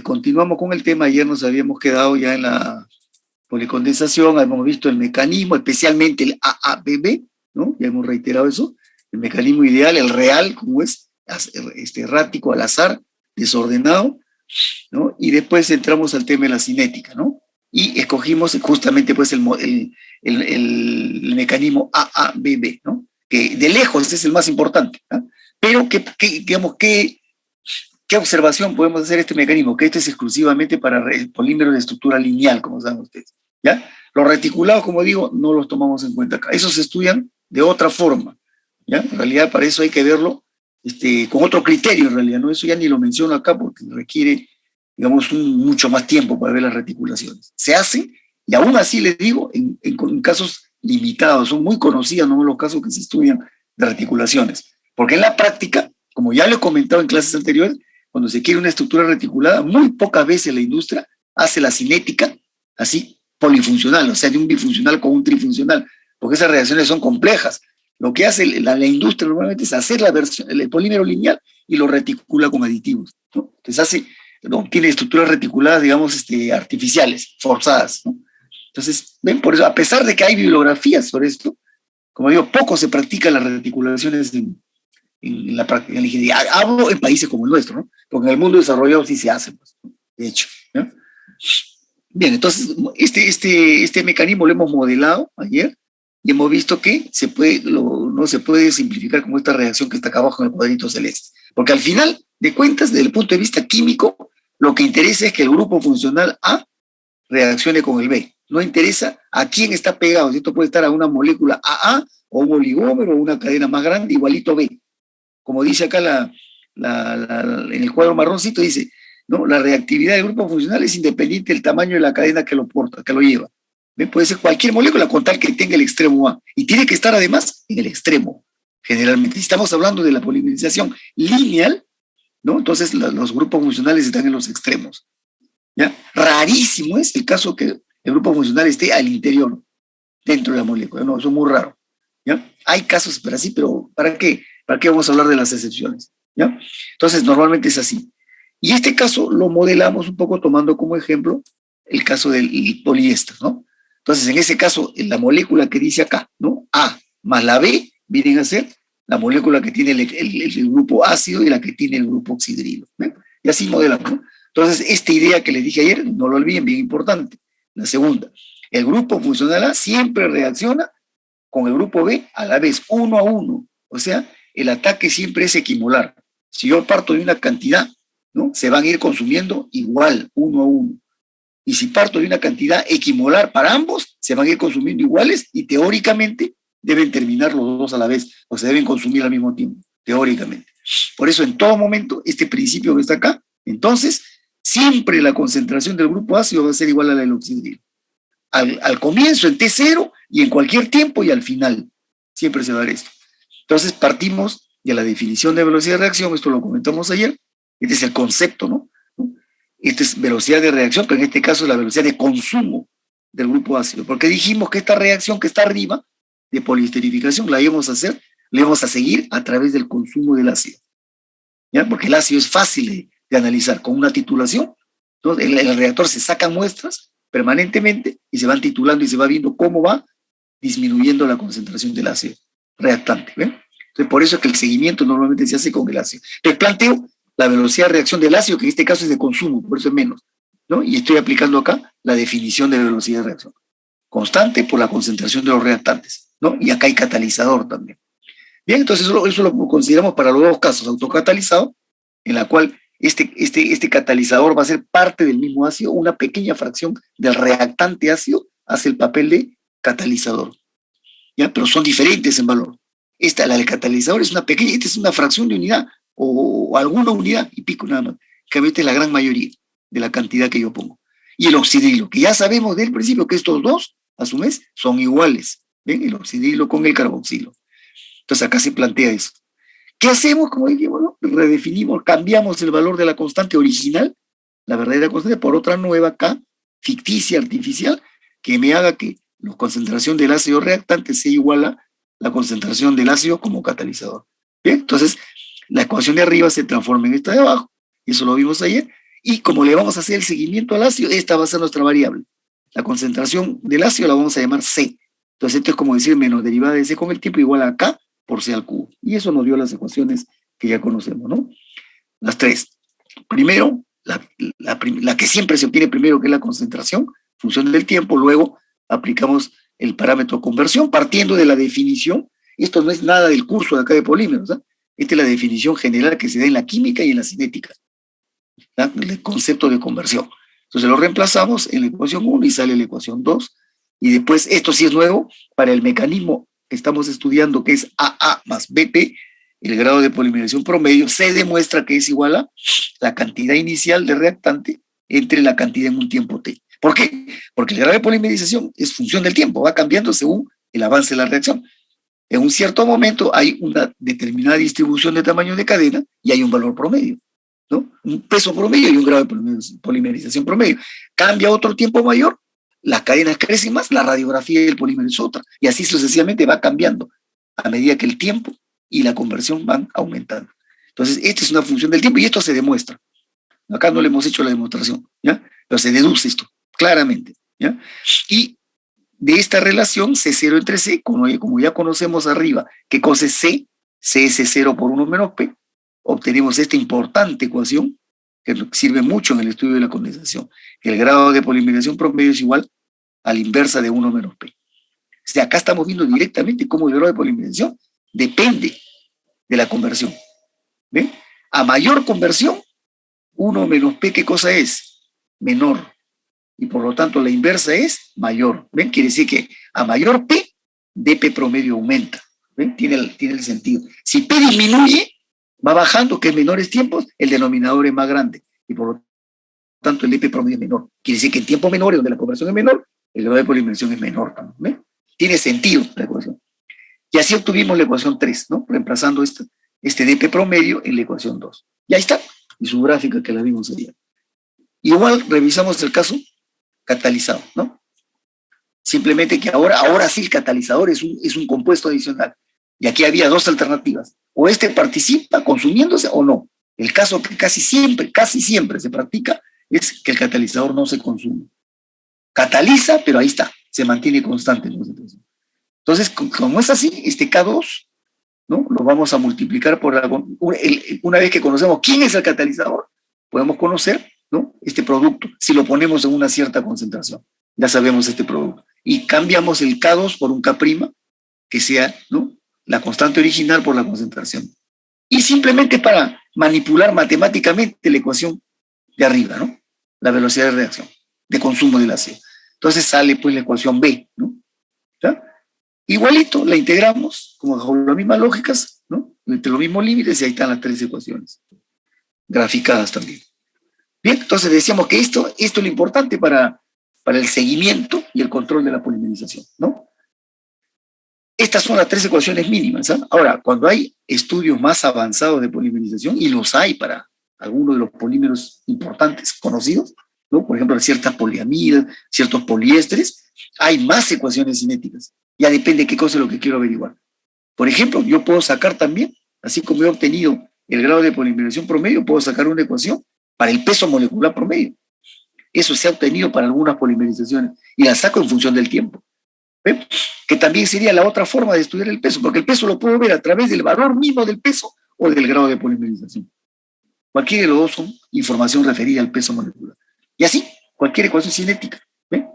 continuamos con el tema. Ayer nos habíamos quedado ya en la policondensación, hemos visto el mecanismo, especialmente el AABB, ¿no? Ya hemos reiterado eso, el mecanismo ideal, el real, como es, errático, al azar, desordenado, ¿no? Y después entramos al tema de la cinética, ¿no? Y escogimos justamente pues el mecanismo AABB, ¿no? Que de lejos es el más importante, ¿no? Pero digamos, ¿qué observación podemos hacer de este mecanismo? Que este es exclusivamente para el polímero de estructura lineal, como saben ustedes, ¿ya? Los reticulados, como digo, no los tomamos en cuenta acá. Esos se estudian de otra forma, ¿ya? En realidad, para eso hay que verlo con otro criterio, en realidad, ¿no? Eso ya ni lo menciono acá porque requiere, digamos, mucho más tiempo para ver las reticulaciones. Se hacen, y aún así les digo, en casos limitados, son muy conocidos, ¿no? Los casos que se estudian de reticulaciones. Porque en la práctica, como ya lo he comentado en clases anteriores, cuando se quiere una estructura reticulada, muy pocas veces la industria hace la cinética así polifuncional, o sea, de un bifuncional con un trifuncional, porque esas reacciones son complejas. Lo que hace la industria normalmente es hacer el polímero lineal y lo reticula con aditivos, ¿no? Entonces tiene estructuras reticuladas, digamos, artificiales, forzadas, ¿no? Entonces, ven, por eso, a pesar de que hay bibliografías sobre esto, como digo, poco se practican las reticulaciones en la práctica, en la ingeniería. Hablo en países como el nuestro, ¿no? Porque en el mundo desarrollado sí se hace, pues, de hecho, ¿no? Bien, entonces, este mecanismo lo hemos modelado ayer y hemos visto que no se puede simplificar como esta reacción que está acá abajo en el cuadrito celeste. Porque al final de cuentas, desde el punto de vista químico, lo que interesa es que el grupo funcional A reaccione con el B. No interesa a quién está pegado. Esto puede estar a una molécula AA o un oligómero o una cadena más grande, igualito B. Como dice acá en el cuadro marroncito, dice, ¿no? La reactividad del grupo funcional es independiente del tamaño de la cadena que lo porta, que lo lleva. ¿Ven? Puede ser cualquier molécula con tal que tenga el extremo A. Y tiene que estar además en el extremo, generalmente. Si estamos hablando de la polimerización lineal, ¿no? Entonces los grupos funcionales están en los extremos, ¿ya? Rarísimo es el caso que el grupo funcional esté al interior, dentro de la molécula. No, eso es muy raro, ¿ya? Hay casos, pero así, pero ¿para qué? ¿Para qué vamos a hablar de las excepciones? ¿Ya? Entonces, normalmente es así. Y este caso lo modelamos un poco tomando como ejemplo el caso del poliéster, ¿no? Entonces, en ese caso, la molécula que dice acá, ¿no? A más la B vienen a ser la molécula que tiene el grupo ácido y la que tiene el grupo oxidrilo, ¿ven? Y así modelamos, ¿no? Entonces, esta idea que les dije ayer, no lo olviden, bien importante. La segunda, el grupo funcional A siempre reacciona con el grupo B a la vez, 1 a 1. O sea, el ataque siempre es equimolar. Si yo parto de una cantidad, ¿no? Se van a ir consumiendo igual, 1 a 1. Y si parto de una cantidad equimolar para ambos, se van a ir consumiendo iguales y teóricamente deben terminar los dos a la vez, o se deben consumir al mismo tiempo, teóricamente. Por eso, en todo momento, este principio que está acá, entonces, siempre la concentración del grupo ácido va a ser igual a la del oxidrilo. Al comienzo, en T0, y en cualquier tiempo, y al final. Siempre se va a dar esto. Entonces, partimos de la definición de velocidad de reacción, esto lo comentamos ayer, este es el concepto, ¿no? Esta es velocidad de reacción, pero en este caso es la velocidad de consumo del grupo ácido, porque dijimos que esta reacción que está arriba, de poliesterificación, la íbamos a seguir a través del consumo del ácido, ¿ya? Porque el ácido es fácil de analizar con una titulación. Entonces, en el reactor se sacan muestras permanentemente y se van titulando y se va viendo cómo va disminuyendo la concentración del ácido reactante, ¿ven? Entonces, por eso es que el seguimiento normalmente se hace con el ácido. Entonces, planteo la velocidad de reacción del ácido, que en este caso es de consumo, por eso es menos, ¿no? Y estoy aplicando acá la definición de velocidad de reacción. Constante por la concentración de los reactantes, ¿no? Y acá hay catalizador también. Bien, entonces eso lo consideramos para los dos casos, autocatalizado, en la cual este catalizador va a ser parte del mismo ácido, una pequeña fracción del reactante ácido hace el papel de catalizador, ¿ya? Pero son diferentes en valor. La del catalizador es una pequeña, esta es una fracción de unidad, o alguna unidad y pico nada más, que esta es la gran mayoría de la cantidad que yo pongo. Y el oxidrilo, que ya sabemos del principio que estos dos, a su vez, son iguales, ¿ven? El oxidrilo con el carboxilo. Entonces acá se plantea eso. ¿Qué hacemos? Como dijimos, ¿no? Redefinimos, cambiamos el valor de la constante original, la verdadera constante, por otra nueva acá, ficticia, artificial, que me haga que la concentración del ácido reactante sea igual a la concentración del ácido como catalizador. Bien, entonces la ecuación de arriba se transforma en esta de abajo, y eso lo vimos ayer, Y como le vamos a hacer el seguimiento al ácido, esta va a ser nuestra variable. La concentración del ácido la vamos a llamar C. Entonces esto es como decir menos derivada de C con el tiempo igual a K por C al cubo. Y eso nos dio las ecuaciones que ya conocemos, ¿no? Las tres. Primero, la que siempre se obtiene primero, que es la concentración, función del tiempo. Luego aplicamos el parámetro conversión partiendo de la definición. Esto no es nada del curso de acá de polímeros, ¿eh? Esta es la definición general que se da en la química y en la cinética, ¿no? El concepto de conversión. Entonces lo reemplazamos en la ecuación 1 y sale la ecuación 2. Y después, esto sí es nuevo, para el mecanismo que estamos estudiando, que es AA más BP, el grado de polimerización promedio, se demuestra que es igual a la cantidad inicial de reactante entre la cantidad en un tiempo T. ¿Por qué? Porque el grado de polimerización es función del tiempo, va cambiando según el avance de la reacción. En un cierto momento hay una determinada distribución de tamaño de cadena y hay un valor promedio, ¿no? Un peso promedio y un grado de polimerización promedio. Cambia otro tiempo mayor, las cadenas crecen más, la radiografía del polímero es otra, y así sucesivamente va cambiando a medida que el tiempo y la conversión van aumentando. Entonces, esta es una función del tiempo y esto se demuestra. Acá no le hemos hecho la demostración, ¿ya? Pero se deduce esto claramente, ¿ya? Y de esta relación C0 entre C, como ya conocemos arriba, ¿qué cosa es C? C es C0 por 1 menos P. Obtenemos esta importante ecuación que sirve mucho en el estudio de la condensación. El grado de polimerización promedio es igual a la inversa de 1 menos P. O sea, acá estamos viendo directamente cómo el grado de polimerización depende de la conversión. ¿Ven? A mayor conversión, 1 menos P, ¿qué cosa es? Menor. Y por lo tanto la inversa es mayor. ¿Ven? Quiere decir que a mayor P, dP promedio aumenta. ¿Ven? Tiene el sentido. Si P disminuye, va bajando, que en menores tiempos, el denominador es más grande. Y por lo tanto el dP promedio es menor. Quiere decir que en tiempos menores, donde la conversión es menor, el grado de polimerización es menor también. ¿Ven? Tiene sentido la ecuación. Y así obtuvimos la ecuación 3, ¿no? Reemplazando este dP promedio en la ecuación 2. Y ahí está. Y su gráfica que la vimos ayer. Igual revisamos el caso catalizado, ¿no? Simplemente que ahora sí el catalizador es un compuesto adicional. Y aquí había dos alternativas. O este participa consumiéndose o no. El caso que casi siempre se practica es que el catalizador no se consume. Cataliza, pero ahí está, se mantiene constante en concentración. Entonces, como es así, este K2, ¿no? Lo vamos a multiplicar por una vez que conocemos quién es el catalizador, podemos conocer, ¿no? Este producto, si lo ponemos en una cierta concentración. Ya sabemos este producto. Y cambiamos el K2 por un K', que sea, ¿no? La constante original por la concentración. Y simplemente para manipular matemáticamente la ecuación de arriba, ¿no? La velocidad de reacción, de consumo del ácido. Entonces sale pues la ecuación B, ¿no? ¿Ya? Igualito, la integramos, como bajo las mismas lógicas, ¿no? Entre los mismos límites, y ahí están las tres ecuaciones, graficadas también. Bien, entonces decíamos que esto es lo importante para el seguimiento y el control de la polimerización, ¿no? Estas son las tres ecuaciones mínimas, ¿eh? Ahora, cuando hay estudios más avanzados de polimerización, y los hay para algunos de los polímeros importantes conocidos, ¿no? Por ejemplo, ciertas poliamidas, ciertos poliésteres, hay más ecuaciones cinéticas. Ya depende de qué cosa es lo que quiero averiguar. Por ejemplo, yo puedo sacar también, así como he obtenido el grado de polimerización promedio, puedo sacar una ecuación para el peso molecular promedio. Eso se ha obtenido para algunas polimerizaciones y la saco en función del tiempo. ¿Ven? Que también sería la otra forma de estudiar el peso, porque el peso lo puedo ver a través del valor mismo del peso o del grado de polimerización. Cualquiera de los dos son información referida al peso molecular. Y así, cualquier ecuación cinética. ¿Ven?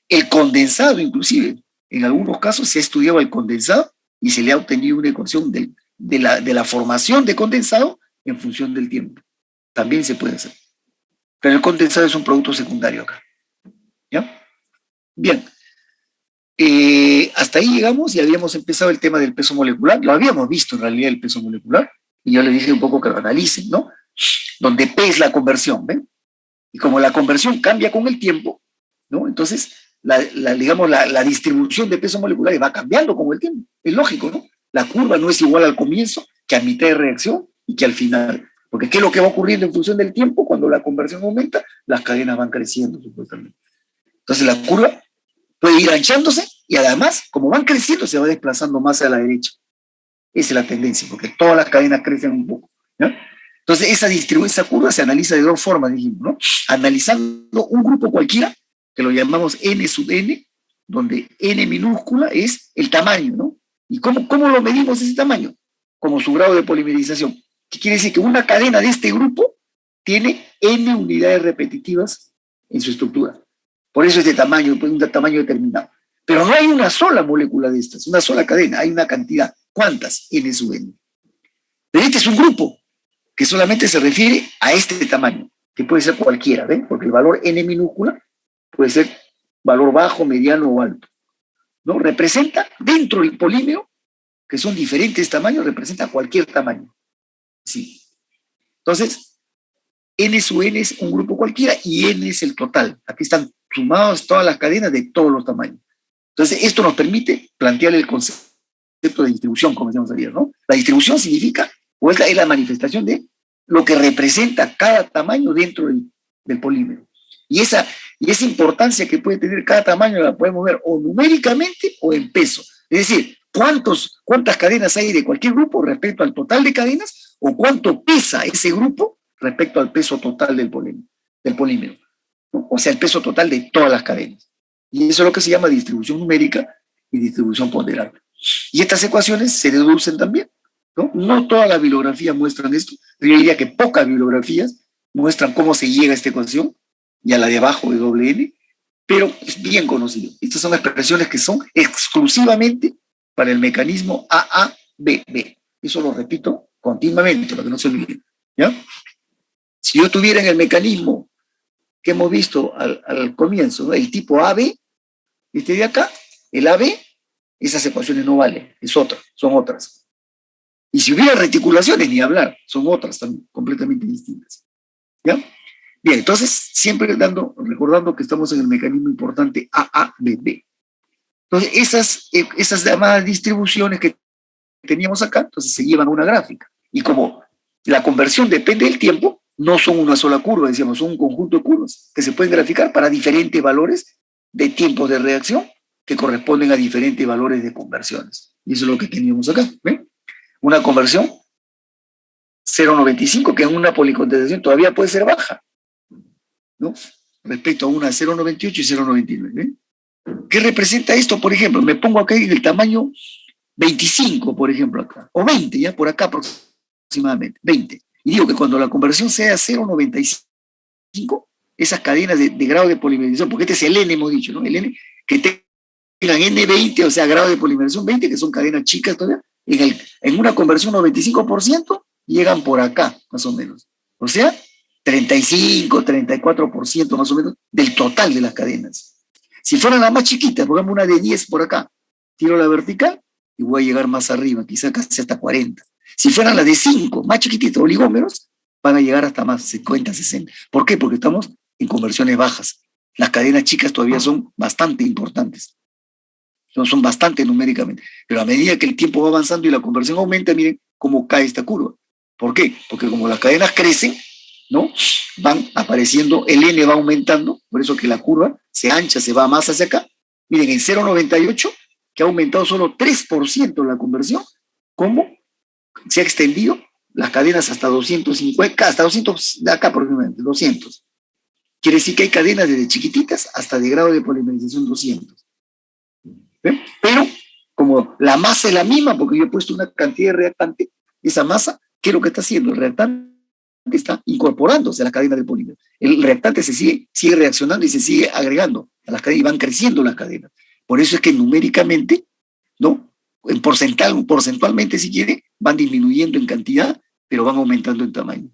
El condensado, inclusive, en algunos casos se ha estudiado el condensado y se le ha obtenido una ecuación de la formación de condensado en función del tiempo. También se puede hacer. Pero el condensado es un producto secundario acá. ¿Ya? Bien. Hasta ahí llegamos y habíamos empezado el tema del peso molecular. Lo habíamos visto en realidad el peso molecular. Y yo le dije un poco que lo analicen, ¿no? Donde P es la conversión, ¿ven? Y como la conversión cambia con el tiempo, ¿no? Entonces, digamos, la distribución de peso molecular va cambiando con el tiempo. Es lógico, ¿no? La curva no es igual al comienzo que a mitad de reacción y que al final. Porque ¿qué es lo que va ocurriendo en función del tiempo? Cuando la conversión aumenta, las cadenas van creciendo, supuestamente. Entonces, la curva puede ir anchándose y además, como van creciendo, se va desplazando más a la derecha. Esa es la tendencia, porque todas las cadenas crecen un poco, ¿ya? Entonces, esa curva se analiza de dos formas, dijimos, ¿no? Analizando un grupo cualquiera, que lo llamamos n sub n, donde n minúscula es el tamaño, ¿no? ¿Y cómo lo medimos ese tamaño? Como su grado de polimerización. ¿Qué quiere decir? Que una cadena de este grupo tiene n unidades repetitivas en su estructura. Por eso es de tamaño, pues un tamaño determinado. Pero no hay una sola molécula de estas, una sola cadena, hay una cantidad. ¿Cuántas? N sub n. Pero este es un grupo que solamente se refiere a este tamaño, que puede ser cualquiera, ¿ven? Porque el valor n minúscula puede ser valor bajo, mediano o alto, ¿no? Representa dentro del polímero, que son diferentes tamaños, representa cualquier tamaño. Sí. Entonces, n sub n es un grupo cualquiera y n es el total. Aquí están sumadas todas las cadenas de todos los tamaños. Entonces, esto nos permite plantear el concepto de distribución, como decíamos ayer, ¿no? La distribución significa, o es la manifestación de lo que representa cada tamaño dentro del polímero. Y esa importancia que puede tener cada tamaño la podemos ver o numéricamente o en peso. Es decir, cuántas cadenas hay de cualquier grupo respecto al total de cadenas o cuánto pesa ese grupo respecto al peso total del polímero, ¿no? O sea, el peso total de todas las cadenas. Y eso es lo que se llama distribución numérica y distribución ponderable. Y estas ecuaciones se deducen también, ¿no? No todas las bibliografías muestran esto. Yo diría que pocas bibliografías muestran cómo se llega a esta ecuación y a la de abajo de doble n, pero es bien conocido. Estas son expresiones que son exclusivamente para el mecanismo AABB. Eso lo repito continuamente para que no se olviden, ¿ya? Si yo tuviera en el mecanismo que hemos visto al comienzo, ¿no? El tipo AB, este de acá, el AB, esas ecuaciones no valen, son otras. Y si hubiera reticulaciones, ni hablar, son otras también, completamente distintas. ¿Ya? Bien, entonces, siempre recordando que estamos en el mecanismo importante AABB. Entonces, esas llamadas distribuciones que teníamos acá, entonces se llevan a una gráfica. Y como la conversión depende del tiempo, no son una sola curva, decíamos, son un conjunto de curvas que se pueden graficar para diferentes valores de tiempos de reacción que corresponden a diferentes valores de conversiones. Y eso es lo que teníamos acá. ¿Ven? Una conversión 0,95, que en una policondensación todavía puede ser baja, ¿no? Respecto a una 0,98 y 0,99. ¿eh? ¿Qué representa esto, por ejemplo? Me pongo acá en el tamaño 25, por ejemplo, acá, o 20, ya por acá aproximadamente, 20. Y digo que cuando la conversión sea 0,95, esas cadenas de grado de polimerización, porque este es el N, hemos dicho, ¿no? El N, que tengan N20, o sea, grado de polimerización 20, que son cadenas chicas todavía, en una conversión 95%, llegan por acá, más o menos. O sea, 35, 34% más o menos del total de las cadenas. Si fueran las más chiquitas, pongamos una de 10 por acá, tiro la vertical y voy a llegar más arriba, quizá casi hasta 40. Si fueran las de 5, más chiquititas, oligómeros, van a llegar hasta más, 50, 60. ¿Por qué? Porque estamos en conversiones bajas. Las cadenas chicas todavía son bastante importantes. Son bastante numéricamente. Pero a medida que el tiempo va avanzando y la conversión aumenta, miren cómo cae esta curva. ¿Por qué? Porque como las cadenas crecen, ¿no? Van apareciendo, el N va aumentando, por eso que la curva se ancha, se va más hacia acá. Miren, en 0,98, que ha aumentado solo 3% la conversión, ¿cómo se ha extendido las cadenas hasta 250, hasta 200, de acá aproximadamente, 200? Quiere decir que hay cadenas desde chiquititas hasta de grado de polimerización 200. ¿Ven? Pero como la masa es la misma, porque yo he puesto una cantidad de reactante, esa masa, ¿qué es lo que está haciendo? El reactante está incorporándose a la cadena del polímero. El reactante sigue reaccionando y se sigue agregando a las cadenas y van creciendo las cadenas. Por eso es que numéricamente, ¿no? Porcentualmente, si quiere, van disminuyendo en cantidad, pero van aumentando en tamaño.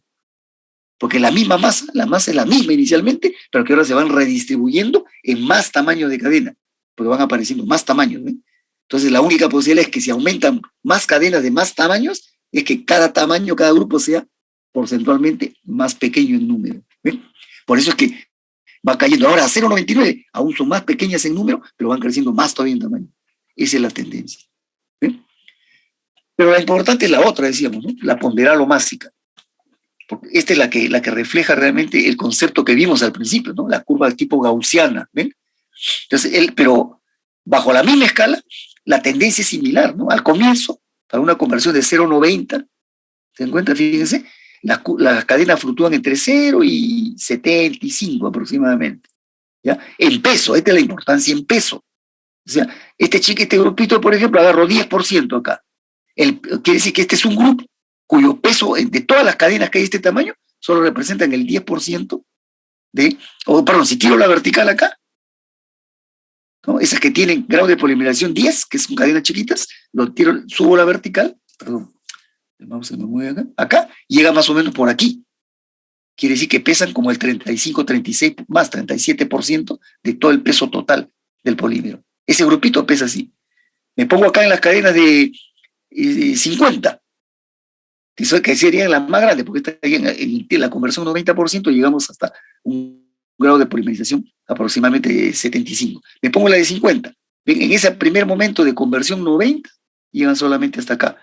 Porque la masa es la misma inicialmente, pero que ahora se van redistribuyendo en más tamaño de cadena, porque van apareciendo más tamaños, ¿no? Entonces la única posibilidad es que si aumentan más cadenas de más tamaños, es que cada tamaño, cada grupo sea porcentualmente más pequeño en número. ¿Ven? Por eso es que va cayendo. Ahora a 0,99 aún son más pequeñas en número, pero van creciendo más todavía en tamaño. Esa es la tendencia. ¿Ven? Pero la importante es la otra, decíamos, ¿no? La ponderal o másica. Porque esta es la que refleja realmente el concepto que vimos al principio, ¿no? La curva de tipo gaussiana. ¿Ven? Entonces, pero bajo la misma escala, la tendencia es similar, ¿no? Al comienzo, para una conversión de 0,90, ¿se dan cuenta? Fíjense, las cadenas fluctúan entre 0 y 75 aproximadamente. ¿Ya? En peso, esta es la importancia en peso. O sea, este grupito, por ejemplo, agarró 10% acá. Quiere decir que este es un grupo cuyo peso de todas las cadenas que hay de este tamaño solo representan el 10% si tiro la vertical acá, ¿no? Esas que tienen grado de polimerización 10, que son cadenas chiquitas, subo la vertical, perdón, el mouse se me mueve acá, llega más o menos por aquí. Quiere decir que pesan como el 35, 36, más 37% de todo el peso total del polímero. Ese grupito pesa así. Me pongo acá en las cadenas de 50, que serían las más grandes, porque está en la conversión 90% llegamos hasta un grado de polimerización aproximadamente 75. Me pongo la de 50. En ese primer momento de conversión 90, llegan solamente hasta acá.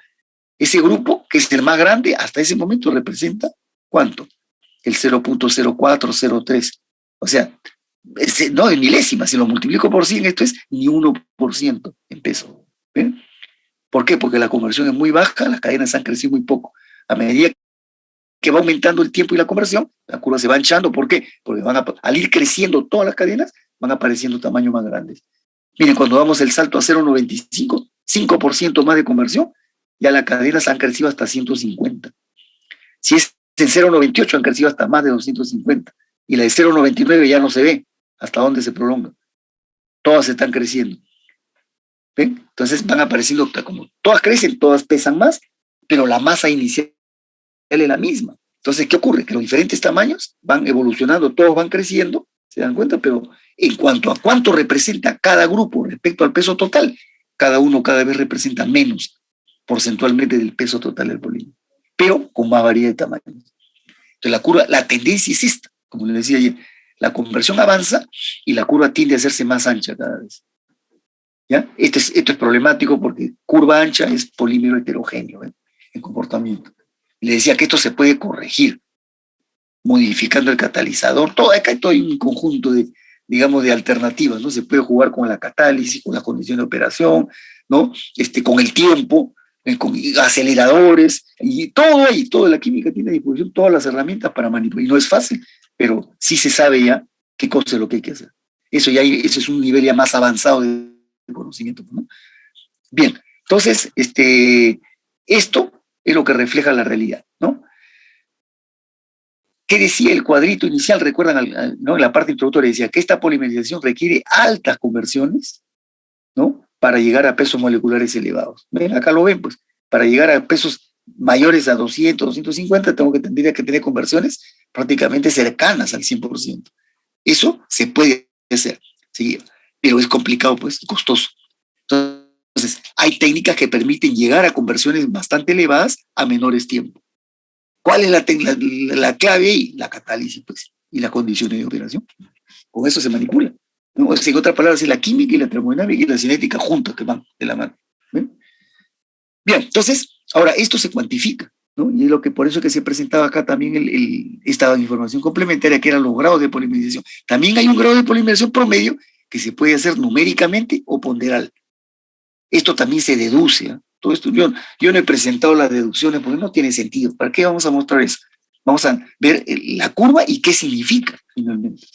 Ese grupo, que es el más grande, hasta ese momento representa, ¿cuánto? El 0.0403. O sea, no de milésimas, si lo multiplico por 100, esto es ni 1% en peso. ¿Ven? ¿Por qué? Porque la conversión es muy baja, las cadenas han crecido muy poco. A medida que va aumentando el tiempo y la conversión, la curva se va anchando. ¿Por qué? Porque al ir creciendo todas las cadenas, van apareciendo tamaños más grandes. Miren, cuando damos el salto a 0.95, 5% más de conversión, ya las cadenas han crecido hasta 150. Si es en 0.98, han crecido hasta más de 250. Y la de 0.99 ya no se ve hasta dónde se prolonga. Todas están creciendo. ¿Ven? Entonces van apareciendo, como todas crecen, todas pesan más, pero la masa inicial es la misma. Entonces, ¿qué ocurre? Que los diferentes tamaños van evolucionando, todos van creciendo, ¿se dan cuenta? Pero en cuanto a cuánto representa cada grupo respecto al peso total, cada uno cada vez representa menos porcentualmente del peso total del polímero, pero con más variedad de tamaños. Entonces, la curva, la tendencia es esta, como les decía ayer, la conversión avanza y la curva tiende a hacerse más ancha cada vez. ¿Ya? Esto es problemático porque curva ancha es polímero heterogéneo en comportamiento. Y le decía que esto se puede corregir modificando el catalizador. Acá hay un conjunto de alternativas, ¿no? Se puede jugar con la catálisis, con las condiciones de operación, ¿no? Con el tiempo, con aceleradores, y todo ahí, toda la química tiene a disposición todas las herramientas para manipular. Y no es fácil, pero sí se sabe ya qué cosa es lo que hay que hacer. Eso es un nivel ya más avanzado de conocimiento, ¿no? Bien, entonces, esto es lo que refleja la realidad, ¿no? ¿Qué decía el cuadrito inicial? Recuerdan, ¿no? En la parte introductoria decía que esta polimerización requiere altas conversiones, ¿no? Para llegar a pesos moleculares elevados. ¿Ven? Acá lo ven, pues. Para llegar a pesos mayores a 200, 250, tendría que tener conversiones prácticamente cercanas al 100%. Eso se puede hacer, ¿sí? Pero es complicado, pues, costoso. Entonces, hay técnicas que permiten llegar a conversiones bastante elevadas a menores tiempos. ¿Cuál es la clave ahí? La catálisis, pues, y las condiciones de operación. Con eso se manipula, ¿no? O sea, en otras palabras, es la química y la termodinámica y la cinética juntas que van de la mano. ¿Ven? Bien, entonces, ahora esto se cuantifica, ¿no? Y es lo que por eso que se presentaba acá también esta información complementaria, que eran los grados de polimerización. También hay un grado de polimerización promedio que se puede hacer numéricamente o ponderal. Esto también se deduce, ¿eh? Todo esto, yo no he presentado las deducciones porque no tiene sentido. ¿Para qué vamos a mostrar eso? Vamos a ver la curva y qué significa finalmente.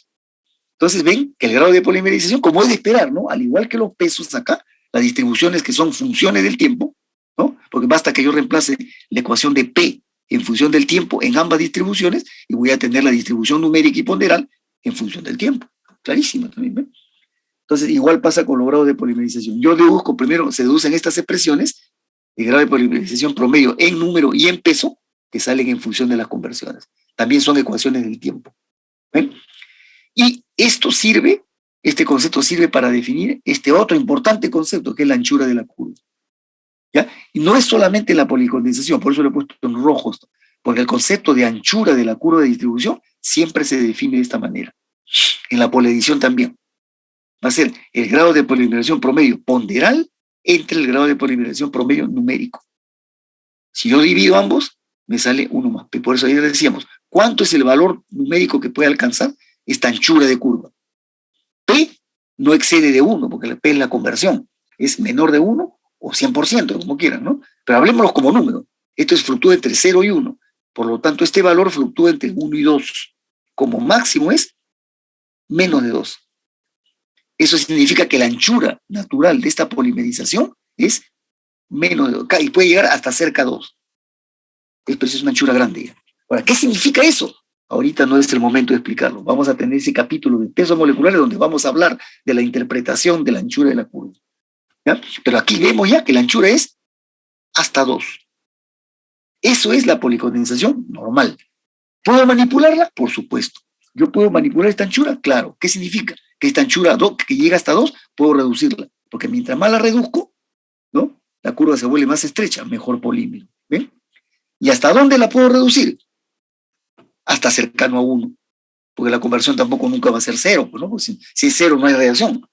Entonces ven que el grado de polimerización, como es de esperar, ¿no? Al igual que los pesos acá, las distribuciones que son funciones del tiempo, ¿no? Porque basta que yo reemplace la ecuación de P en función del tiempo en ambas distribuciones y voy a tener la distribución numérica y ponderal en función del tiempo. Clarísima también, ¿ven? Entonces, igual pasa con los grados de polimerización. Yo deduzco primero, se deducen estas expresiones, el grado de polimerización promedio en número y en peso, que salen en función de las conversiones. También son ecuaciones del tiempo. ¿Ven? Y este concepto sirve para definir este otro importante concepto, que es la anchura de la curva. ¿Ya? Y no es solamente la policondensación, por eso lo he puesto en rojo, porque el concepto de anchura de la curva de distribución siempre se define de esta manera. En la poliedición también. Va a ser el grado de polimerización promedio ponderal entre el grado de polimerización promedio numérico. Si yo divido ambos, me sale uno más. Por eso ayer decíamos, ¿cuánto es el valor numérico que puede alcanzar esta anchura de curva? P no excede de 1, porque la P es la conversión. Es menor de 1 o 100%, como quieran, ¿no? Pero hablemoslo como número. Esto es fluctúa entre 0 y 1. Por lo tanto, este valor fluctúa entre 1 y 2. Como máximo es menos de 2. Eso significa que la anchura natural de esta polimerización es menos de 2, y puede llegar hasta cerca de 2. Es una anchura grande ya. Ahora, ¿qué significa eso? Ahorita no es el momento de explicarlo. Vamos a tener ese capítulo de pesos moleculares donde vamos a hablar de la interpretación de la anchura de la curva. ¿Ya? Pero aquí vemos ya que la anchura es hasta 2. Eso es la policondensación normal. ¿Puedo manipularla? Por supuesto. ¿Yo puedo manipular esta anchura? Claro. ¿Qué significa? Que esta anchura que llega hasta 2, puedo reducirla. Porque mientras más la reduzco, ¿no? La curva se vuelve más estrecha, mejor polímero. ¿Ven? ¿Y hasta dónde la puedo reducir? Hasta cercano a 1. Porque la conversión tampoco nunca va a ser 0, ¿no? Pues si es 0 no hay reacción.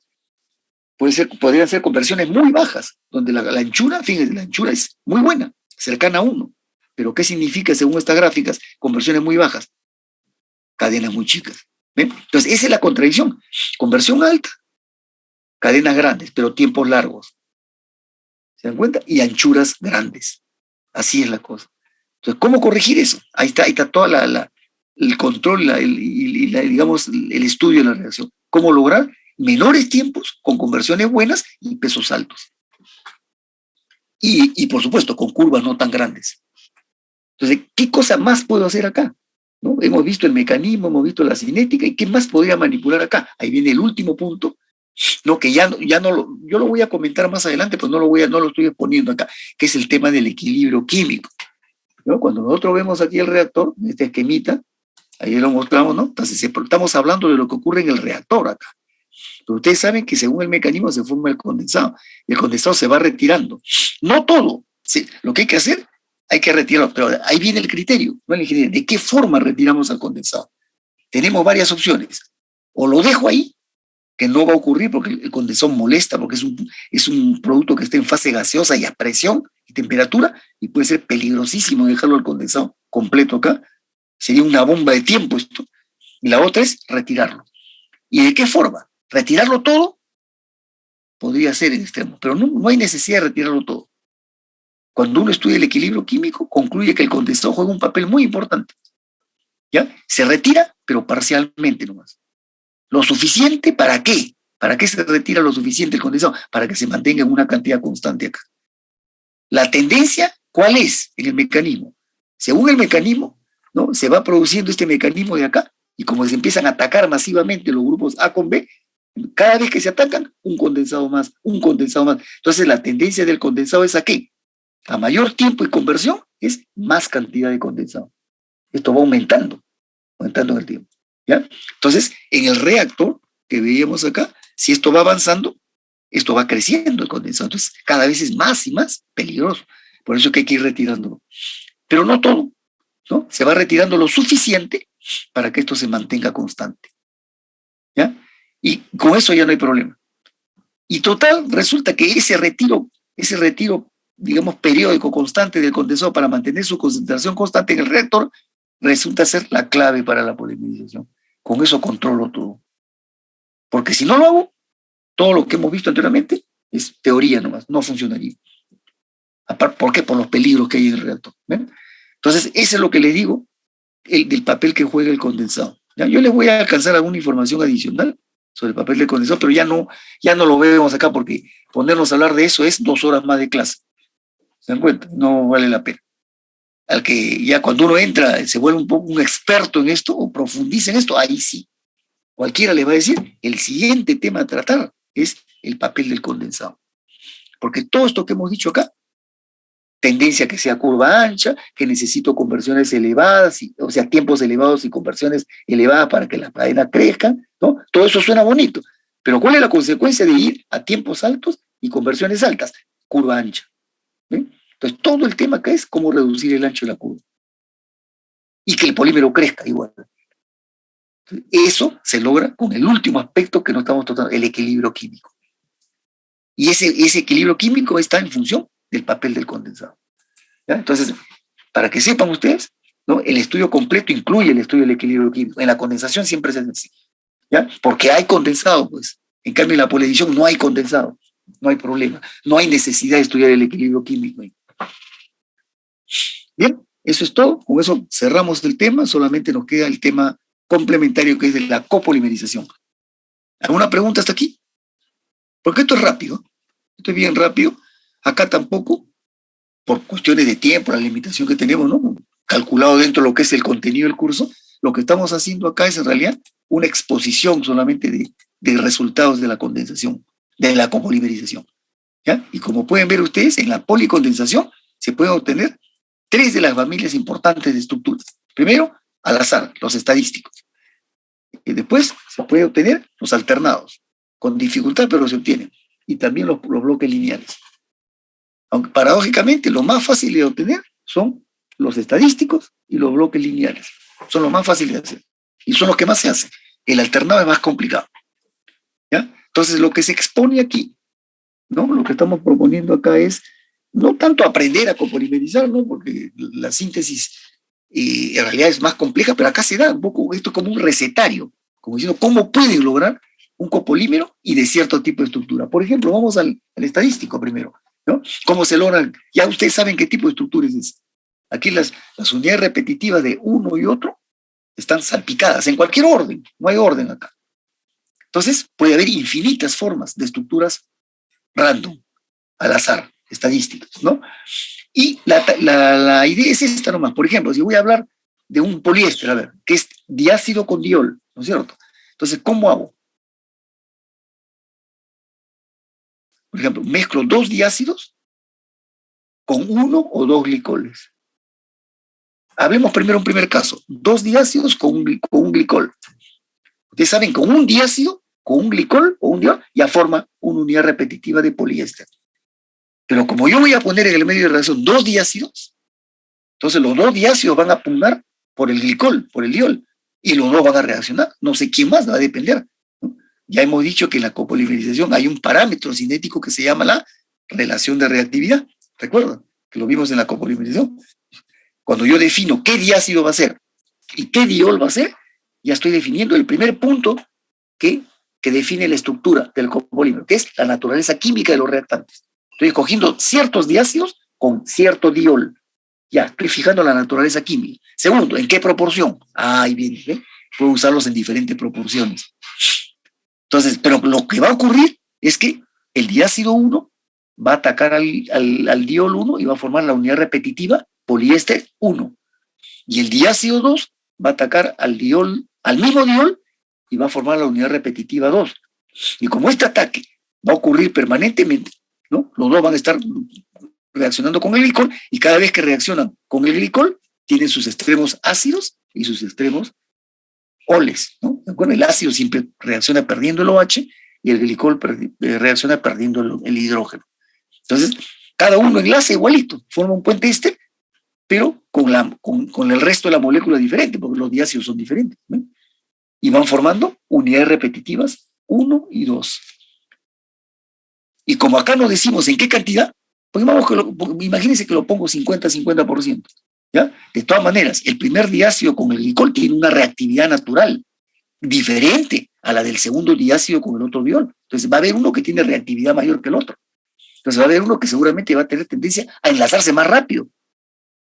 Podrían ser conversiones muy bajas, donde la anchura, fíjense, la anchura es muy buena, cercana a 1. Pero ¿qué significa, según estas gráficas, conversiones muy bajas? Cadenas muy chicas. ¿Ven? Entonces, esa es la contradicción. Conversión alta, cadenas grandes, pero tiempos largos. ¿Se dan cuenta? Y anchuras grandes. Así es la cosa. Entonces, ¿cómo corregir eso? Ahí está todo el control, digamos, el estudio de la reacción. ¿Cómo lograr menores tiempos con conversiones buenas y pesos altos? Y por supuesto, con curvas no tan grandes. Entonces, ¿qué cosa más puedo hacer acá? ¿No? Hemos visto el mecanismo, hemos visto la cinética, ¿y qué más podría manipular acá? Ahí viene el último punto, ¿no? Que yo lo voy a comentar más adelante, pues no lo estoy exponiendo acá, que es el tema del equilibrio químico, ¿no? Cuando nosotros vemos aquí el reactor, este esquemita, ahí lo mostramos, ¿no? Entonces, estamos hablando de lo que ocurre en el reactor acá. Pero ustedes saben que según el mecanismo se forma el condensado, y el condensado se va retirando. No todo, ¿sí? Lo que hay que hacer, hay que retirarlo, pero ahí viene el criterio, ¿no? El ingeniero, ¿de qué forma retiramos al condensado? Tenemos varias opciones. O lo dejo ahí, que no va a ocurrir porque el condensado molesta, porque es un producto que está en fase gaseosa y a presión y temperatura, y puede ser peligrosísimo dejarlo al condensado completo acá. Sería una bomba de tiempo esto. Y la otra es retirarlo. ¿Y de qué forma? ¿Retirarlo todo? Podría ser en extremo, pero no hay necesidad de retirarlo todo. Cuando uno estudia el equilibrio químico, concluye que el condensado juega un papel muy importante. ¿Ya? Se retira, pero parcialmente nomás. ¿Lo suficiente para qué? ¿Para qué se retira lo suficiente el condensado? Para que se mantenga en una cantidad constante acá. La tendencia, ¿cuál es en el mecanismo? Según el mecanismo, ¿no? Se va produciendo este mecanismo de acá, y como se empiezan a atacar masivamente los grupos A con B, cada vez que se atacan, un condensado más, un condensado más. Entonces la tendencia del condensado es a qué? A mayor tiempo y conversión es más cantidad de condensado. Esto va aumentando en el tiempo. ¿Ya? Entonces, en el reactor que veíamos acá, si esto va avanzando, esto va creciendo el condensado. Entonces, cada vez es más y más peligroso. Por eso que hay que ir retirándolo. Pero no todo, ¿no? Se va retirando lo suficiente para que esto se mantenga constante. ¿Ya? Y con eso ya no hay problema. Y total, resulta que ese retiro, digamos, periódico constante del condensado para mantener su concentración constante en el reactor, resulta ser la clave para la polimerización. Con eso controlo todo. Porque si no lo hago, todo lo que hemos visto anteriormente es teoría nomás, no funcionaría. ¿Por qué? Por los peligros que hay en el reactor. ¿Ven? Entonces, eso es lo que les digo del papel que juega el condensado. ¿Ya? Yo les voy a alcanzar alguna información adicional sobre el papel del condensado, pero ya no lo vemos acá porque ponernos a hablar de eso es 2 horas más de clase. ¿Se dan cuenta? No vale la pena. Al que ya cuando uno entra se vuelve un poco un experto en esto o profundiza en esto, ahí sí. Cualquiera le va a decir, el siguiente tema a tratar es el papel del condensado. Porque todo esto que hemos dicho acá, tendencia a que sea curva ancha, que necesito conversiones elevadas, o sea, tiempos elevados y conversiones elevadas para que la cadena crezca, ¿no? Todo eso suena bonito. Pero ¿cuál es la consecuencia de ir a tiempos altos y conversiones altas? Curva ancha. ¿Ven? Entonces, todo el tema acá es cómo reducir el ancho de la curva. Y que el polímero crezca igual. Eso se logra con el último aspecto que no estamos tratando, el equilibrio químico. Y ese equilibrio químico está en función del papel del condensado. ¿Ya? Entonces, para que sepan ustedes, ¿no? El estudio completo incluye el estudio del equilibrio químico. En la condensación siempre es así. ¿Ya? Porque hay condensado, pues. En cambio, en la poliadición no hay condensado. No hay problema. No hay necesidad de estudiar el equilibrio químico. Bien, Eso es todo, con eso cerramos el tema, solamente nos queda el tema complementario que es de la copolimerización. ¿Alguna pregunta hasta aquí? Porque esto es rápido, esto es bien rápido. Acá tampoco, por cuestiones de tiempo, la limitación que tenemos, ¿no? Calculado dentro de lo que es el contenido del curso, lo que estamos haciendo acá es en realidad una exposición solamente de resultados de la condensación, de la copolimerización. ¿Ya? Y como pueden ver ustedes, en la policondensación se pueden obtener 3 de las familias importantes de estructuras. Primero, al azar, los estadísticos. Y después se puede obtener los alternados, con dificultad, pero se obtienen. Y también los bloques lineales. Aunque paradójicamente lo más fácil de obtener son los estadísticos y los bloques lineales. Son los más fáciles de hacer. Y son los que más se hacen. El alternado es más complicado. ¿Ya? Entonces, lo que se expone aquí, ¿no? Lo que estamos proponiendo acá es no tanto aprender a copolimerizar, ¿no? Porque la síntesis en realidad es más compleja, pero acá se da un poco esto como un recetario, como diciendo cómo pueden lograr un copolímero y de cierto tipo de estructura. Por ejemplo, vamos al estadístico primero, ¿no? ¿Cómo se logran? Ya ustedes saben qué tipo de estructura es. Aquí las unidades repetitivas de uno y otro están salpicadas en cualquier orden, no hay orden acá. Entonces, puede haber infinitas formas de estructuras random, al azar, estadísticas, ¿no? Y la idea es esta nomás. Por ejemplo, si voy a hablar de un poliéster, a ver, que es diácido con diol, ¿no es cierto? Entonces, ¿cómo hago? Por ejemplo, mezclo 2 diácidos con 1 o 2 glicoles. Hablemos primero un primer caso. 2 diácidos con un glicol. Ustedes saben, con un diácido, con un glicol o un diol, ya forma una unidad repetitiva de poliéster. Pero como yo voy a poner en el medio de reacción 2 diácidos, entonces los 2 diácidos van a pugnar por el glicol, por el diol, y los 2 van a reaccionar. No sé quién más, va a depender, ¿no? Ya hemos dicho que en la copolimerización hay un parámetro cinético que se llama la relación de reactividad. ¿Recuerdan? Que lo vimos en la copolimerización. Cuando yo defino qué diácido va a ser y qué diol va a ser, ya estoy definiendo el primer punto que define la estructura del copolímero, que es la naturaleza química de los reactantes. Estoy escogiendo ciertos diácidos con cierto diol. Ya, estoy fijando la naturaleza química. Segundo, ¿en qué proporción? Ahí viene, ¿eh? Puedo usarlos en diferentes proporciones. Entonces, pero lo que va a ocurrir es que el diácido 1 va a atacar al diol 1 y va a formar la unidad repetitiva poliéster 1. Y el diácido 2 va a atacar al mismo diol y va a formar la unidad repetitiva 2. Y como este ataque va a ocurrir permanentemente, ¿no? Los dos van a estar reaccionando con el glicol y cada vez que reaccionan con el glicol tienen sus extremos ácidos y sus extremos oles, ¿no? El ácido siempre reacciona perdiendo el OH y el glicol reacciona perdiendo el hidrógeno. Entonces, cada uno enlaza igualito, forma un puente éster, pero con el resto de la molécula diferente, porque los diácidos son diferentes, ¿no? Y van formando unidades repetitivas 1 y 2. Y como acá no decimos en qué cantidad, pues imagínense que lo pongo 50-50%. ¿Ya? De todas maneras, el primer diácido con el glicol tiene una reactividad natural diferente a la del segundo diácido con el otro diol. Entonces va a haber uno que tiene reactividad mayor que el otro. Entonces va a haber uno que seguramente va a tener tendencia a enlazarse más rápido,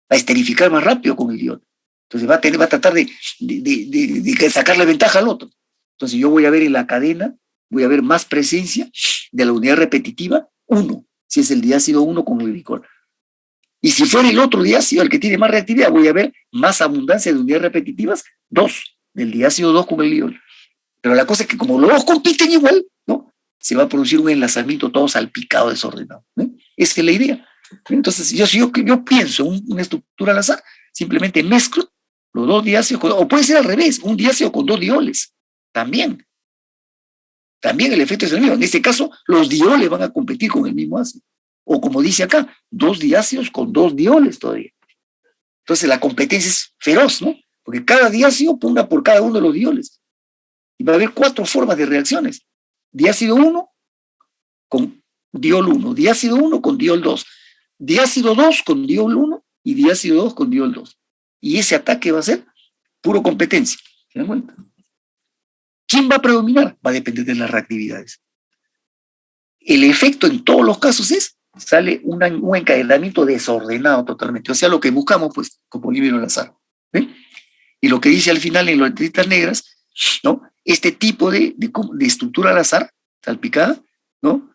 a esterificar más rápido con el diol. Entonces va a tratar de sacarle ventaja al otro. Entonces yo voy a ver en la cadena, voy a ver más presencia de la unidad repetitiva 1, si es el diácido 1 con el glicol. Y si fuera el otro diácido el que tiene más reactividad, voy a ver más abundancia de unidades repetitivas 2, del diácido 2 con el diol. Pero la cosa es que como los dos compiten igual, ¿no? Se va a producir un enlazamiento todo salpicado, desordenado, ¿no? Esa es la idea. Entonces, yo pienso una estructura al azar, simplemente mezclo los 2 diácidos, o puede ser al revés, un diácido con 2 dioles, también. También el efecto es el mismo. En este caso, los dioles van a competir con el mismo ácido. O como dice acá, 2 diácidos con 2 dioles todavía. Entonces la competencia es feroz, ¿no? Porque cada diácido ponga por cada uno de los dioles. Y va a haber 4 formas de reacciones. Diácido 1 con diol 1, diácido 1 con diol 2, diácido 2 con diol 1 y diácido 2 con diol 2. Y ese ataque va a ser puro competencia. ¿Se dan cuenta? ¿Quién va a predominar? Va a depender de las reactividades. El efecto en todos los casos es sale un encadenamiento desordenado totalmente. O sea, lo que buscamos, pues, copolímero al azar. ¿Ven? Y lo que dice al final en las letritas negras, ¿no? Este tipo de estructura al azar, salpicada, ¿no?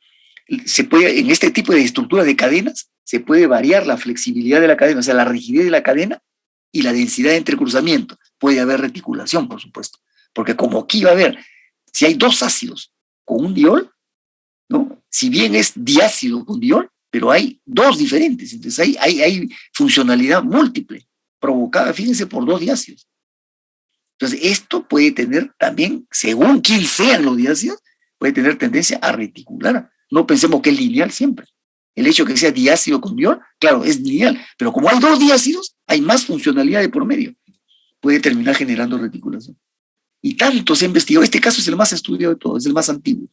Se puede, en este tipo de estructura de cadenas, se puede variar la flexibilidad de la cadena, o sea, la rigidez de la cadena y la densidad de entrecruzamiento. Puede haber reticulación, por supuesto, porque como aquí va a haber, si hay dos ácidos con un diol, ¿no? Si bien es diácido con diol, pero hay dos diferentes, entonces hay funcionalidad múltiple, provocada, fíjense, por dos diácidos. Entonces, esto puede tener también, según quién sean los diácidos, puede tener tendencia a reticular. No pensemos que es lineal siempre. El hecho de que sea diácido con diol, claro, es lineal, pero como hay dos diácidos, hay más funcionalidad de por medio. Puede terminar generando reticulación. Y tanto se ha investigado, este caso es el más estudiado de todos, es el más antiguo.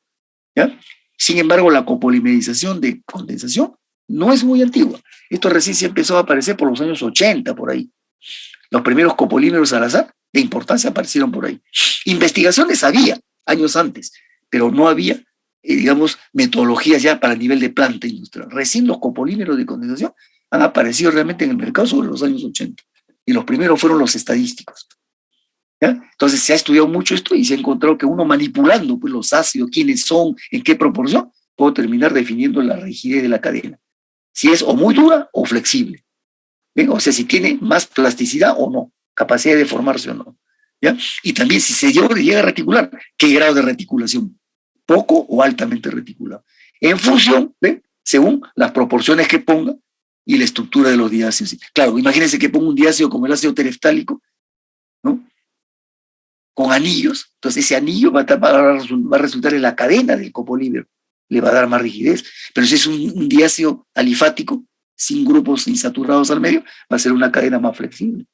¿Ya? Sin embargo, la copolimerización de condensación no es muy antigua. Esto recién se empezó a aparecer por los años 80, por ahí. Los primeros copolímeros al azar de importancia aparecieron por ahí. Investigaciones había años antes, pero no había, digamos, metodologías ya para el nivel de planta industrial. Recién los copolímeros de condensación han aparecido realmente en el mercado sobre los años 80. Y los primeros fueron los estadísticos. ¿Ya? Entonces se ha estudiado mucho esto y se ha encontrado que uno manipulando pues, los ácidos, quiénes son, en qué proporción, puedo terminar definiendo la rigidez de la cadena. Si es o muy dura o flexible. ¿Bien? O sea, si tiene más plasticidad o no, capacidad de formarse o no. ¿Ya? Y también si se llega a reticular, ¿qué grado de reticulación? Poco o altamente reticulado. En función, ¿ven? Según las proporciones que ponga y la estructura de los diácidos. Claro, imagínense que ponga un diácido como el ácido tereftálico, ¿no? Con anillos, entonces ese anillo va a resultar en la cadena del copolímero, le va a dar más rigidez. Pero si es un diácido alifático, sin grupos insaturados al medio, va a ser una cadena más flexible.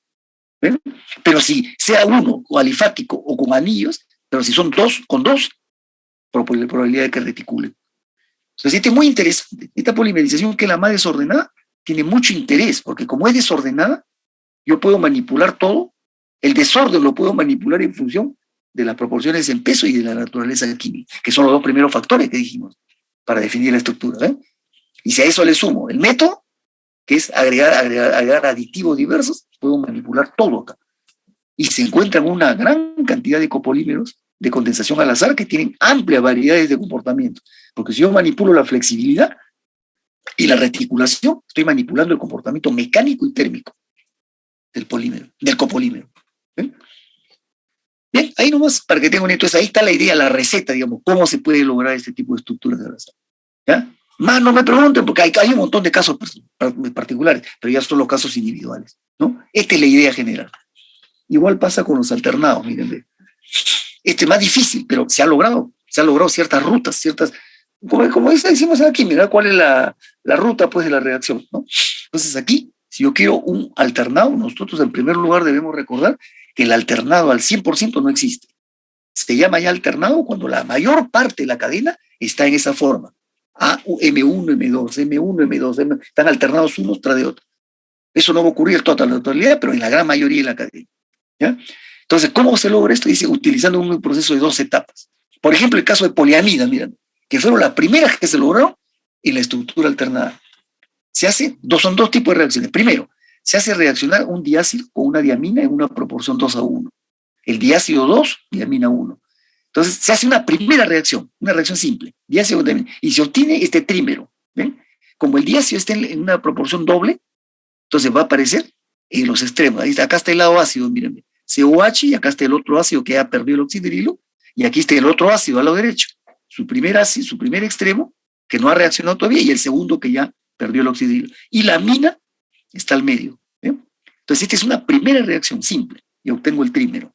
¿Ven? Pero si sea uno o alifático o con anillos, pero si son dos con dos, probabilidad de que reticulen. Entonces, este es muy interesante. Esta polimerización, que es la más desordenada, tiene mucho interés, porque como es desordenada, yo puedo manipular todo. El desorden lo puedo manipular en función de las proporciones en peso y de la naturaleza química, que son los dos primeros factores que dijimos para definir la estructura. ¿eh? Y si a eso le sumo el método, que es agregar aditivos diversos, puedo manipular todo acá. Y se encuentran una gran cantidad de copolímeros de condensación al azar que tienen amplias variedades de comportamiento. Porque si yo manipulo la flexibilidad y la reticulación, estoy manipulando el comportamiento mecánico y térmico del polímero, del copolímero. ¿Ven? Bien, ahí nomás, para que tengan entonces, ahí está la idea, la receta, digamos, cómo se puede lograr este tipo de estructuras de al azar. ¿Ya? Más no me pregunten, porque hay un montón de casos particulares, pero ya son los casos individuales, ¿no? Esta es la idea general. Igual pasa con los alternados, miren. Este es más difícil, pero se ha logrado ciertas rutas, ciertas, como decimos aquí, mira cuál es la ruta pues de la reacción, ¿no? Entonces aquí, si yo quiero un alternado, nosotros en primer lugar debemos recordar que el alternado al 100% no existe. Se llama ya alternado cuando la mayor parte de la cadena está en esa forma. M1, M2, M1, M2, están alternados unos tras de otros. Eso no va a ocurrir toda la totalidad, pero en la gran mayoría de la cadena. ¿Ya? Entonces, ¿cómo se logra esto? Dice, utilizando un proceso de 2 etapas. Por ejemplo, el caso de poliamida, miren, que fueron las primeras que se lograron en la estructura alternada. Son dos tipos de reacciones. Primero, se hace reaccionar un diácido con una diamina en una proporción 2:1. El diácido 2, diamina 1. Entonces, se hace una primera reacción, una reacción simple, diácido con diamina, y se obtiene este trímero. ¿Ven? Como el diácido está en una proporción doble, entonces va a aparecer en los extremos. Ahí está, acá está el lado ácido, miren, COH, y acá está el otro ácido que ha perdido el oxidrilo, y aquí está el otro ácido al lado derecho. Su primer extremo, que no ha reaccionado todavía, y el segundo que ya perdió el oxidrilo. Y la amina está al medio. ¿eh? Entonces, esta es una primera reacción simple, y obtengo el trímero.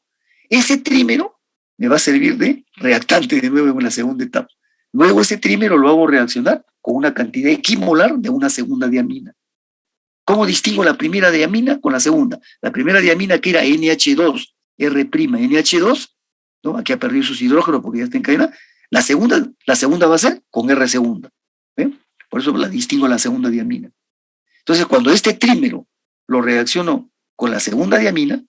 Ese trímero me va a servir de reactante de nuevo en la segunda etapa. Luego ese trímero lo hago reaccionar con una cantidad equimolar de una segunda diamina. ¿Cómo distingo la primera diamina con la segunda? La primera diamina que era NH2, R', NH2, ¿no? Aquí ha perdido sus hidrógenos porque ya está en cadena. La segunda va a ser con R segunda. ¿eh? Por eso la distingo la segunda diamina. Entonces, cuando este trímero lo reacciono con la segunda diamina,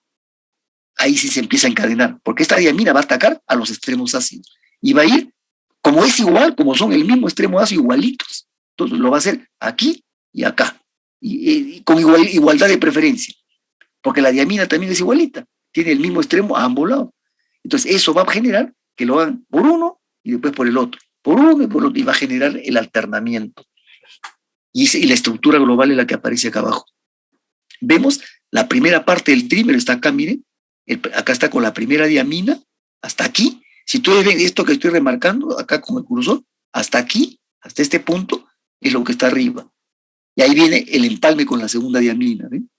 ahí sí se empieza a encadenar, porque esta diamina va a atacar a los extremos ácidos. Y va a ir, como es igual, como son el mismo extremo ácido, igualitos. Entonces lo va a hacer aquí y acá, y con igualdad de preferencia, porque la diamina también es igualita, tiene el mismo extremo a ambos lados. Entonces eso va a generar que lo hagan por uno y después por el otro, por uno y por el otro, y va a generar el alternamiento. Y la estructura global es la que aparece acá abajo. Vemos la primera parte del trímero, está acá, miren, acá está con la primera diamina, hasta aquí. Si ustedes ven esto que estoy remarcando, acá con el cursor, hasta aquí, hasta este punto, es lo que está arriba. Y ahí viene el empalme con la segunda diamina. ¿Ven?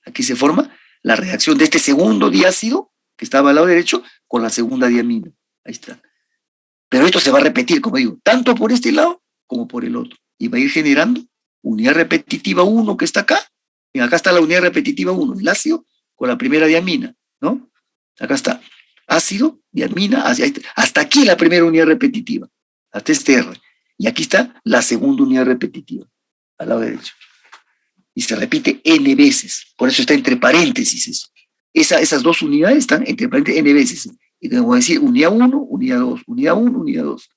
Aquí se forma la reacción de este segundo diácido, que estaba al lado derecho, con la segunda diamina. Ahí está. Pero esto se va a repetir, como digo, tanto por este lado como por el otro. Y va a ir generando unidad repetitiva 1 que está acá. Y acá está la unidad repetitiva 1, el ácido con la primera diamina, ¿no? Acá está. Ácido, diamina, hasta aquí la primera unidad repetitiva, hasta este R. Y aquí está la segunda unidad repetitiva, al lado derecho. Y se repite n veces, por eso está entre paréntesis eso. Esas dos unidades están entre paréntesis n veces. Y tengo que decir unidad 1, unidad 2, unidad 1, unidad 2.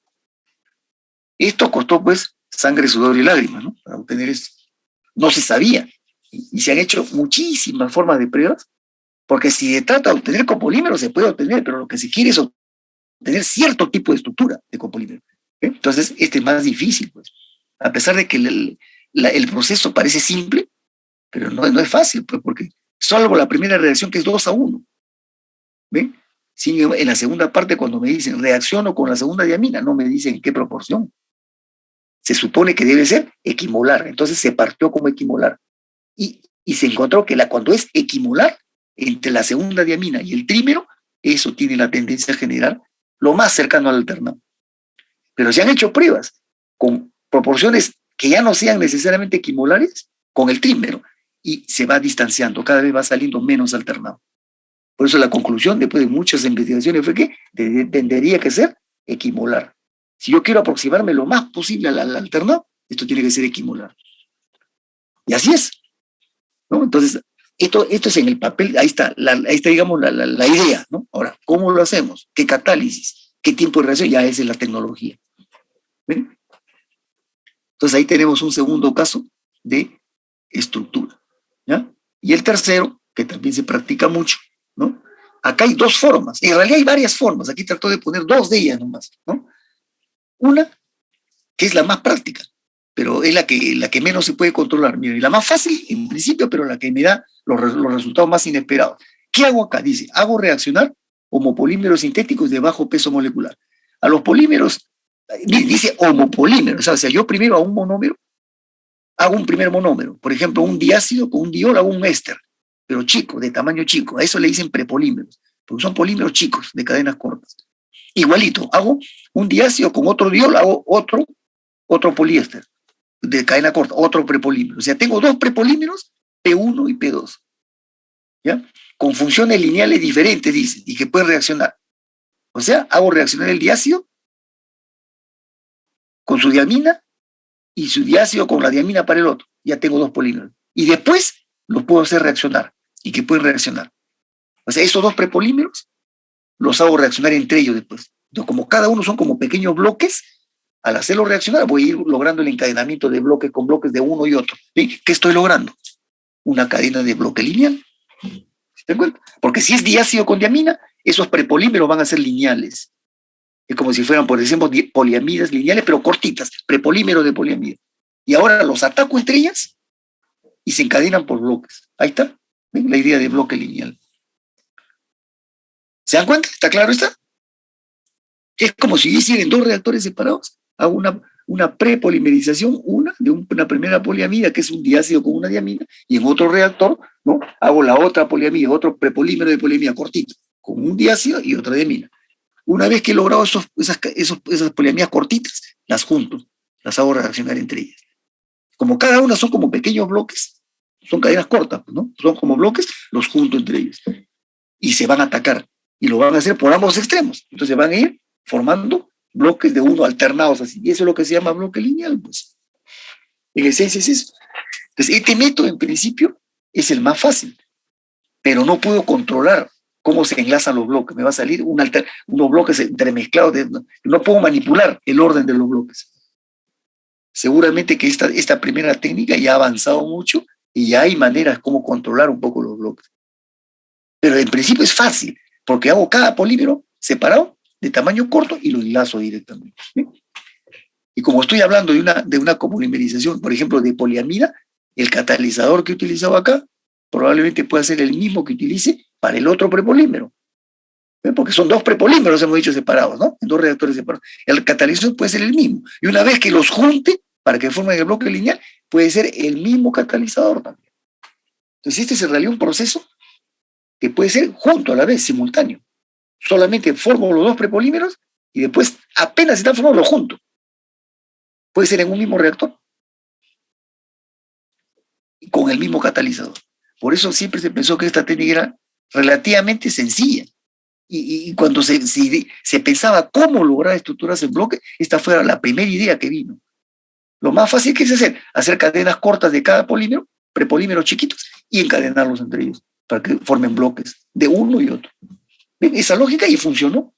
Esto costó pues sangre, sudor y lágrimas, ¿no? Para obtener esto. No se sabía. Y se han hecho muchísimas formas de pruebas, porque si se trata de obtener copolímero se puede obtener, pero lo que se quiere es obtener cierto tipo de estructura de copolímero. Entonces, este es más difícil, pues. A pesar de que el proceso parece simple, pero no es fácil, pues, porque salvo la primera reacción que es 2-1. ¿Ven? Sí, en la segunda parte, cuando me dicen reacciono con la segunda diamina, no me dicen en qué proporción. Se supone que debe ser equimolar, entonces se partió como equimolar. Y se encontró que cuando es equimolar, entre la segunda diamina y el trímero, eso tiene la tendencia a generar lo más cercano al alternado. Pero se han hecho pruebas con proporciones que ya no sean necesariamente equimolares con el trímero, y se va distanciando, cada vez va saliendo menos alternado. Por eso la conclusión, después de muchas investigaciones, fue que tendría que ser equimolar. Si yo quiero aproximarme lo más posible al alternado, esto tiene que ser equimolar. Y así es, ¿no? Entonces, esto es en el papel, ahí está, digamos, la idea, ¿no? Ahora, ¿cómo lo hacemos? ¿Qué catálisis? ¿Qué tiempo de reacción? Ya esa es la tecnología. ¿Ven? Entonces, ahí tenemos un segundo caso de estructura, ¿ya? Y el tercero, que también se practica mucho, ¿no? Acá hay dos formas, en realidad hay varias formas, aquí trató de poner dos de ellas nomás, ¿no? Una, que es la más práctica, pero es la que menos se puede controlar. Mira, y la más fácil en principio, pero la que me da los resultados más inesperados. ¿Qué hago acá? Dice, hago reaccionar homopolímeros sintéticos de bajo peso molecular. A los polímeros, dice homopolímeros, o sea, yo primero a un monómero, hago un primer monómero, por ejemplo, un diácido con un diol, hago un éster, pero chico, de tamaño chico, a eso le dicen prepolímeros, porque son polímeros chicos, de cadenas cortas. Igualito, hago un diácido con otro diol, hago otro poliéster de cadena corta, otro prepolímero. O sea, tengo dos prepolímeros, P1 y P2, ¿ya? Con funciones lineales diferentes, dice, y que pueden reaccionar. O sea, hago reaccionar el diácido con su diamina y su diácido con la diamina para el otro. Ya tengo dos polímeros. Y después los puedo hacer reaccionar y que pueden reaccionar. O sea, esos dos prepolímeros los hago reaccionar entre ellos después. Entonces, como cada uno son como pequeños bloques, al hacerlo reaccionar voy a ir logrando el encadenamiento de bloques con bloques de uno y otro. ¿Sí? ¿Qué estoy logrando? Una cadena de bloque lineal. ¿Se dan cuenta? Porque si es diácido con diamina, esos prepolímeros van a ser lineales. Es como si fueran, por ejemplo, poliamidas lineales, pero cortitas, prepolímeros de poliamida. Y ahora los ataco entre ellas y se encadenan por bloques. Ahí está. ¿Ven? La idea de bloque lineal. ¿Se dan cuenta? ¿Está claro esta? Es como si hicieran dos reactores separados. Hago una prepolimerización, de una primera poliamida, que es un diácido con una diamina, y en otro reactor, ¿no? Hago la otra poliamida, otro prepolímero de poliamida cortito, con un diácido y otra diamina. Una vez que he logrado esas poliamidas cortitas, las junto, las hago reaccionar entre ellas. Como cada una son como pequeños bloques, son cadenas cortas, ¿no? Son como bloques, los junto entre ellos. Y se van a atacar. Y lo van a hacer por ambos extremos. Entonces van a ir formando bloques de uno alternados así. Y eso es lo que se llama bloque lineal, pues. En esencia es eso. Entonces, este método en principio es el más fácil, pero no puedo controlar cómo se enlazan los bloques. Me va a salir unos bloques entremezclados. No puedo manipular el orden de los bloques. seguramente que esta primera técnica ya ha avanzado mucho y ya hay maneras como controlar un poco los bloques. Pero en principio es fácil, porque hago cada polímero separado de tamaño corto y lo enlazo directamente. ¿Bien? Y como estoy hablando de una copolimerización, por ejemplo, de poliamida, el catalizador que he utilizado acá probablemente pueda ser el mismo que utilice para el otro prepolímero. ¿Ven? Porque son dos prepolímeros, hemos dicho, separados, ¿no? En dos reactores separados. El catalizador puede ser el mismo. Y una vez que los junte, para que formen el bloque lineal, puede ser el mismo catalizador también. Entonces, este es en realidad un proceso que puede ser junto a la vez, simultáneo. Solamente formo los dos prepolímeros y después apenas están formados los junto. Puede ser en un mismo reactor y con el mismo catalizador. Por eso siempre se pensó que esta técnica era relativamente sencilla. Y cuando se pensaba cómo lograr estructuras en bloque, esta fue la primera idea que vino. Lo más fácil que es hacer cadenas cortas de cada polímero, prepolímeros chiquitos, y encadenarlos entre ellos para que formen bloques de uno y otro. ¿Ven? Esa lógica y funcionó.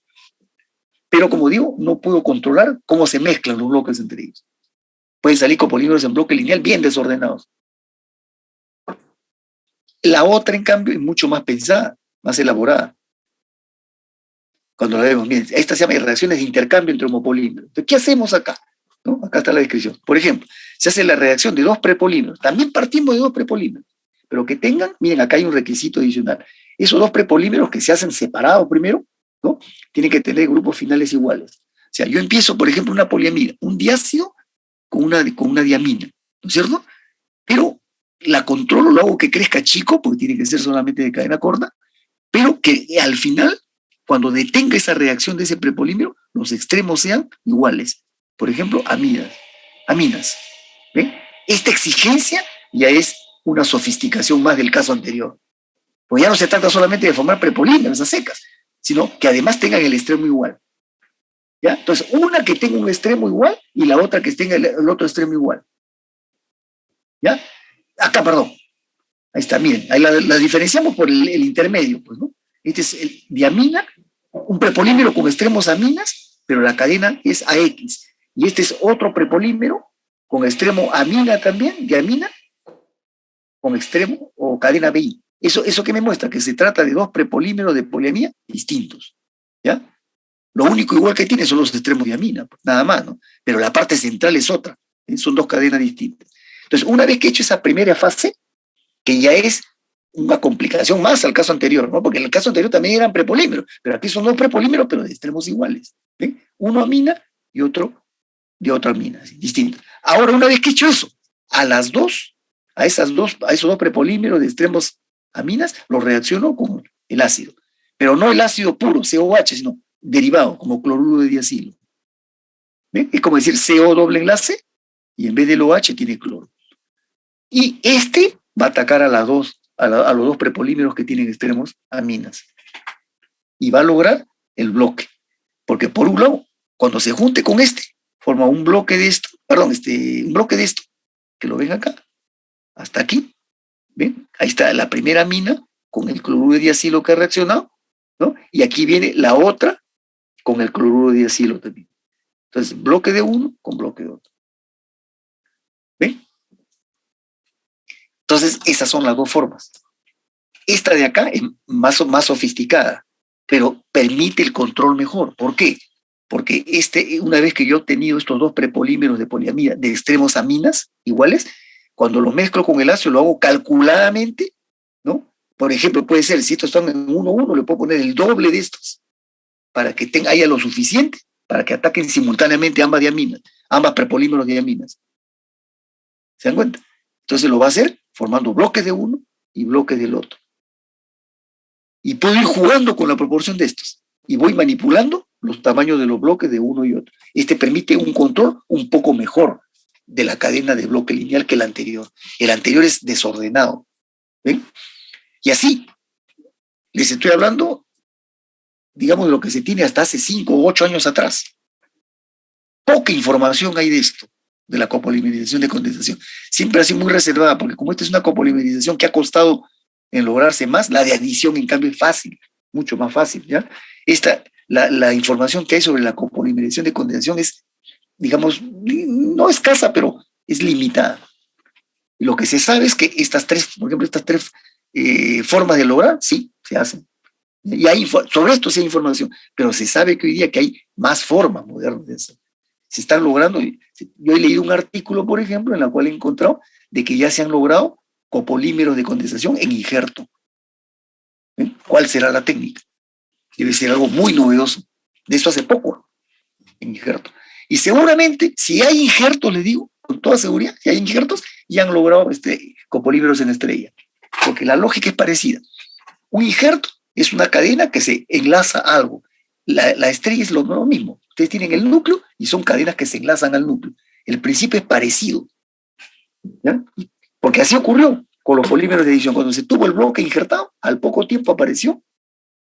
Pero como digo, no puedo controlar cómo se mezclan los bloques entre ellos. Pueden salir copolímeros en bloque lineal bien desordenados. La otra, en cambio, es mucho más pensada, más elaborada. Cuando la vemos, miren, esta se llama reacciones de intercambio entre homopolímeros. Entonces, ¿qué hacemos acá? ¿No? Acá está la descripción. Por ejemplo, se hace la reacción de dos prepolímeros. También partimos de dos prepolímeros. Pero que tengan, miren, acá hay un requisito adicional. Esos dos prepolímeros que se hacen separados primero, ¿no? Tienen que tener grupos finales iguales. O sea, yo empiezo, por ejemplo, una poliamida, un diácido con una diamina, ¿no es cierto? Pero la controlo, lo hago que crezca chico, porque tiene que ser solamente de cadena corta, pero que al final, cuando detenga esa reacción de ese prepolímero, los extremos sean iguales. Por ejemplo, aminas. ¿Ven? Esta exigencia ya es una sofisticación más del caso anterior. Pues ya no se trata solamente de formar prepolímeros a secas, sino que además tengan el extremo igual. ¿Ya? Entonces, una que tenga un extremo igual y la otra que tenga el otro extremo igual. ¿Ya? Acá, perdón. Ahí está, miren, ahí la diferenciamos por el intermedio, pues, ¿no? Este es el diamina, un prepolímero con extremos aminas, pero la cadena es AX. Y este es otro prepolímero con extremo amina también, diamina, con extremo o cadena BI. Eso que me muestra que se trata de dos prepolímeros de poliamida distintos. ¿Ya? Lo único igual que tiene son los extremos de amina, pues, nada más, ¿no? Pero la parte central es otra. Son dos cadenas distintas. Entonces, una vez que he hecho esa primera fase, que ya es una complicación más al caso anterior, ¿no? Porque en el caso anterior también eran prepolímeros, pero aquí son dos prepolímeros, pero de extremos iguales. ¿Ven? Uno amina y otro de otra amina, ¿sí? Distinto. Ahora, una vez que he hecho eso, a esos dos prepolímeros de extremos aminas, los reacciono con el ácido. Pero no el ácido puro, COH, sino derivado, como cloruro de diacilo. ¿Ven? Es como decir CO doble enlace, y en vez del OH tiene cloro. Y este va a atacar a los dos prepolímeros que tienen extremos aminas. Y va a lograr el bloque. Porque por un lado, cuando se junte con este, forma un bloque de esto, un bloque de esto, que lo ven acá, hasta aquí. ¿Ven? Ahí está la primera amina con el cloruro de diacilo que ha reaccionado, ¿no? Y aquí viene la otra con el cloruro de diacilo también. Entonces, bloque de uno con bloque de otro. ¿Ven? Entonces, esas son las dos formas. Esta de acá es más sofisticada, pero permite el control mejor. ¿Por qué? Porque una vez que yo he tenido estos dos prepolímeros de poliamida de extremos aminas iguales, cuando lo mezclo con el ácido lo hago calculadamente, ¿no? Por ejemplo, puede ser, si estos están en 1,1, le puedo poner el doble de estos para que haya lo suficiente para que ataquen simultáneamente ambas prepolímeros de aminas. ¿Se dan cuenta? Entonces lo va a hacer formando bloques de uno y bloques del otro. Y puedo ir jugando con la proporción de estos. Y voy manipulando los tamaños de los bloques de uno y otro. Este permite un control un poco mejor de la cadena de bloque lineal que el anterior. El anterior es desordenado. ¿Ven? Y así, les estoy hablando, digamos, de lo que se tiene hasta hace 5 o 8 años atrás. Poca información hay de esto, de la copolimerización de condensación. Siempre ha sido muy reservada, porque como esta es una copolimerización que ha costado en lograrse más, la de adición, en cambio, es fácil, mucho más fácil, ¿ya? La información que hay sobre la copolimerización de condensación es digamos, no escasa, pero es limitada. Y lo que se sabe es que estas tres, por ejemplo, estas tres formas de lograr, sí, se hacen. Y hay, sobre esto sí hay información, pero se sabe que hoy día que hay más formas modernas de eso. Se están logrando, yo he leído un artículo, por ejemplo, en el cual he encontrado de que ya se han logrado copolímeros de condensación en injerto. ¿Cuál será la técnica? Debe ser algo muy novedoso. De eso hace poco, en injerto. Y seguramente, si hay injertos, les digo, con toda seguridad, si hay injertos, ya han logrado copolímeros en estrella. Porque la lógica es parecida. Un injerto es una cadena que se enlaza a algo. La estrella es lo mismo. Ustedes tienen el núcleo y son cadenas que se enlazan al núcleo. El principio es parecido. ¿Ya? Porque así ocurrió con los polímeros de edición. Cuando se tuvo el bloque injertado, al poco tiempo apareció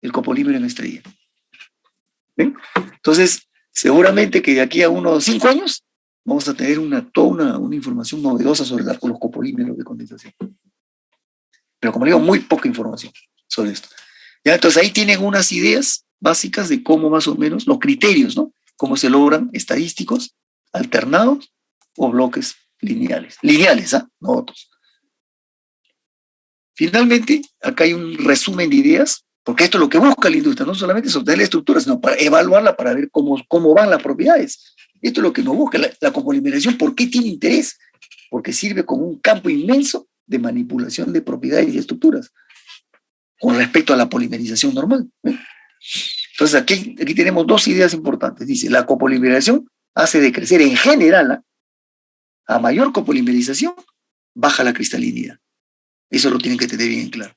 el copolímero en estrella. ¿Ven? Entonces, seguramente que de aquí a unos 5 años vamos a tener toda una información novedosa sobre los copolímeros de condensación. Pero como digo, muy poca información sobre esto. ¿Ya? Entonces ahí tienen unas ideas básicas de cómo más o menos, los criterios, ¿no? Cómo se logran estadísticos, alternados o bloques lineales. Lineales, ¿ah? No otros. Finalmente, acá hay un resumen de ideas, porque esto es lo que busca la industria, no solamente es obtener la estructura, sino para evaluarla, para ver cómo van las propiedades. Esto es lo que nos busca, la copolimerización. ¿Por qué tiene interés? Porque sirve como un campo inmenso de manipulación de propiedades y estructuras con respecto a la polimerización normal. Entonces aquí tenemos dos ideas importantes. Dice, la copolimerización hace decrecer en general, a mayor copolimerización, baja la cristalinidad. Eso lo tienen que tener bien claro.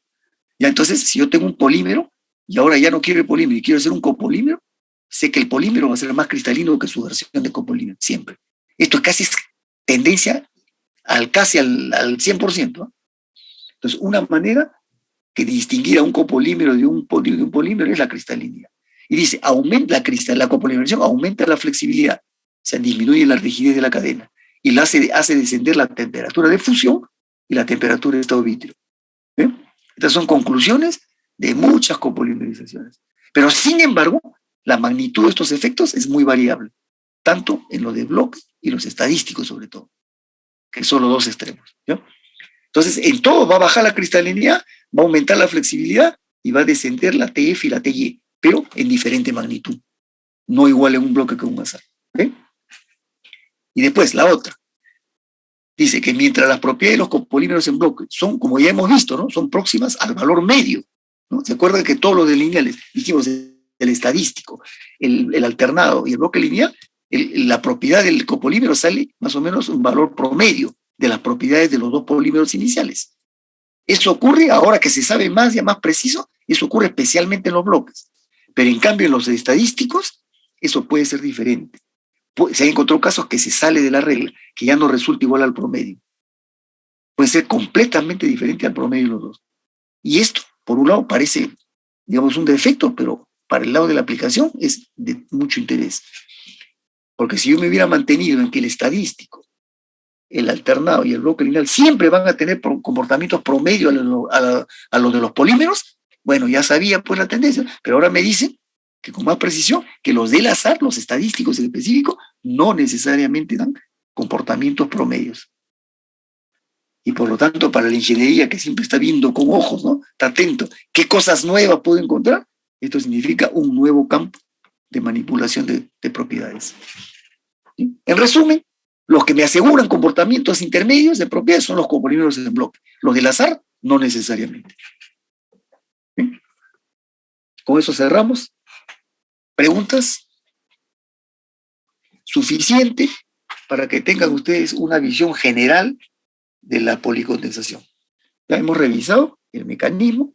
Ya, entonces, si yo tengo un polímero y ahora ya no quiero el polímero y quiero hacer un copolímero, sé que el polímero va a ser más cristalino que su versión de copolímero, siempre. Esto es casi tendencia casi al 100%. ¿No? Entonces, una manera que distinguir a un copolímero de un polímero es la cristalinidad. Y dice, la copolimerización aumenta la flexibilidad, o sea, disminuye la rigidez de la cadena y la hace descender la temperatura de fusión y la temperatura de estado vítreo. Estas son conclusiones de muchas copolimerizaciones. Pero sin embargo, la magnitud de estos efectos es muy variable, tanto en los de bloques y los estadísticos sobre todo, que son los dos extremos. ¿no? Entonces, en todo va a bajar la cristalinidad, va a aumentar la flexibilidad y va a descender la TF y la TY, pero en diferente magnitud, no igual en un bloque que en un azar. ¿okay? Y después, la otra. Dice que mientras las propiedades de los copolímeros en bloque son, como ya hemos visto, ¿no? son próximas al valor medio. ¿no? ¿Se acuerdan que todos los de lineales, dijimos, el estadístico, el alternado y el bloque lineal, la propiedad del copolímero sale más o menos un valor promedio de las propiedades de los dos polímeros iniciales. Eso ocurre ahora que se sabe más, ya más preciso, eso ocurre especialmente en los bloques. Pero en cambio en los estadísticos, eso puede ser diferente. Se han encontrado casos que se sale de la regla, que ya no resulta igual al promedio. Puede ser completamente diferente al promedio de los dos. Y esto, por un lado, parece, digamos, un defecto, pero para el lado de la aplicación es de mucho interés. Porque si yo me hubiera mantenido en que el estadístico, el alternado y el bloque lineal siempre van a tener comportamientos promedio a los de los polímeros, bueno, ya sabía pues la tendencia, pero ahora me dicen que con más precisión, que los del azar, los estadísticos en específico, no necesariamente dan comportamientos promedios. Y por lo tanto, para la ingeniería que siempre está viendo con ojos, ¿no? Está atento, ¿qué cosas nuevas puedo encontrar? Esto significa un nuevo campo de manipulación de propiedades. ¿Sí? En resumen, los que me aseguran comportamientos intermedios de propiedades son los copolímeros en bloque. Los del azar, no necesariamente. ¿Sí? Con eso cerramos. ¿Preguntas? Suficiente para que tengan ustedes una visión general de la policondensación. Ya hemos revisado el mecanismo,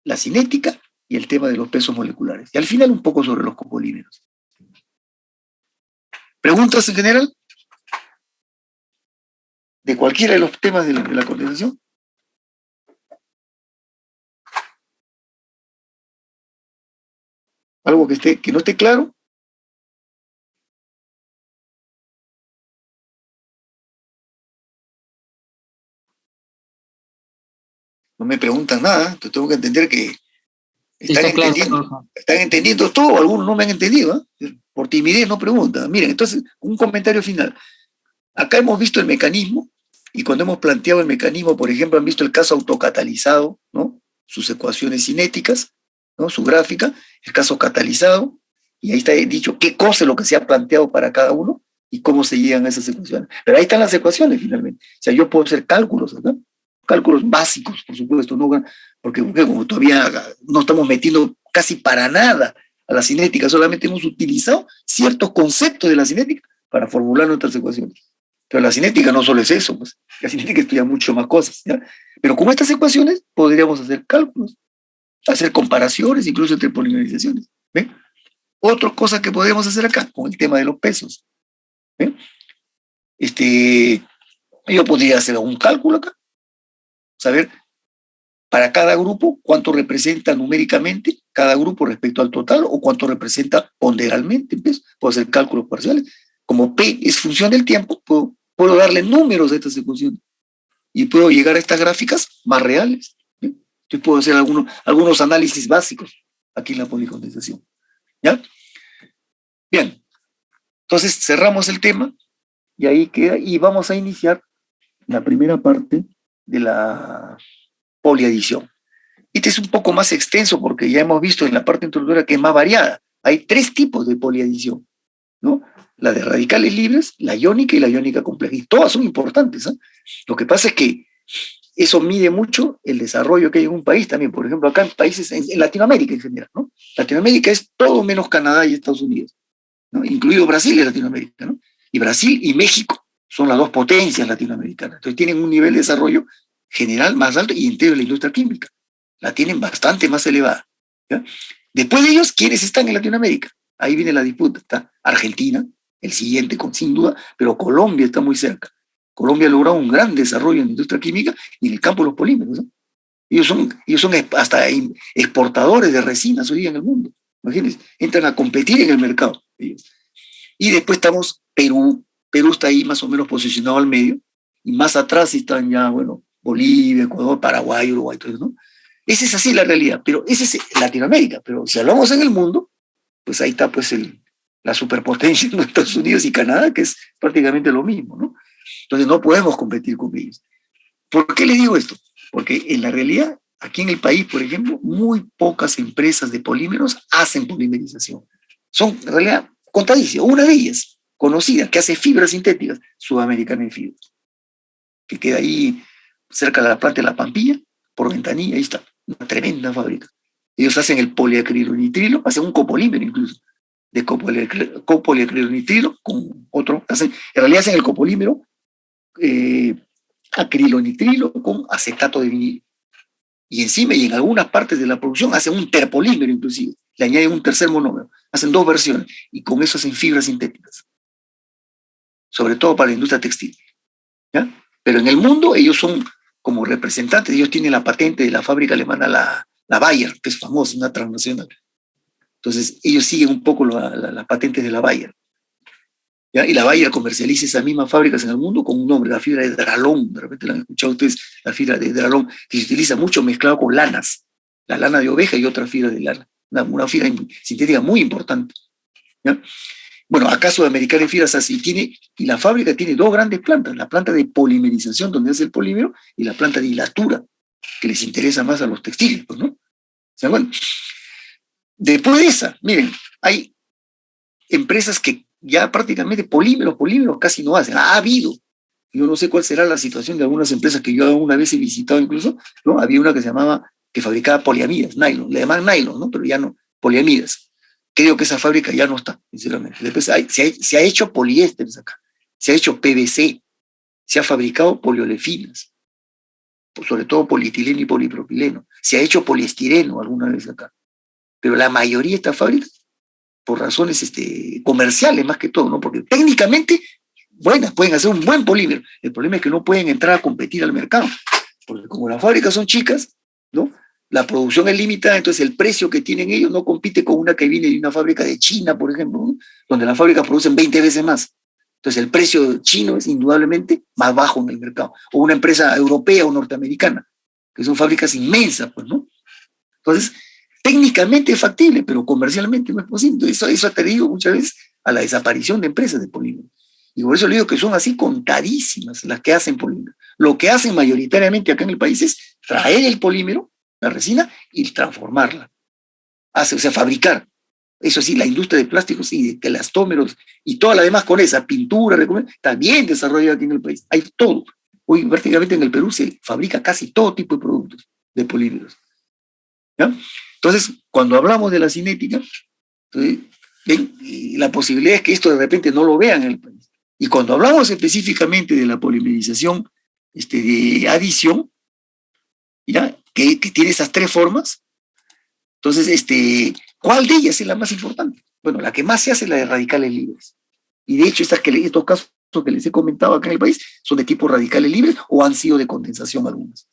la cinética y el tema de los pesos moleculares. Y al final un poco sobre los copolímeros. ¿Preguntas en general? ¿De cualquiera de los temas de la condensación? ¿Algo que no esté claro? No me preguntan nada, entonces tengo que entender que están entendiendo todo, algunos no me han entendido. ¿eh? por timidez no preguntan. Miren, entonces, un comentario final. Acá hemos visto el mecanismo, y cuando hemos planteado el mecanismo, por ejemplo, han visto el caso autocatalizado, ¿no? Sus ecuaciones cinéticas, ¿no? Su gráfica, el caso catalizado, y ahí está dicho qué cosa es lo que se ha planteado para cada uno y cómo se llegan a esas ecuaciones. Pero ahí están las ecuaciones finalmente. O sea, yo puedo hacer cálculos, ¿verdad? Cálculos básicos, por supuesto, ¿no? Porque como todavía no estamos metiendo casi para nada a la cinética, solamente hemos utilizado ciertos conceptos de la cinética para formular nuestras ecuaciones. Pero la cinética no solo es eso, pues. La cinética estudia mucho más cosas, ¿ya? Pero con estas ecuaciones podríamos hacer cálculos, hacer comparaciones, incluso entre polimerizaciones. ¿Ven? Otra cosa que podemos hacer acá, con el tema de los pesos. ¿Ven? Yo podría hacer un cálculo acá, saber para cada grupo cuánto representa numéricamente cada grupo respecto al total o cuánto representa ponderalmente. ¿Ves? Puedo hacer cálculos parciales. Como P es función del tiempo, puedo darle números a estas ecuaciones y puedo llegar a estas gráficas más reales. ¿Sí? Yo puedo hacer algunos análisis básicos aquí en la policondensación. ¿Ya? Bien, entonces cerramos el tema y ahí queda, y vamos a iniciar la primera parte de la poliadición. Este es un poco más extenso porque ya hemos visto en la parte introductoria que es más variada. Hay 3 tipos de poliadición, ¿no? La de radicales libres, la iónica y la iónica compleja. Y todas son importantes, ¿eh? Lo que pasa es que eso mide mucho el desarrollo que hay en un país también. Por ejemplo, acá en países, en Latinoamérica en general, ¿no? Latinoamérica es todo menos Canadá y Estados Unidos, ¿no? Incluido Brasil en Latinoamérica, ¿no? Y Brasil y México son las 2 potencias latinoamericanas. Entonces tienen un nivel de desarrollo general más alto y entero de la industria química. La tienen bastante más elevada, ¿ya? Después de ellos, ¿quiénes están en Latinoamérica? Ahí viene la disputa. Está Argentina, el siguiente, sin duda, pero Colombia está muy cerca. Colombia ha logrado un gran desarrollo en la industria química y en el campo de los polímeros, ¿no? Ellos son hasta exportadores de resinas hoy día en el mundo. Imagínense, entran a competir en el mercado. Y después estamos Perú. Perú está ahí más o menos posicionado al medio. Y más atrás están ya, bueno, Bolivia, Ecuador, Paraguay, Uruguay, todo eso, ¿no? Esa es así la realidad, pero esa es Latinoamérica. Pero si hablamos en el mundo, pues ahí está pues la superpotencia de Estados Unidos y Canadá, que es prácticamente lo mismo, ¿no? Entonces no podemos competir con ellos. ¿Por qué le digo esto? Porque en la realidad, aquí en el país, por ejemplo, muy pocas empresas de polímeros hacen polimerización. Son, en realidad, contadísimas. Una de ellas, conocida, que hace fibras sintéticas, Sudamericana de Fibras, que queda ahí cerca de la planta de La Pampilla, por Ventanilla, ahí está, una tremenda fábrica. Ellos hacen el poliacrilonitrilo, hacen un copolímero incluso, de copoliacrilonitrilo con otro, en realidad hacen el copolímero acrilonitrilo con acetato de vinilo. Y encima, y en algunas partes de la producción, hacen un terpolímero inclusive, le añaden un tercer monómero, hacen 2 versiones, y con eso hacen fibras sintéticas, sobre todo para la industria textil, ¿ya? Pero en el mundo ellos son como representantes, ellos tienen la patente de la fábrica alemana, la Bayer, que es famosa, una transnacional. Entonces ellos siguen un poco las patentes de la Bayer, ¿ya? Y la Bayer comercializa esas mismas fábricas en el mundo con un nombre, la fibra de Dralón. De repente la han escuchado ustedes, la fibra de Dralón, que se utiliza mucho mezclado con lanas, la lana de oveja y otra fibra de lana, una fibra sintética muy importante, ¿ya? Bueno, acá Sudamericana de Fibras así y la fábrica tiene 2 grandes plantas, la planta de polimerización donde hace el polímero y la planta de hilatura, que les interesa más a los textiles, pues, ¿no? O sea, bueno, después de esa, miren, hay empresas que ya prácticamente polímeros casi no hacen. Ha habido, yo no sé cuál será la situación de algunas empresas que yo una vez he visitado incluso, ¿no? Había una que fabricaba poliamidas, nylon, le llaman nylon, ¿no? Pero ya no, poliamidas. Creo que esa fábrica ya no está, sinceramente. Después se ha hecho poliésteres acá, se ha hecho PVC, se ha fabricado poliolefinas, sobre todo polietileno y polipropileno, se ha hecho poliestireno alguna vez acá. Pero la mayoría de estas fábricas, por razones comerciales más que todo, ¿no? Porque técnicamente, buenas, pueden hacer un buen polímero. El problema es que no pueden entrar a competir al mercado, porque como las fábricas son chicas, ¿no? La producción es limitada, entonces el precio que tienen ellos no compite con una que viene de una fábrica de China, por ejemplo, ¿no? Donde las fábricas producen 20 veces más. Entonces el precio chino es indudablemente más bajo en el mercado. O una empresa europea o norteamericana, que son fábricas inmensas, pues, ¿no? Entonces, técnicamente es factible, pero comercialmente no es posible. Eso ha tenido muchas veces a la desaparición de empresas de polímeros. Y por eso le digo que son así contadísimas las que hacen polímeros. Lo que hacen mayoritariamente acá en el país es traer el polímero, la resina, y transformarla. O sea, fabricar. Eso sí, la industria de plásticos y de elastómeros y toda la demás con esa pintura, está bien desarrollada aquí en el país. Hay todo. Hoy prácticamente en el Perú se fabrica casi todo tipo de productos de polímeros. ¿Ya? Entonces, cuando hablamos de la cinética, ven, la posibilidad es que esto de repente no lo vean en el país. Y cuando hablamos específicamente de la polimerización de adición, ¿ya? Que tiene esas tres formas, entonces, ¿cuál de ellas es la más importante? Bueno, la que más se hace es la de radicales libres. Y de hecho, estos casos que les he comentado acá en el país son de tipo radicales libres o han sido de condensación algunas.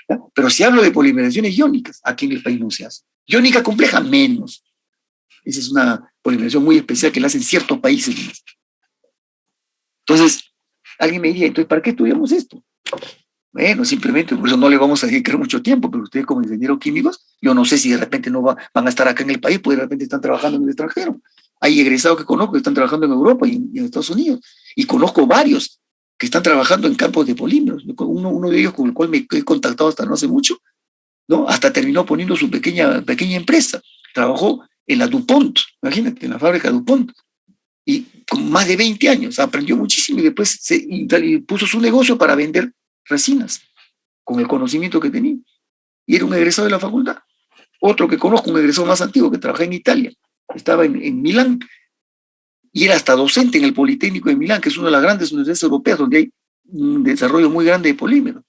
¿Ya? Pero si hablo de polimerizaciones iónicas, aquí en el país no se hace. Iónica compleja, menos. Esa es una polimerización muy especial que la hacen ciertos países. Entonces, alguien me diría, entonces, ¿para qué estudiamos esto? Bueno, simplemente por eso no le vamos a dedicar mucho tiempo, pero ustedes como ingenieros químicos, yo no sé si de repente no van a estar acá en el país, pues de repente están trabajando en el extranjero. Hay egresados que conozco que están trabajando en Europa y en Estados Unidos, y conozco varios que están trabajando en campos de polímeros. Uno de ellos con el cual me he contactado hasta no hace mucho, ¿no? Hasta terminó poniendo su pequeña empresa. Trabajó en la DuPont, imagínate, en la fábrica DuPont. Y con más de 20 años, aprendió muchísimo y después puso su negocio para vender resinas, con el conocimiento que tenía. Y era un egresado de la facultad. Otro que conozco, un egresado más antiguo, que trabajaba en Italia, estaba en Milán, y era hasta docente en el Politécnico de Milán, que es una de las grandes universidades europeas, donde hay un desarrollo muy grande de polímeros.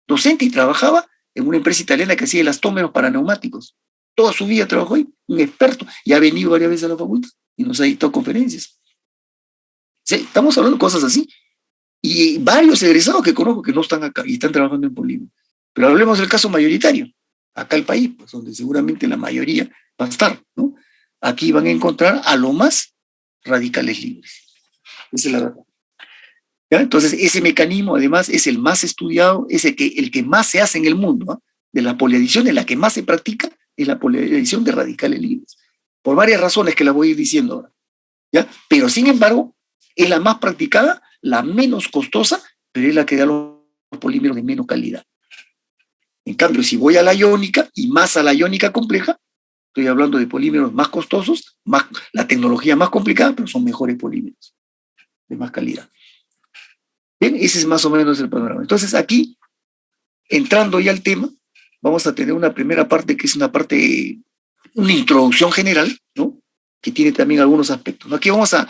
Docente y trabajaba en una empresa italiana que hacía elastómeros para neumáticos. Toda su vida trabajó ahí, un experto, y ha venido varias veces a la facultad, y nos ha dictado conferencias. ¿Sí? Estamos hablando de cosas así. Y varios egresados que conozco que no están acá y están trabajando en polímeros. Pero hablemos del caso mayoritario, acá el país, pues, donde seguramente la mayoría va a estar, ¿no? Aquí van a encontrar a lo más radicales libres. Esa es la verdad. ¿Ya? Entonces, ese mecanismo, además, es el más estudiado, es el que más se hace en el mundo, ¿no? De la poliadición, en la que más se practica, es la poliadición de radicales libres. Por varias razones que las voy a ir diciendo ahora. ¿Ya? Pero, sin embargo, es la más practicada, la menos costosa, pero es la que da los polímeros de menos calidad. En cambio, si voy a la iónica y más a la iónica compleja, estoy hablando de polímeros más costosos, la tecnología más complicada, pero son mejores polímeros, de más calidad. Bien, ese es más o menos el panorama. Entonces, aquí, entrando ya al tema, vamos a tener una primera parte que es una introducción general, ¿no? Que tiene también algunos aspectos, ¿no? Aquí vamos a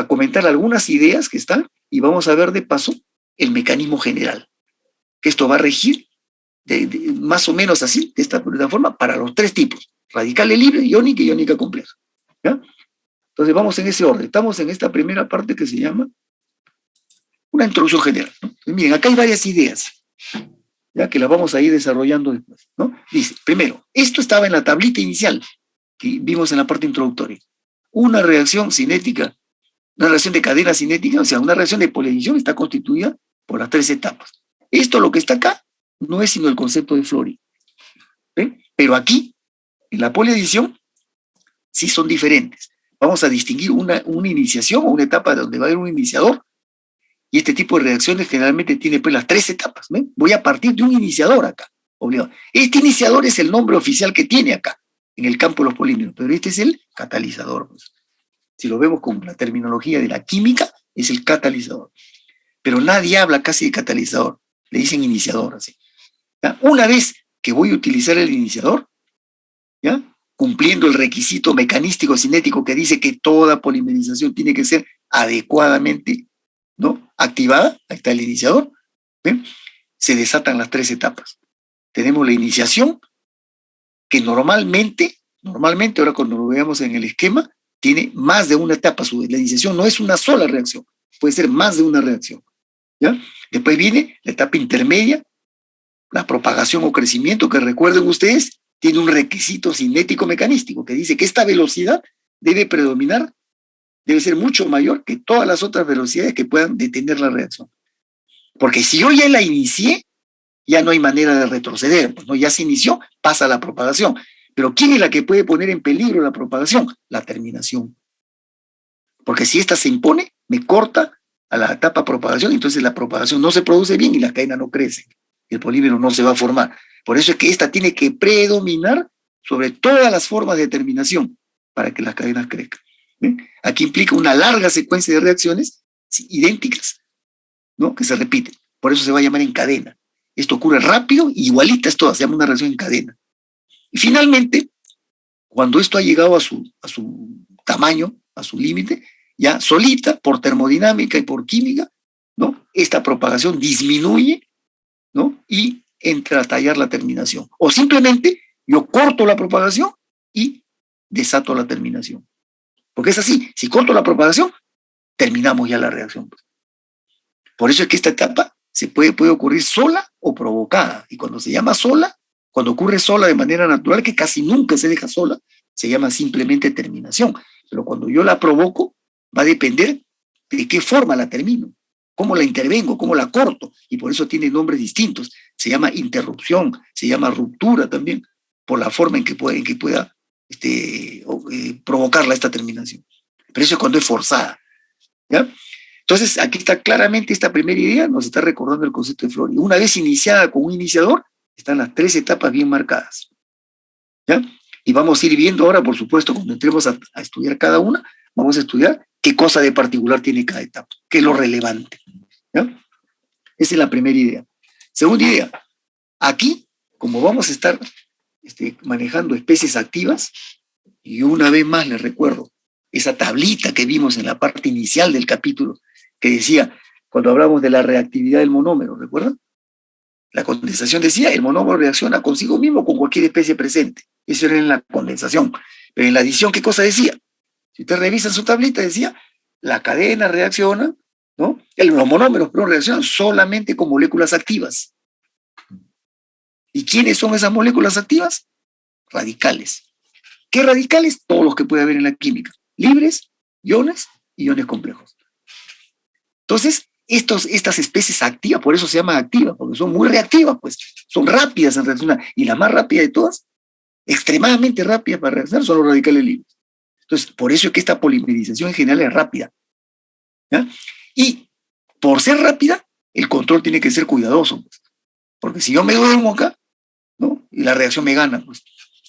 comentar algunas ideas que están y vamos a ver de paso el mecanismo general, que esto va a regir más o menos así, de esta forma, para los tres tipos, radicales libres, iónica y iónica compleja. ¿Ya? Entonces vamos en ese orden. Estamos en esta primera parte que se llama una introducción general, ¿no? Entonces, miren, acá hay varias ideas, ya que las vamos a ir desarrollando después, ¿no? Dice, primero, esto estaba en la tablita inicial que vimos en la parte introductoria. Una reacción cinética, una reacción de cadena cinética, o sea, una reacción de poliadición está constituida por las tres etapas. Esto, lo que está acá, no es sino el concepto de Flory. ¿Ven? Pero aquí, en la poliadición, sí son diferentes. Vamos a distinguir una iniciación o una etapa donde va a haber un iniciador, y este tipo de reacciones generalmente tiene pues las tres etapas. ¿Ven? Voy a partir de un iniciador acá, obligado. Este iniciador es el nombre oficial que tiene acá, en el campo de los polímeros, pero este es el catalizador. Pues. Si lo vemos con la terminología de la química, es el catalizador. Pero nadie habla casi de catalizador, le dicen iniciador. Así. ¿Ya? Una vez que voy a utilizar el iniciador, ¿ya? Cumpliendo el requisito mecanístico cinético que dice que toda polimerización tiene que ser adecuadamente, ¿no? Activada, ahí está el iniciador, ¿ven? Se desatan las tres etapas. Tenemos la iniciación, que normalmente, ahora cuando lo veamos en el esquema, tiene más de una etapa. La iniciación no es una sola reacción, puede ser más de una reacción. ¿Ya? Después viene la etapa intermedia, la propagación o crecimiento, que recuerden ustedes, tiene un requisito cinético mecanístico que dice que esta velocidad debe predominar, debe ser mucho mayor que todas las otras velocidades que puedan detener la reacción. Porque si yo ya la inicié, ya no hay manera de retroceder, pues, ¿no? Ya se inició, pasa la propagación. Pero ¿quién es la que puede poner en peligro la propagación? La terminación. Porque si esta se impone, me corta a la etapa de propagación, entonces la propagación no se produce bien y las cadenas no crecen. El polímero no se va a formar. Por eso es que esta tiene que predominar sobre todas las formas de terminación para que las cadenas crezcan. ¿Ven? Aquí implica una larga secuencia de reacciones idénticas, ¿no?, que se repiten. Por eso se va a llamar en cadena. Esto ocurre rápido, igualitas todas, se llama una reacción en cadena. Y finalmente, cuando esto ha llegado a su tamaño, a su límite, ya solita, por termodinámica y por química, ¿no?, esta propagación disminuye, ¿no?, y entra a tallar la terminación. O simplemente yo corto la propagación y desato la terminación. Porque es así, si corto la propagación, terminamos ya la reacción. Por eso es que esta etapa puede ocurrir sola o provocada. Y cuando se llama sola, cuando ocurre sola de manera natural, que casi nunca se deja sola, se llama simplemente terminación. Pero cuando yo la provoco, va a depender de qué forma la termino, cómo la intervengo, cómo la corto. Y por eso tiene nombres distintos. Se llama interrupción, se llama ruptura también, por la forma en que pueda provocarla esta terminación. Pero eso es cuando es forzada, ¿ya? Entonces, aquí está claramente esta primera idea, nos está recordando el concepto de Flory. Una vez iniciada con un iniciador, están las 3 etapas bien marcadas, ¿ya? Y vamos a ir viendo ahora, por supuesto, cuando entremos a estudiar cada una, vamos a estudiar qué cosa de particular tiene cada etapa, qué es lo relevante, ¿ya? Esa es la primera idea. Segunda idea, aquí, como vamos a estar manejando especies activas, y una vez más les recuerdo esa tablita que vimos en la parte inicial del capítulo, que decía, cuando hablamos de la reactividad del monómero, ¿recuerdan? La condensación decía, el monómero reacciona consigo mismo con cualquier especie presente. Eso era en la condensación. Pero en la adición, ¿qué cosa decía? Si ustedes revisan su tablita, decía, la cadena reacciona, ¿no? Los monómeros, pero reaccionan solamente con moléculas activas. ¿Y quiénes son esas moléculas activas? Radicales. ¿Qué radicales? Todos los que puede haber en la química. Libres, iones y iones complejos. Entonces, estas especies activas, por eso se llaman activas, porque son muy reactivas, pues, son rápidas en reaccionar. Y la más rápida de todas, extremadamente rápida para reaccionar, son los radicales libres. Entonces, por eso es que esta polimerización en general es rápida, ¿ya? Y por ser rápida, el control tiene que ser cuidadoso, pues, porque si yo me duermo acá, ¿no?, y la reacción me gana, pues.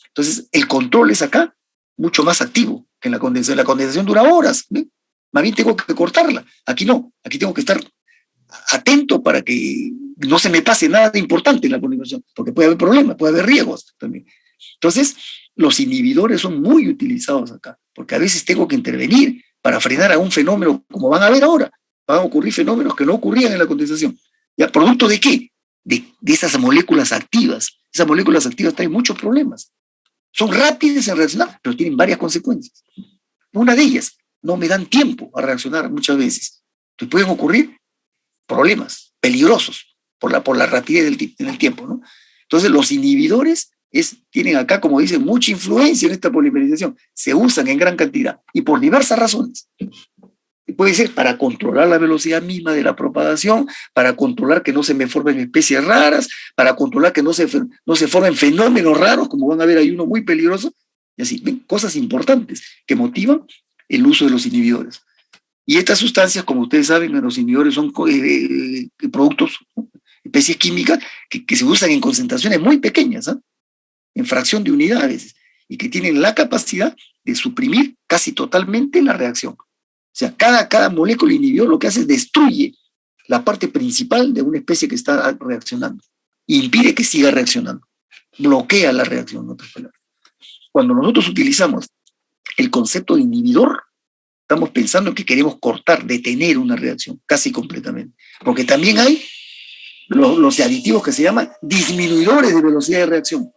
Entonces, el control es acá mucho más activo que en la condensación. La condensación dura horas, ¿ve? Más bien tengo que cortarla. Aquí no, aquí tengo que estar atento para que no se me pase nada de importante en la polimerización, porque puede haber problemas, puede haber riesgos también. Entonces, los inhibidores son muy utilizados acá, porque a veces tengo que intervenir para frenar a un fenómeno, como van a ver ahora. Van a ocurrir fenómenos que no ocurrían en la condensación. ¿Ya? ¿Producto de qué? De esas moléculas activas. Esas moléculas activas traen muchos problemas. Son rápidas en reaccionar, pero tienen varias consecuencias. Una de ellas, no me dan tiempo a reaccionar muchas veces. Entonces pueden ocurrir problemas peligrosos por la rapidez en el tiempo, ¿no? Entonces los inhibidores tienen acá, como dicen, mucha influencia en esta polimerización. Se usan en gran cantidad y por diversas razones. Puede ser para controlar la velocidad misma de la propagación, para controlar que no se me formen especies raras, para controlar que no se formen fenómenos raros, como van a ver, hay uno muy peligroso, y así, ven, cosas importantes que motivan el uso de los inhibidores. Y estas sustancias, como ustedes saben, los inhibidores son productos, ¿no?, especies químicas que se usan en concentraciones muy pequeñas, ¿eh?, en fracción de unidad a veces, y que tienen la capacidad de suprimir casi totalmente la reacción. O sea, cada molécula inhibidor lo que hace es destruye la parte principal de una especie que está reaccionando e impide que siga reaccionando. Bloquea la reacción, en otras palabras. Cuando nosotros utilizamos el concepto de inhibidor, estamos pensando que queremos cortar, detener una reacción casi completamente. Porque también hay los aditivos que se llaman disminuidores de velocidad de reacción.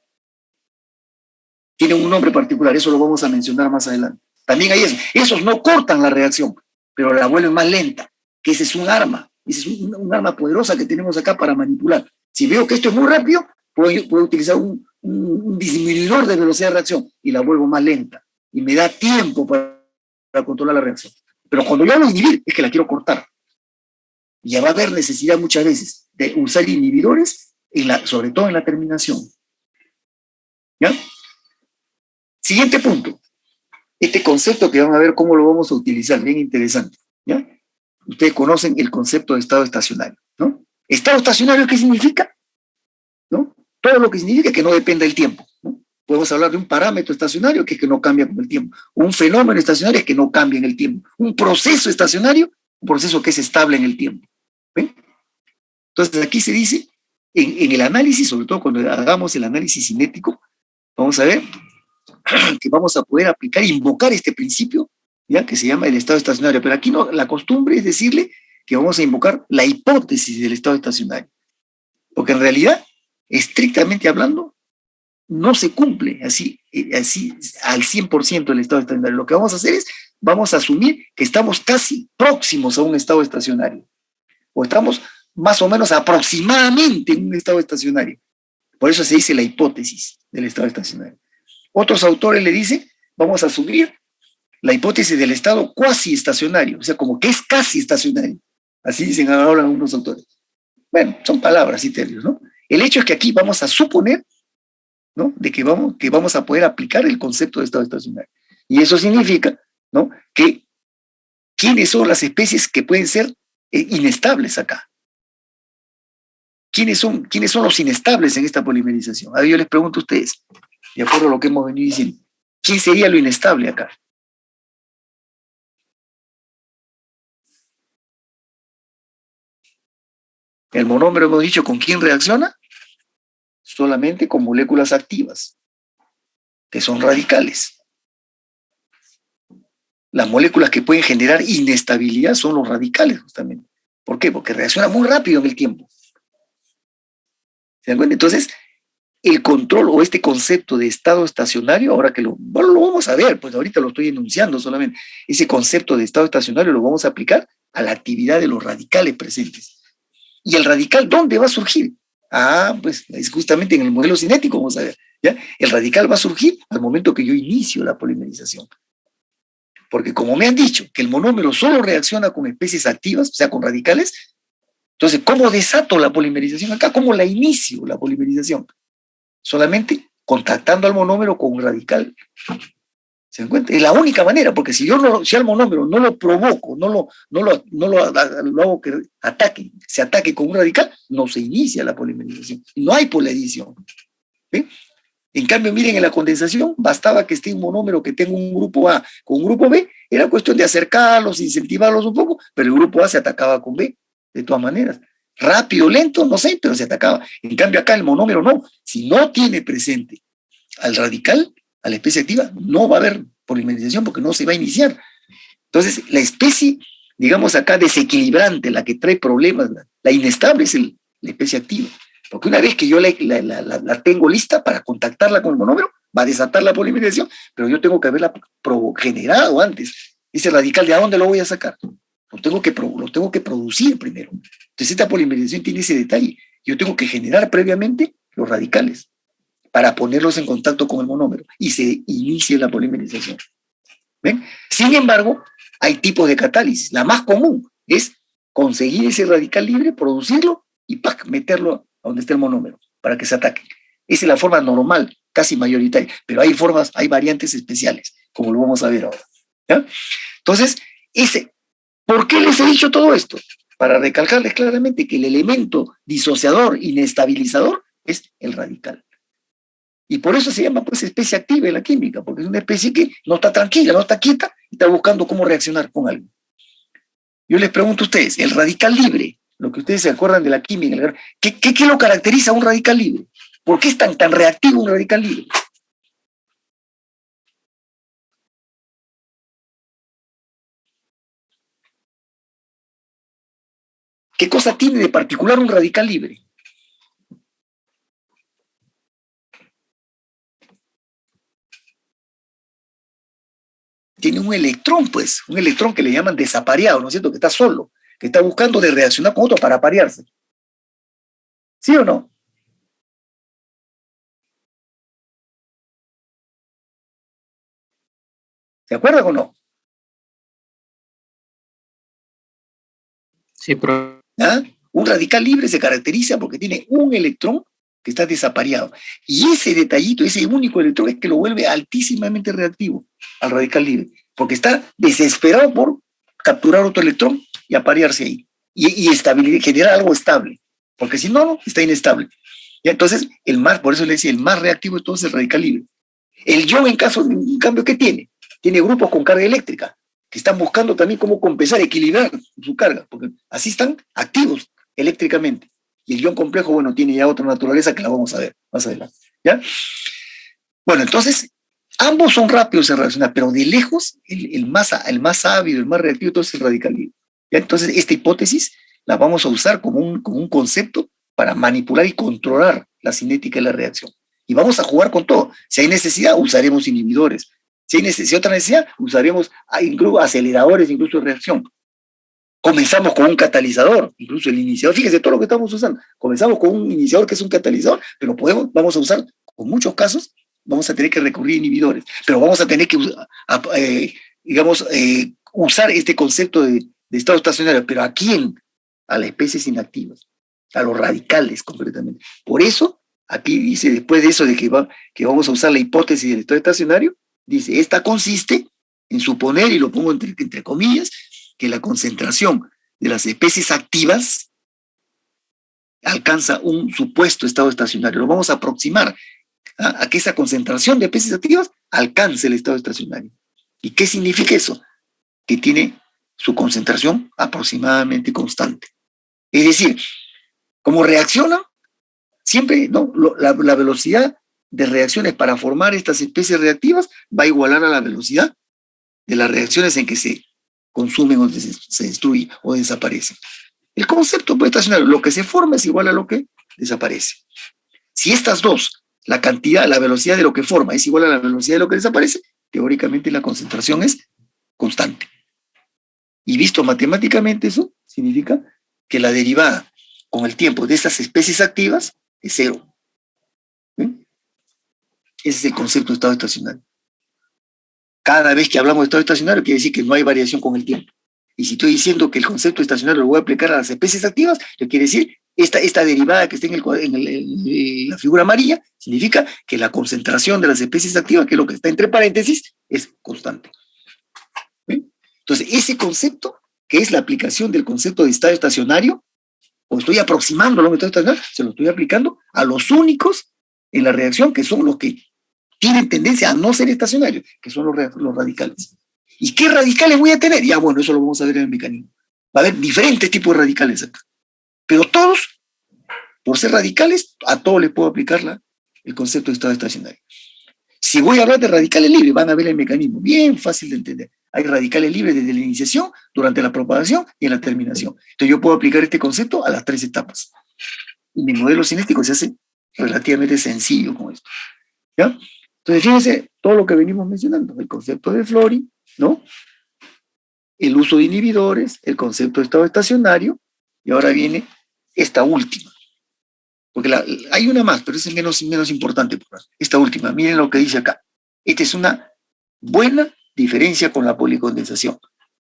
Tienen un nombre particular, eso lo vamos a mencionar más adelante. También hay esos. Esos no cortan la reacción, pero la vuelven más lenta, que ese es un arma. Ese es un arma poderosa que tenemos acá para manipular. Si veo que esto es muy rápido, puedo utilizar un disminuidor de velocidad de reacción y la vuelvo más lenta. Y me da tiempo para controlar la reacción. Pero cuando yo hablo de inhibir, es que la quiero cortar. Y ya va a haber necesidad muchas veces de usar inhibidores, sobre todo en la terminación. ¿Ya? Siguiente punto. este concepto que van a ver cómo lo vamos a utilizar, bien interesante, ¿ya? Ustedes conocen el concepto de estado estacionario, ¿no? ¿Estado estacionario qué significa? ¿No? Todo lo que significa que no depende del tiempo, ¿no? Podemos hablar de un parámetro estacionario que es que no cambia con el tiempo, un fenómeno estacionario que no cambia en el tiempo, un proceso estacionario, un proceso que es estable en el tiempo. ¿Ven? Entonces aquí se dice, en el análisis, sobre todo cuando hagamos el análisis cinético, vamos a ver que vamos a poder aplicar, invocar este principio, ¿ya? Que se llama el estado estacionario. Pero aquí no, la costumbre es decirle que vamos a invocar la hipótesis del estado estacionario. Porque en realidad, estrictamente hablando, no se cumple así al 100% el estado estacionario. Lo que vamos a hacer es, vamos a asumir que estamos casi próximos a un estado estacionario. O estamos más o menos aproximadamente en un estado estacionario. Por eso se dice la hipótesis del estado estacionario. Otros autores le dicen, vamos a asumir la hipótesis del estado cuasi estacionario, o sea, como que es casi estacionario. Así dicen ahora algunos autores. Bueno, son palabras y términos, ¿no? El hecho es que aquí vamos a suponer, ¿no? De que vamos a poder aplicar el concepto de estado estacionario. Y eso significa, ¿no? Que quiénes son las especies que pueden ser inestables acá. ¿Quiénes son los inestables en esta polimerización? Ahora yo les pregunto a ustedes, de acuerdo a lo que hemos venido diciendo, ¿quién sería lo inestable acá? El monómero, hemos dicho, ¿con quién reacciona? Solamente con moléculas activas, que son radicales. Las moléculas que pueden generar inestabilidad son los radicales, justamente. ¿Por qué? Porque reacciona muy rápido en el tiempo. ¿Se dan cuenta? Entonces, el control o este concepto de estado estacionario, ahora que lo vamos a ver, pues ahorita lo estoy enunciando solamente, ese concepto de estado estacionario lo vamos a aplicar a la actividad de los radicales presentes. ¿Y el radical dónde va a surgir? Pues es justamente en el modelo cinético, vamos a ver. ¿Ya? El radical va a surgir al momento que yo inicio la polimerización. Porque como me han dicho que el monómero solo reacciona con especies activas, o sea, con radicales, entonces, ¿cómo desato la polimerización acá? ¿Cómo la inicio la polimerización? Solamente contactando al monómero con un radical. ¿Se dan cuenta? Es la única manera, porque si al monómero no lo provoco, no lo hago que se ataque con un radical, no se inicia la polimerización. No hay polarización. ¿Sí? En cambio, miren, en la condensación bastaba que esté un monómero que tenga un grupo A con un grupo B, era cuestión de acercarlos, incentivarlos un poco, pero el grupo A se atacaba con B, de todas maneras. Rápido, lento, no sé, pero se atacaba. En cambio, acá el monómero no. Si no tiene presente al radical, a la especie activa, no va a haber polimerización porque no se va a iniciar. Entonces, la especie, digamos acá, desequilibrante, la que trae problemas, la inestable es la especie activa. Porque una vez que yo la tengo lista para contactarla con el monómero, va a desatar la polimerización, pero yo tengo que haberla generado antes. Ese radical, ¿de dónde lo voy a sacar? Lo tengo que producir primero. Entonces, esta polimerización tiene ese detalle. Yo tengo que generar previamente los radicales para ponerlos en contacto con el monómero y se inicia la polimerización. ¿Ven? Sin embargo, hay tipos de catálisis. La más común es conseguir ese radical libre, producirlo y meterlo a donde está el monómero para que se ataque. Esa es la forma normal, casi mayoritaria, pero hay variantes especiales, como lo vamos a ver ahora. ¿Ya? Entonces, ¿por qué les he dicho todo esto? Para recalcarles claramente que el elemento disociador, inestabilizador, es el radical. Y por eso se llama pues especie activa en la química, porque es una especie que no está tranquila, no está quieta, y está buscando cómo reaccionar con algo. Yo les pregunto a ustedes, el radical libre, lo que ustedes se acuerdan de la química, ¿qué lo caracteriza a un radical libre? ¿Por qué es tan reactivo un radical libre? ¿Qué cosa tiene de particular un radical libre? Tiene un electrón, pues, un electrón que le llaman desapareado, ¿no es cierto? Que está solo, que está buscando de reaccionar con otro para aparearse. ¿Sí o no? ¿Se acuerdan o no? Sí, pero... ¿Ah? Un radical libre se caracteriza porque tiene un electrón que está desapareado. Y ese detallito, ese único electrón es que lo vuelve altísimamente reactivo al radical libre, porque está desesperado por capturar otro electrón y aparearse ahí. Y generar algo estable, porque si no, no, está inestable. Y entonces, por eso le decía, el más reactivo es todo el radical libre. El ion, en cambio, ¿qué tiene? Tiene grupos con carga eléctrica, que están buscando también cómo compensar, equilibrar su carga, porque así están activos eléctricamente. Y el ion complejo, bueno, tiene ya otra naturaleza que la vamos a ver más adelante. ¿Ya? Bueno, entonces, ambos son rápidos en reaccionar, pero de lejos, el más sabio, el más reactivo, todo es el radical libre. ¿Ya? Entonces, esta hipótesis la vamos a usar como un concepto para manipular y controlar la cinética de la reacción. Y vamos a jugar con todo. Si hay necesidad, usaremos inhibidores. Si hay otra necesidad, usaremos incluso aceleradores, incluso de reacción. Comenzamos con un catalizador, incluso el iniciador. Fíjense todo lo que estamos usando. Comenzamos con un iniciador que es un catalizador, pero vamos a usar, con muchos casos, vamos a tener que recurrir a inhibidores. Pero vamos a tener que, usar este concepto de estado estacionario. ¿Pero a quién? A las especies inactivas, a los radicales concretamente. Por eso, aquí dice, después de eso de que vamos a usar la hipótesis del estado estacionario, dice, esta consiste en suponer, y lo pongo entre comillas, que la concentración de las especies activas alcanza un supuesto estado estacionario. Lo vamos a aproximar a que esa concentración de especies activas alcance el estado estacionario. ¿Y qué significa eso? Que tiene su concentración aproximadamente constante. Es decir, como reacciona, siempre, ¿no? La velocidad de reacciones para formar estas especies reactivas va a igualar a la velocidad de las reacciones en que se consumen o se destruyen o desaparecen. El concepto puede estacionario, lo que se forma es igual a lo que desaparece. Si estas dos, la cantidad, la velocidad de lo que forma es igual a la velocidad de lo que desaparece, teóricamente la concentración es constante. Y visto matemáticamente, eso significa que la derivada con el tiempo de estas especies activas es cero. Ese es el concepto de estado estacionario. Cada vez que hablamos de estado estacionario quiere decir que no hay variación con el tiempo. Y si estoy diciendo que el concepto estacionario lo voy a aplicar a las especies activas, lo quiere decir esta derivada que está en la figura amarilla, significa que la concentración de las especies activas, que es lo que está entre paréntesis, es constante. ¿Ven? Entonces, ese concepto, que es la aplicación del concepto de estado estacionario, o estoy aproximando lo que estado estacionario, se lo estoy aplicando a los únicos en la reacción, que son los que tienen tendencia a no ser estacionarios, que son los radicales. ¿Y qué radicales voy a tener? Ya, bueno, eso lo vamos a ver en el mecanismo. Va a haber diferentes tipos de radicales acá. Pero todos, por ser radicales, a todos les puedo aplicar el concepto de estado estacionario. Si voy a hablar de radicales libres, van a ver el mecanismo. Bien fácil de entender. Hay radicales libres desde la iniciación, durante la propagación y en la terminación. Entonces yo puedo aplicar este concepto a las tres etapas. Y mi modelo cinético se hace relativamente sencillo con esto. ¿Ya? Entonces, fíjense todo lo que venimos mencionando, el concepto de Flory, ¿no? El uso de inhibidores, el concepto de estado estacionario, y ahora viene esta última. Porque hay una más, pero es menos importante. Esta última, miren lo que dice acá. Esta es una buena diferencia con la policondensación.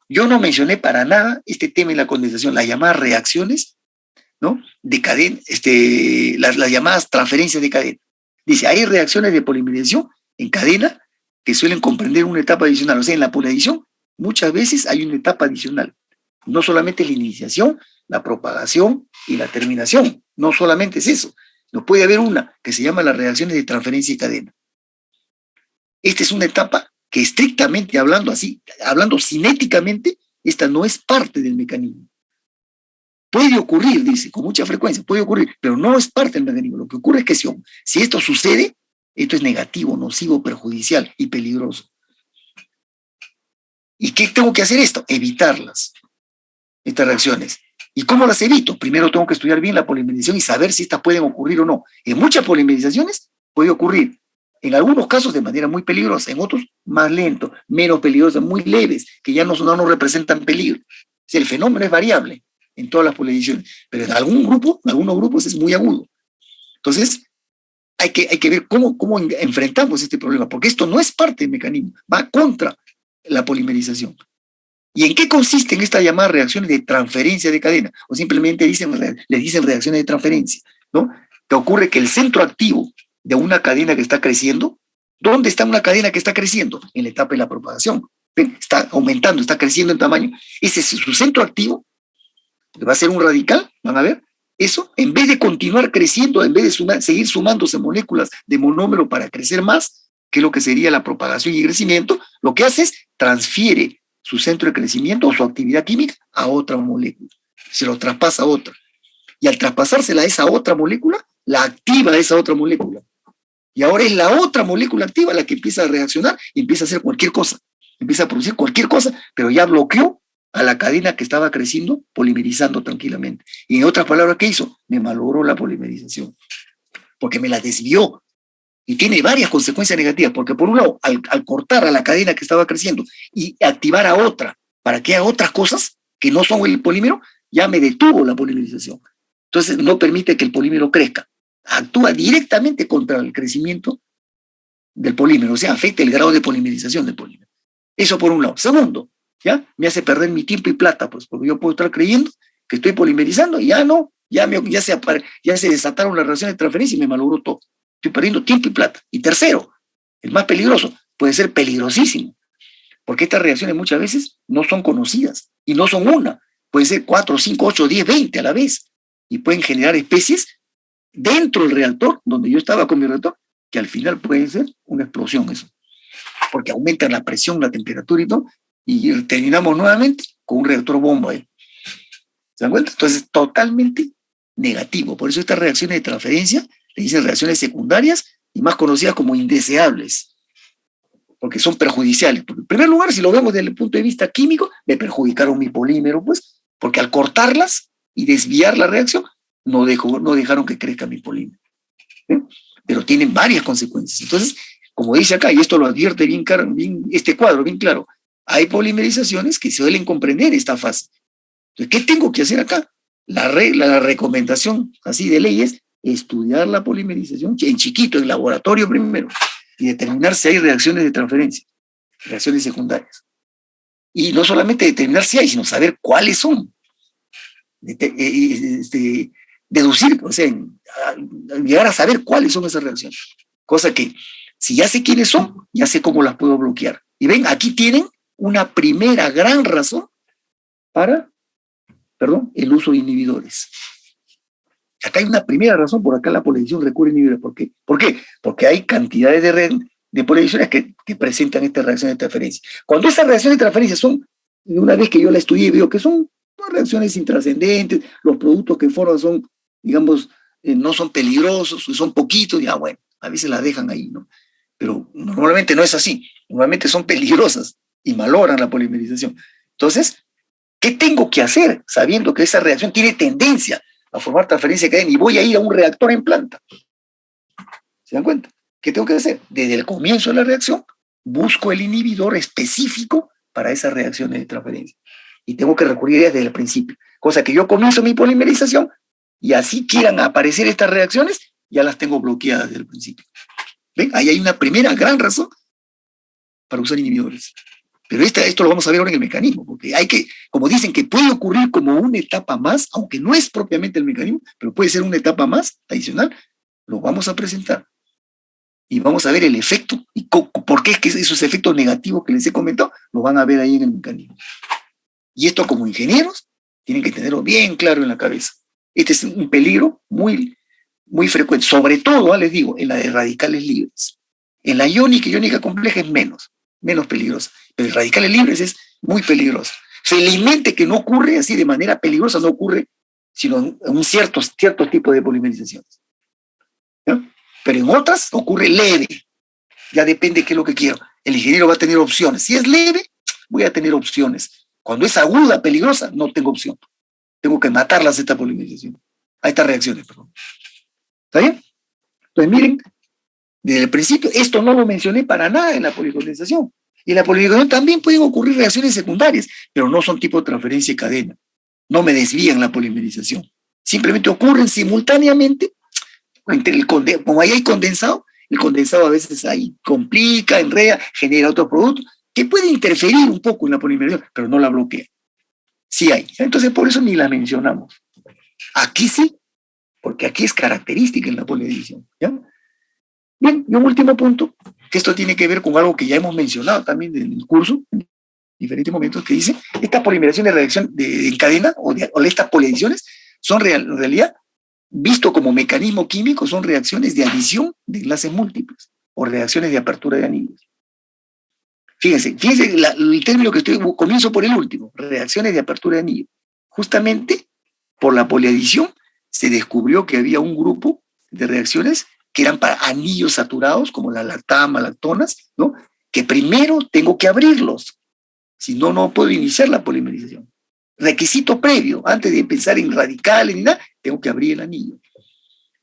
Yo no mencioné para nada este tema en la condensación, las llamadas reacciones, ¿no? De cadena, las llamadas transferencias de cadena. Dice, hay reacciones de polimerización en cadena que suelen comprender una etapa adicional. O sea, en la poliadición muchas veces hay una etapa adicional. No solamente la iniciación, la propagación y la terminación. No solamente es eso. No puede haber una que se llama las reacciones de transferencia de cadena. Esta es una etapa que estrictamente hablando cinéticamente, esta no es parte del mecanismo. Puede ocurrir, dice, con mucha frecuencia, puede ocurrir, pero no es parte del mecanismo. Lo que ocurre es que si esto sucede, esto es negativo, nocivo, perjudicial y peligroso. ¿Y qué tengo que hacer esto? Evitarlas, estas reacciones. ¿Y cómo las evito? Primero tengo que estudiar bien la polimerización y saber si estas pueden ocurrir o no. En muchas polimerizaciones puede ocurrir, en algunos casos de manera muy peligrosa, en otros más lento, menos peligrosa, muy leves, que ya no nos representan peligro. O sea, el fenómeno es variable en todas las polimerizaciones, pero en algunos grupos es muy agudo. Entonces, hay que ver cómo enfrentamos este problema, porque esto no es parte del mecanismo, va contra la polimerización. ¿Y en qué consisten estas llamadas reacciones de transferencia de cadena? O simplemente les dicen reacciones de transferencia, ¿no? que ocurre que el centro activo de una cadena que está creciendo, ¿dónde está una cadena que está creciendo? En la etapa de la propagación. ¿Ven? Está aumentando, está creciendo en tamaño. Ese es su centro activo, que va a ser un radical, van a ver. Eso, en vez de continuar creciendo, en vez de seguir sumándose moléculas de monómero para crecer más, que es lo que sería la propagación y crecimiento, lo que hace es transfiere su centro de crecimiento o su actividad química a otra molécula. Se lo traspasa a otra. Y al traspasársela a esa otra molécula, la activa esa otra molécula. Y ahora es la otra molécula activa la que empieza a reaccionar y empieza a hacer cualquier cosa. Empieza a producir cualquier cosa, pero ya bloqueó a la cadena que estaba creciendo, polimerizando tranquilamente. Y en otras palabras, ¿qué hizo? Me malogró la polimerización, porque me la desvió. Y tiene varias consecuencias negativas, porque por un lado, al cortar a la cadena que estaba creciendo y activar a otra para que haga otras cosas que no son el polímero, ya me detuvo la polimerización. Entonces no permite que el polímero crezca. Actúa directamente contra el crecimiento del polímero, o sea, afecta el grado de polimerización del polímero. Eso por un lado. Segundo, ¿ya? Me hace perder mi tiempo y plata, pues, porque yo puedo estar creyendo que estoy polimerizando y ya no, ya se desataron las reacciones de transferencia y me malogró todo. Estoy perdiendo tiempo y plata. Y tercero, el más peligroso, puede ser peligrosísimo, porque estas reacciones muchas veces no son conocidas y no son una, pueden ser 4, 5, 8, 10, 20 a la vez y pueden generar especies dentro del reactor, donde yo estaba con mi reactor, que al final puede ser una explosión eso, porque aumentan la presión, la temperatura y todo, y terminamos nuevamente con un reactor bomba ahí. ¿Se dan cuenta? Entonces, totalmente negativo. Por eso estas reacciones de transferencia le dicen reacciones secundarias y más conocidas como indeseables, porque son perjudiciales. Porque en primer lugar, si lo vemos desde el punto de vista químico, me perjudicaron mi polímero, pues, porque al cortarlas y desviar la reacción, no dejaron que crezca mi polímero. ¿Eh? Pero tienen varias consecuencias. Entonces, como dice acá, y esto lo advierte bien este cuadro, bien claro, hay polimerizaciones que suelen comprender esta fase. Entonces, ¿qué tengo que hacer acá? La recomendación así de ley es estudiar la polimerización en chiquito, en laboratorio primero, y determinar si hay reacciones de transferencia, reacciones secundarias. Y no solamente determinar si hay, sino saber cuáles son. Deducir, o sea, llegar a saber cuáles son esas reacciones. Cosa que, si ya sé quiénes son, ya sé cómo las puedo bloquear. Y ven, aquí tienen una primera gran razón para, el uso de inhibidores. Acá hay una primera razón, por acá la polarización recurre a inhibidores. ¿Por qué? ¿Por qué? Porque hay cantidades de polarizaciones que presentan estas reacciones de transferencia. Cuando esas reacciones de transferencia son, una vez que yo la estudié, veo que son reacciones intrascendentes, los productos que forman son, digamos, no son peligrosos, son poquitos, ya bueno, a veces las dejan ahí, ¿no? Pero normalmente no es así, normalmente son peligrosas y malogran la polimerización. Entonces, ¿qué tengo que hacer sabiendo que esa reacción tiene tendencia a formar transferencia de cadena y voy a ir a un reactor en planta? ¿Se dan cuenta? ¿Qué tengo que hacer? Desde el comienzo de la reacción, busco el inhibidor específico para esas reacciones de transferencia. Y tengo que recurrir desde el principio. Cosa que yo comienzo mi polimerización y así quieran aparecer estas reacciones, ya las tengo bloqueadas desde el principio. ¿Ven? Ahí hay una primera gran razón para usar inhibidores. Pero esto lo vamos a ver ahora en el mecanismo, porque hay que, como dicen, que puede ocurrir como una etapa más, aunque no es propiamente el mecanismo, pero puede ser una etapa más adicional, lo vamos a presentar. Y vamos a ver el efecto, y por qué es que esos efectos negativos que les he comentado, lo van a ver ahí en el mecanismo. Y esto como ingenieros, tienen que tenerlo bien claro en la cabeza. Este es un peligro muy, muy frecuente, sobre todo, les digo, en la de radicales libres. En la iónica y iónica compleja es menos peligrosa, pero en radicales libres es muy peligrosa. Felizmente que no ocurre así de manera peligrosa, no ocurre, sino en un cierto tipo de polimerizaciones. ¿No? Pero en otras ocurre leve, ya depende de qué es lo que quiero. El ingeniero va a tener opciones. Si es leve, voy a tener opciones. Cuando es aguda, peligrosa, no tengo opción. Tengo que matarlas a esta polimerización, a estas reacciones, perdón. ¿Está bien? Entonces, miren, desde el principio, esto no lo mencioné para nada en la policondensación. Y en la policondensación también pueden ocurrir reacciones secundarias, pero no son tipo de transferencia y cadena. No me desvían la polimerización. Simplemente ocurren simultáneamente. Como ahí hay condensado, el condensado a veces ahí complica, enreda, genera otro producto que puede interferir un poco en la polimerización, pero no la bloquea. Sí hay. Entonces, por eso ni la mencionamos. Aquí sí, porque aquí es característica en la poliadición, ¿ya? Bien, y un último punto, que esto tiene que ver con algo que ya hemos mencionado también en el curso, en diferentes momentos, que dice, estas polimerizaciones de reacción en cadena, o estas poliadiciones, son en realidad, visto como mecanismo químico, son reacciones de adición de enlaces múltiples, o reacciones de apertura de anillos. Fíjense el término que comienzo por el último, reacciones de apertura de anillos. Justamente por la poliadición se descubrió que había un grupo de reacciones que eran para anillos saturados, como la lactama, lactonas, ¿no? Que primero tengo que abrirlos, si no, no puedo iniciar la polimerización. Requisito previo, antes de pensar en radicales ni nada, tengo que abrir el anillo.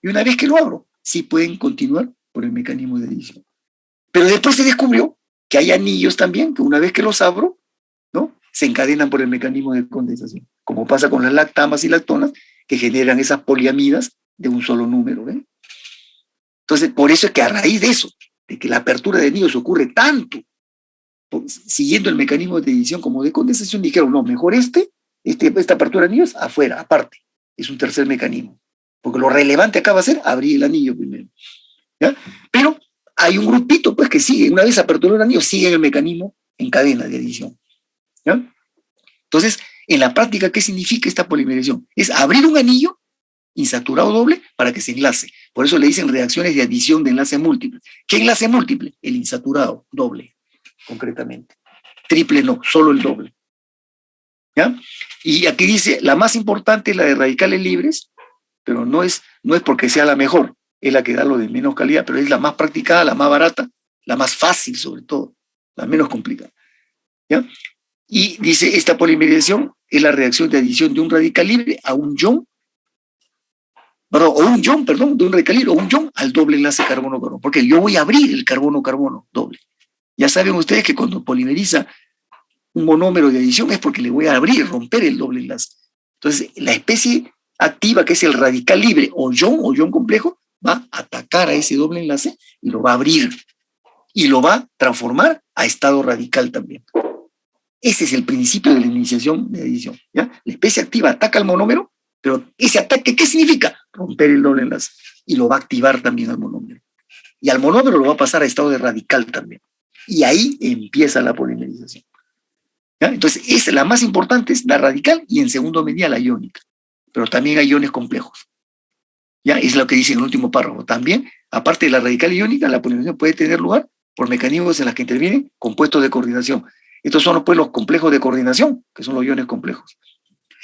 Y una vez que lo abro, sí pueden continuar por el mecanismo de adición. Pero después se descubrió que hay anillos también, que una vez que los abro, ¿no? Se encadenan por el mecanismo de condensación, como pasa con las lactamas y lactonas, que generan esas poliamidas de un solo número, ¿ven? Entonces, por eso es que a raíz de eso, de que la apertura de anillos ocurre tanto, siguiendo el mecanismo de adición como de condensación, dijeron, no, mejor esta apertura de anillos afuera, aparte, es un tercer mecanismo, porque lo relevante acá va a ser abrir el anillo primero, ¿ya? Pero hay un grupito, pues, que sigue, una vez aperturado el anillo, sigue el mecanismo en cadena de adición, ¿ya? Entonces, en la práctica, ¿qué significa esta polimerización? Es abrir un anillo insaturado doble para que se enlace. Por eso le dicen reacciones de adición de enlace múltiple. ¿Qué enlace múltiple? El insaturado doble, concretamente. Triple no, solo el doble. ¿Ya? Y aquí dice, la más importante es la de radicales libres, pero no es porque sea la mejor, es la que da lo de menos calidad, pero es la más practicada, la más barata, la más fácil sobre todo, la menos complicada. ¿Ya? Y dice, esta polimerización es la reacción de adición de un radical libre a un ion, de un radical libre o un ion al doble enlace carbono-carbono, porque yo voy a abrir el carbono-carbono doble. Ya saben ustedes que cuando polimeriza un monómero de adición es porque le voy a abrir, romper el doble enlace. Entonces, la especie activa, que es el radical libre o ion complejo, va a atacar a ese doble enlace y lo va a abrir y lo va a transformar a estado radical también. Ese es el principio de la iniciación de adición, ¿ya? La especie activa ataca al monómero, pero ese ataque, ¿qué significa? Romper el doble enlace. Y lo va a activar también al monómero. Y al monómero lo va a pasar a estado de radical también. Y ahí empieza la polimerización, ¿ya? Entonces, la más importante es la radical y en segundo medida la iónica. Pero también hay iones complejos, ¿ya? Es lo que dice en el último párrafo. También, aparte de la radical iónica, la polimerización puede tener lugar por mecanismos en los que intervienen compuestos de coordinación. Estos son pues, los complejos de coordinación, que son los iones complejos,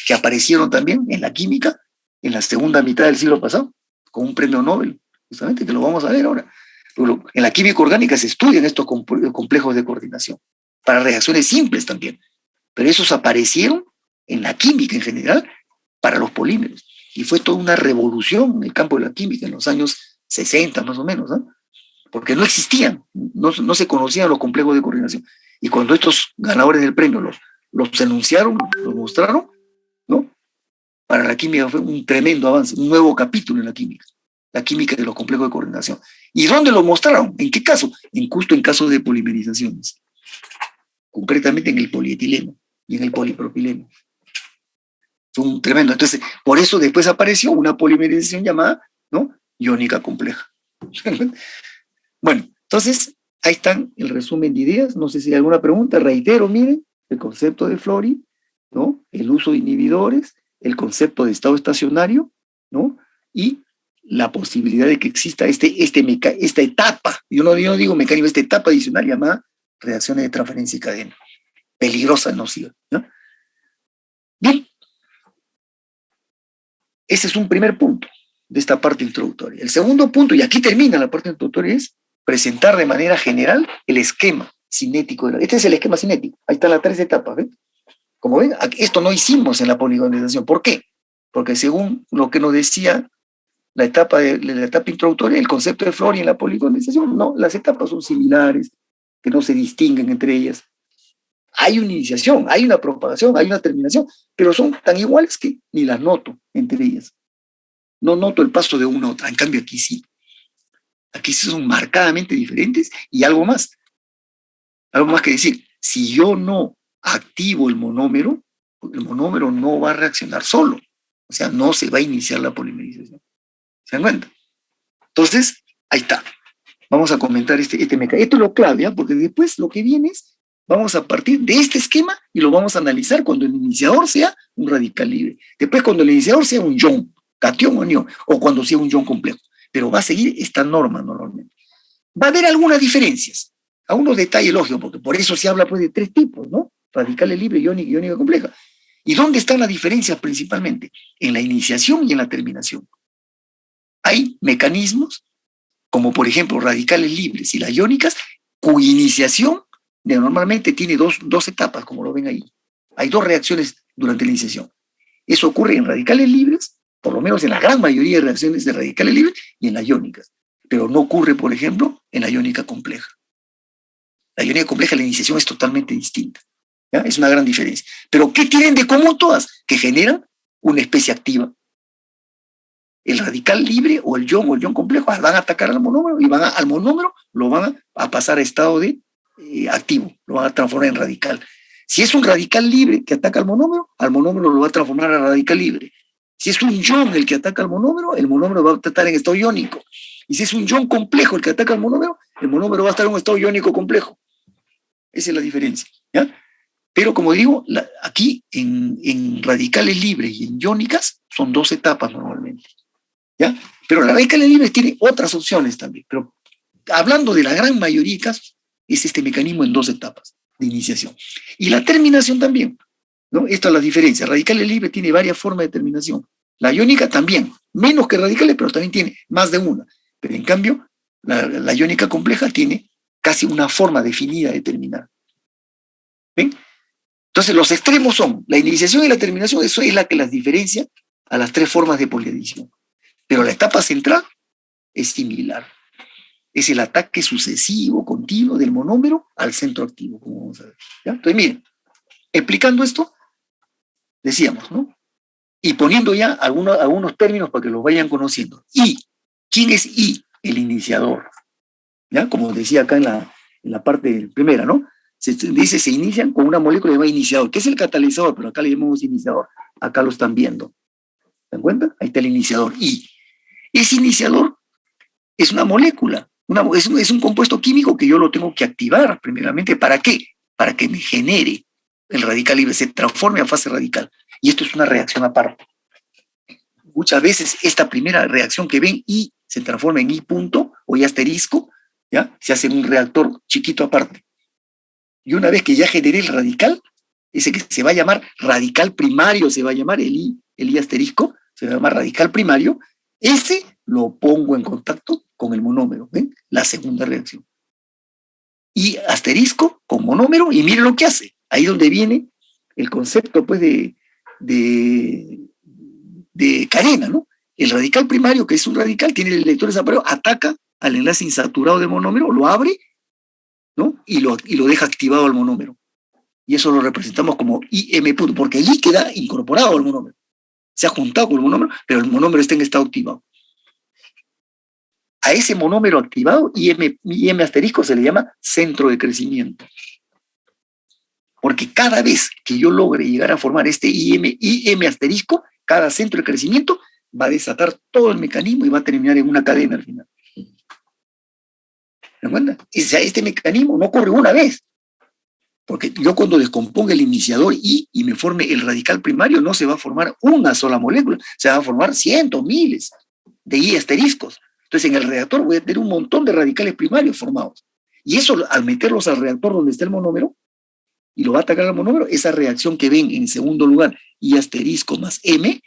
que aparecieron también en la química en la segunda mitad del siglo pasado, con un premio Nobel, justamente, que lo vamos a ver ahora. Pero en la química orgánica se estudian estos complejos de coordinación, para reacciones simples también, pero esos aparecieron en la química en general para los polímeros, y fue toda una revolución en el campo de la química en los años 60 más o menos, ¿no? Porque no existían, no se conocían los complejos de coordinación. Y cuando estos ganadores del premio los enunciaron, los mostraron, ¿no? Para la química fue un tremendo avance, un nuevo capítulo en la química de los complejos de coordinación. ¿Y dónde lo mostraron? ¿En qué caso? Justo en casos de polimerizaciones, concretamente en el polietileno y en el polipropileno. Fue un tremendo. Entonces, por eso después apareció una polimerización llamada, ¿no? Iónica compleja. Bueno, entonces, ahí están el resumen de ideas. No sé si hay alguna pregunta. Reitero, miren, el concepto de Flori, ¿no? El uso de inhibidores, el concepto de estado estacionario, ¿no? Y la posibilidad de que exista esta etapa, yo no digo mecanismo, esta etapa adicional llamada reacciones de transferencia y cadena. Peligrosa, nociva, ¿no? Bien. Ese es un primer punto de esta parte introductoria. El segundo punto, y aquí termina la parte introductoria, es presentar de manera general el esquema cinético. Este es el esquema cinético. Ahí están las 3 etapas, ¿ven? Como ven, esto no hicimos en la policondensación. ¿Por qué? Porque según lo que nos decía la etapa introductoria, el concepto de Flori en la policondensación, no, las etapas son similares, que no se distinguen entre ellas. Hay una iniciación, hay una propagación, hay una terminación, pero son tan iguales que ni las noto entre ellas. No noto el paso de una a otra, en cambio aquí sí. Aquí sí son marcadamente diferentes y algo más que decir. Si yo no activo el monómero no va a reaccionar solo, o sea, no se va a iniciar la polimerización. ¿Se dan cuenta? Entonces, ahí está. Vamos a comentar este mecanismo. Esto es lo clave, ¿eh? Porque después lo que viene es, vamos a partir de este esquema y lo vamos a analizar cuando el iniciador sea un radical libre. Después cuando el iniciador sea un ion, cation o anión, o cuando sea un ion complejo. Pero va a seguir esta norma normalmente. Va a haber algunas diferencias, a unos detalles lógicos, porque por eso se habla pues de tres tipos, ¿no? Radicales libres, iónica y iónica compleja. ¿Y dónde están las diferencias principalmente? En la iniciación y en la terminación. Hay mecanismos, como por ejemplo radicales libres y las iónicas, cuya iniciación normalmente tiene dos etapas, como lo ven ahí. Hay dos reacciones durante la iniciación. Eso ocurre en radicales libres, por lo menos en la gran mayoría de reacciones de radicales libres, y en las iónicas. Pero no ocurre, por ejemplo, en la iónica compleja. La iónica compleja, la iniciación es totalmente distinta. ¿Ya? Es una gran diferencia. Pero ¿qué tienen de común todas? Que generan una especie activa. El radical libre o el ion complejo van a atacar al monómero y al monómero lo van a pasar a estado de activo, lo van a transformar en radical. Si es un radical libre que ataca al monómero lo va a transformar a radical libre. Si es un ion el que ataca al monómero, el monómero va a estar en estado iónico. Y si es un ion complejo el que ataca al monómero, el monómero va a estar en un estado iónico complejo. Esa es la diferencia, ¿ya? Pero como digo, aquí en radicales libres y en iónicas son dos etapas normalmente, ¿ya? Pero la radicales libres tiene otras opciones también. Pero hablando de la gran mayoría de casos, es este mecanismo en dos etapas de iniciación. Y la terminación también, ¿no? Esta es la diferencia. Radicales libres tiene varias formas de terminación. La iónica también, menos que radicales, pero también tiene más de una. Pero en cambio, la iónica compleja tiene casi una forma definida de terminar. ¿Ven? Entonces, los extremos son la iniciación y la terminación, eso es la que las diferencia a las tres formas de poliadición. Pero la etapa central es similar. Es el ataque sucesivo, continuo del monómero al centro activo, como vamos a ver. ¿Ya? Entonces, miren, explicando esto, decíamos, ¿no? Y poniendo ya algunos términos para que los vayan conociendo. I. ¿Quién es I? El iniciador. ¿Ya? Como decía acá en la parte primera, ¿no? Se inician con una molécula llamada iniciador, que es el catalizador, pero acá le llamamos iniciador. Acá lo están viendo. ¿Se dan cuenta? Ahí está el iniciador I. Ese iniciador es una molécula, es un compuesto químico que yo lo tengo que activar primeramente. ¿Para qué? Para que me genere el radical libre, se transforme a fase radical. Y esto es una reacción aparte. Muchas veces esta primera reacción que ven I se transforma en I punto o I asterisco, ¿ya? Se hace en un reactor chiquito aparte. Y una vez que ya generé el radical, ese que se va a llamar radical primario, se va a llamar el I asterisco, se va a llamar radical primario, ese lo pongo en contacto con el monómero, ¿ven? La segunda reacción. I asterisco con monómero, y miren lo que hace. Ahí donde viene el concepto pues de cadena, ¿no? El radical primario, que es un radical, tiene el electrón desaparecido, ataca al enlace insaturado de monómero, lo abre, ¿no? Y lo deja activado al monómero. Y eso lo representamos como IM punto, porque el I queda incorporado al monómero. Se ha juntado con el monómero, pero el monómero está en estado activado. A ese monómero activado, IM asterisco, se le llama centro de crecimiento. Porque cada vez que yo logre llegar a formar este IM asterisco, cada centro de crecimiento va a desatar todo el mecanismo y va a terminar en una cadena al final. ¿Me entiendes? O sea, este mecanismo no ocurre una vez. Porque yo cuando descomponga el iniciador I y me forme el radical primario, no se va a formar una sola molécula, se van a formar cientos, miles de I asteriscos. Entonces en el reactor voy a tener un montón de radicales primarios formados. Y eso, al meterlos al reactor donde está el monómero, y lo va a atacar al monómero, esa reacción que ven en segundo lugar, I asterisco más M,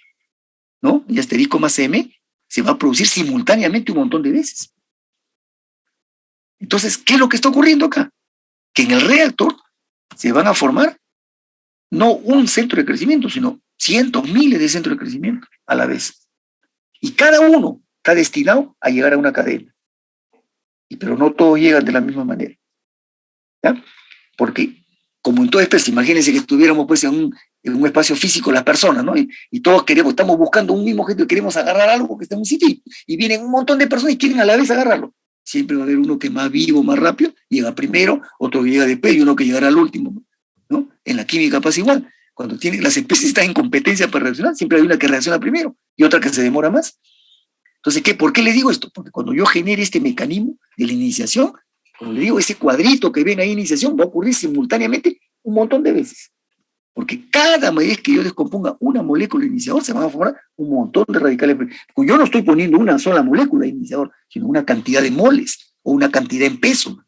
¿no? I asterisco más M, se va a producir simultáneamente un montón de veces. Entonces, ¿qué es lo que está ocurriendo acá? Que en el reactor se van a formar no un centro de crecimiento, sino cientos, miles de centros de crecimiento a la vez. Y cada uno está destinado a llegar a una cadena. Pero no todos llegan de la misma manera. ¿Ya? Porque, como en toda especie, imagínense que estuviéramos pues en un espacio físico las personas, ¿no? Y todos estamos buscando un mismo objeto y queremos agarrar algo que está en un sitio y vienen un montón de personas y quieren a la vez agarrarlo. Siempre va a haber uno que es más vivo, más rápido, llega primero, otro que llega después y uno que llegará al último, ¿no? En la química pasa igual. Cuando las especies están en competencia para reaccionar, siempre hay una que reacciona primero y otra que se demora más. Entonces, ¿por qué le digo esto? Porque cuando yo genere este mecanismo de la iniciación, como le digo, ese cuadrito que ven ahí, iniciación, va a ocurrir simultáneamente un montón de veces. Porque cada vez que yo descomponga una molécula iniciador, se van a formar un montón de radicales. Porque yo no estoy poniendo una sola molécula iniciador, sino una cantidad de moles o una cantidad en peso.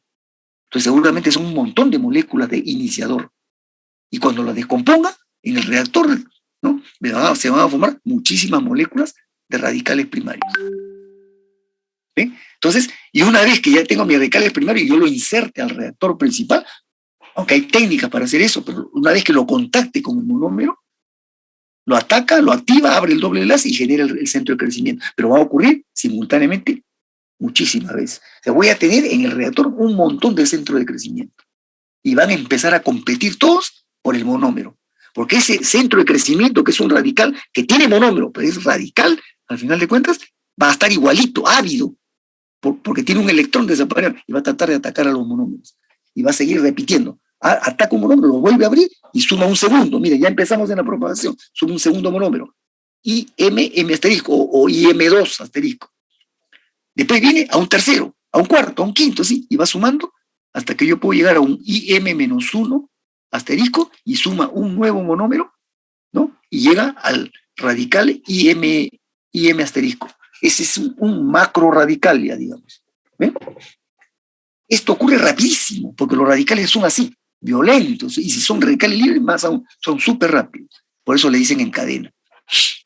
Entonces, seguramente son un montón de moléculas de iniciador. Y cuando la descomponga en el reactor, ¿no? Se van a formar muchísimas moléculas de radicales primarios. ¿Sí? Entonces, y una vez que ya tengo mis radicales primarios, yo lo inserte al reactor principal, aunque hay técnicas para hacer eso, pero una vez que lo contacte con el monómero, lo ataca, lo activa, abre el doble enlace y genera el centro de crecimiento. Pero va a ocurrir simultáneamente muchísimas veces. O sea, voy a tener en el reactor un montón de centros de crecimiento. Y van a empezar a competir todos por el monómero. Porque ese centro de crecimiento, que es un radical, que tiene monómero, pero es radical, al final de cuentas, va a estar igualito, ávido, porque tiene un electrón desaparecido y va a tratar de atacar a los monómeros. Y va a seguir repitiendo. Ataca un monómero, lo vuelve a abrir y suma un segundo. Mire, ya empezamos en la propagación, suma un segundo monómero. M asterisco o IM2 asterisco. Después viene a un tercero, a un cuarto, a un quinto, ¿sí? Y va sumando hasta que yo puedo llegar a un IM-1 asterisco y suma un nuevo monómero, ¿no? Y llega al radical IM asterisco. Ese es un macro radical, ya digamos. ¿Ven? Esto ocurre rapidísimo, porque los radicales son así, violentos, y si son radicales libres, más aún, son súper rápidos. Por eso le dicen en cadena.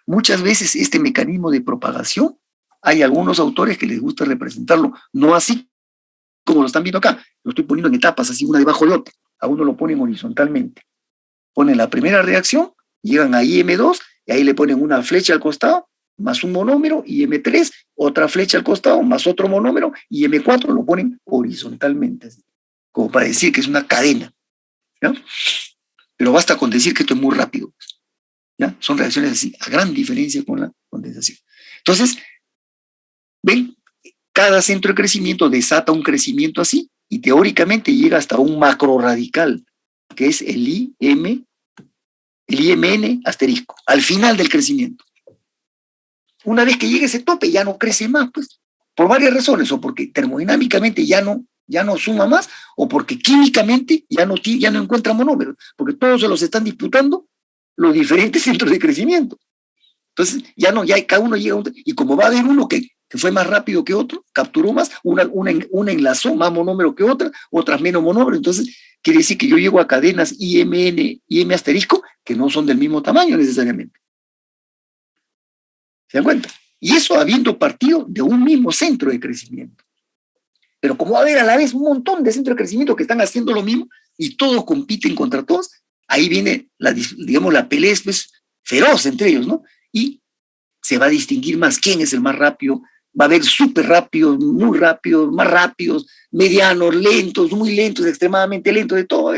Muchas veces este mecanismo de propagación, hay algunos autores que les gusta representarlo, no así como lo están viendo acá, lo estoy poniendo en etapas, así una debajo de otra, a uno lo ponen horizontalmente. Ponen la primera reacción, llegan a IM2, y ahí le ponen una flecha al costado, más un monómero, IM3, otra flecha al costado, más otro monómero, y IM4 lo ponen horizontalmente, así, como para decir que es una cadena, ¿ya? Pero basta con decir que esto es muy rápido, ¿ya? Son reacciones así, a gran diferencia con la condensación. Entonces, ven, cada centro de crecimiento desata un crecimiento así, y teóricamente llega hasta un macro radical, que es el IMN asterisco, al final del crecimiento. Una vez que llegue ese tope ya no crece más, pues, por varias razones, o porque termodinámicamente ya no suma más, o porque químicamente ya no encuentra monómeros, porque todos se los están disputando los diferentes centros de crecimiento. Entonces, ya cada uno llega a y como va a haber uno que fue más rápido que otro, capturó más, una enlazó más monómero que otra, otras menos monómero, entonces quiere decir que yo llego a cadenas IMN, IM asterisco, que no son del mismo tamaño necesariamente. ¿Se dan cuenta? Y eso habiendo partido de un mismo centro de crecimiento. Pero como va a haber a la vez un montón de centros de crecimiento que están haciendo lo mismo y todos compiten contra todos, ahí viene la pelea pues, feroz entre ellos, ¿no? Y se va a distinguir más quién es el más rápido. Va a haber súper rápidos, muy rápidos, más rápidos, medianos, lentos, muy lentos, extremadamente lentos, de todo.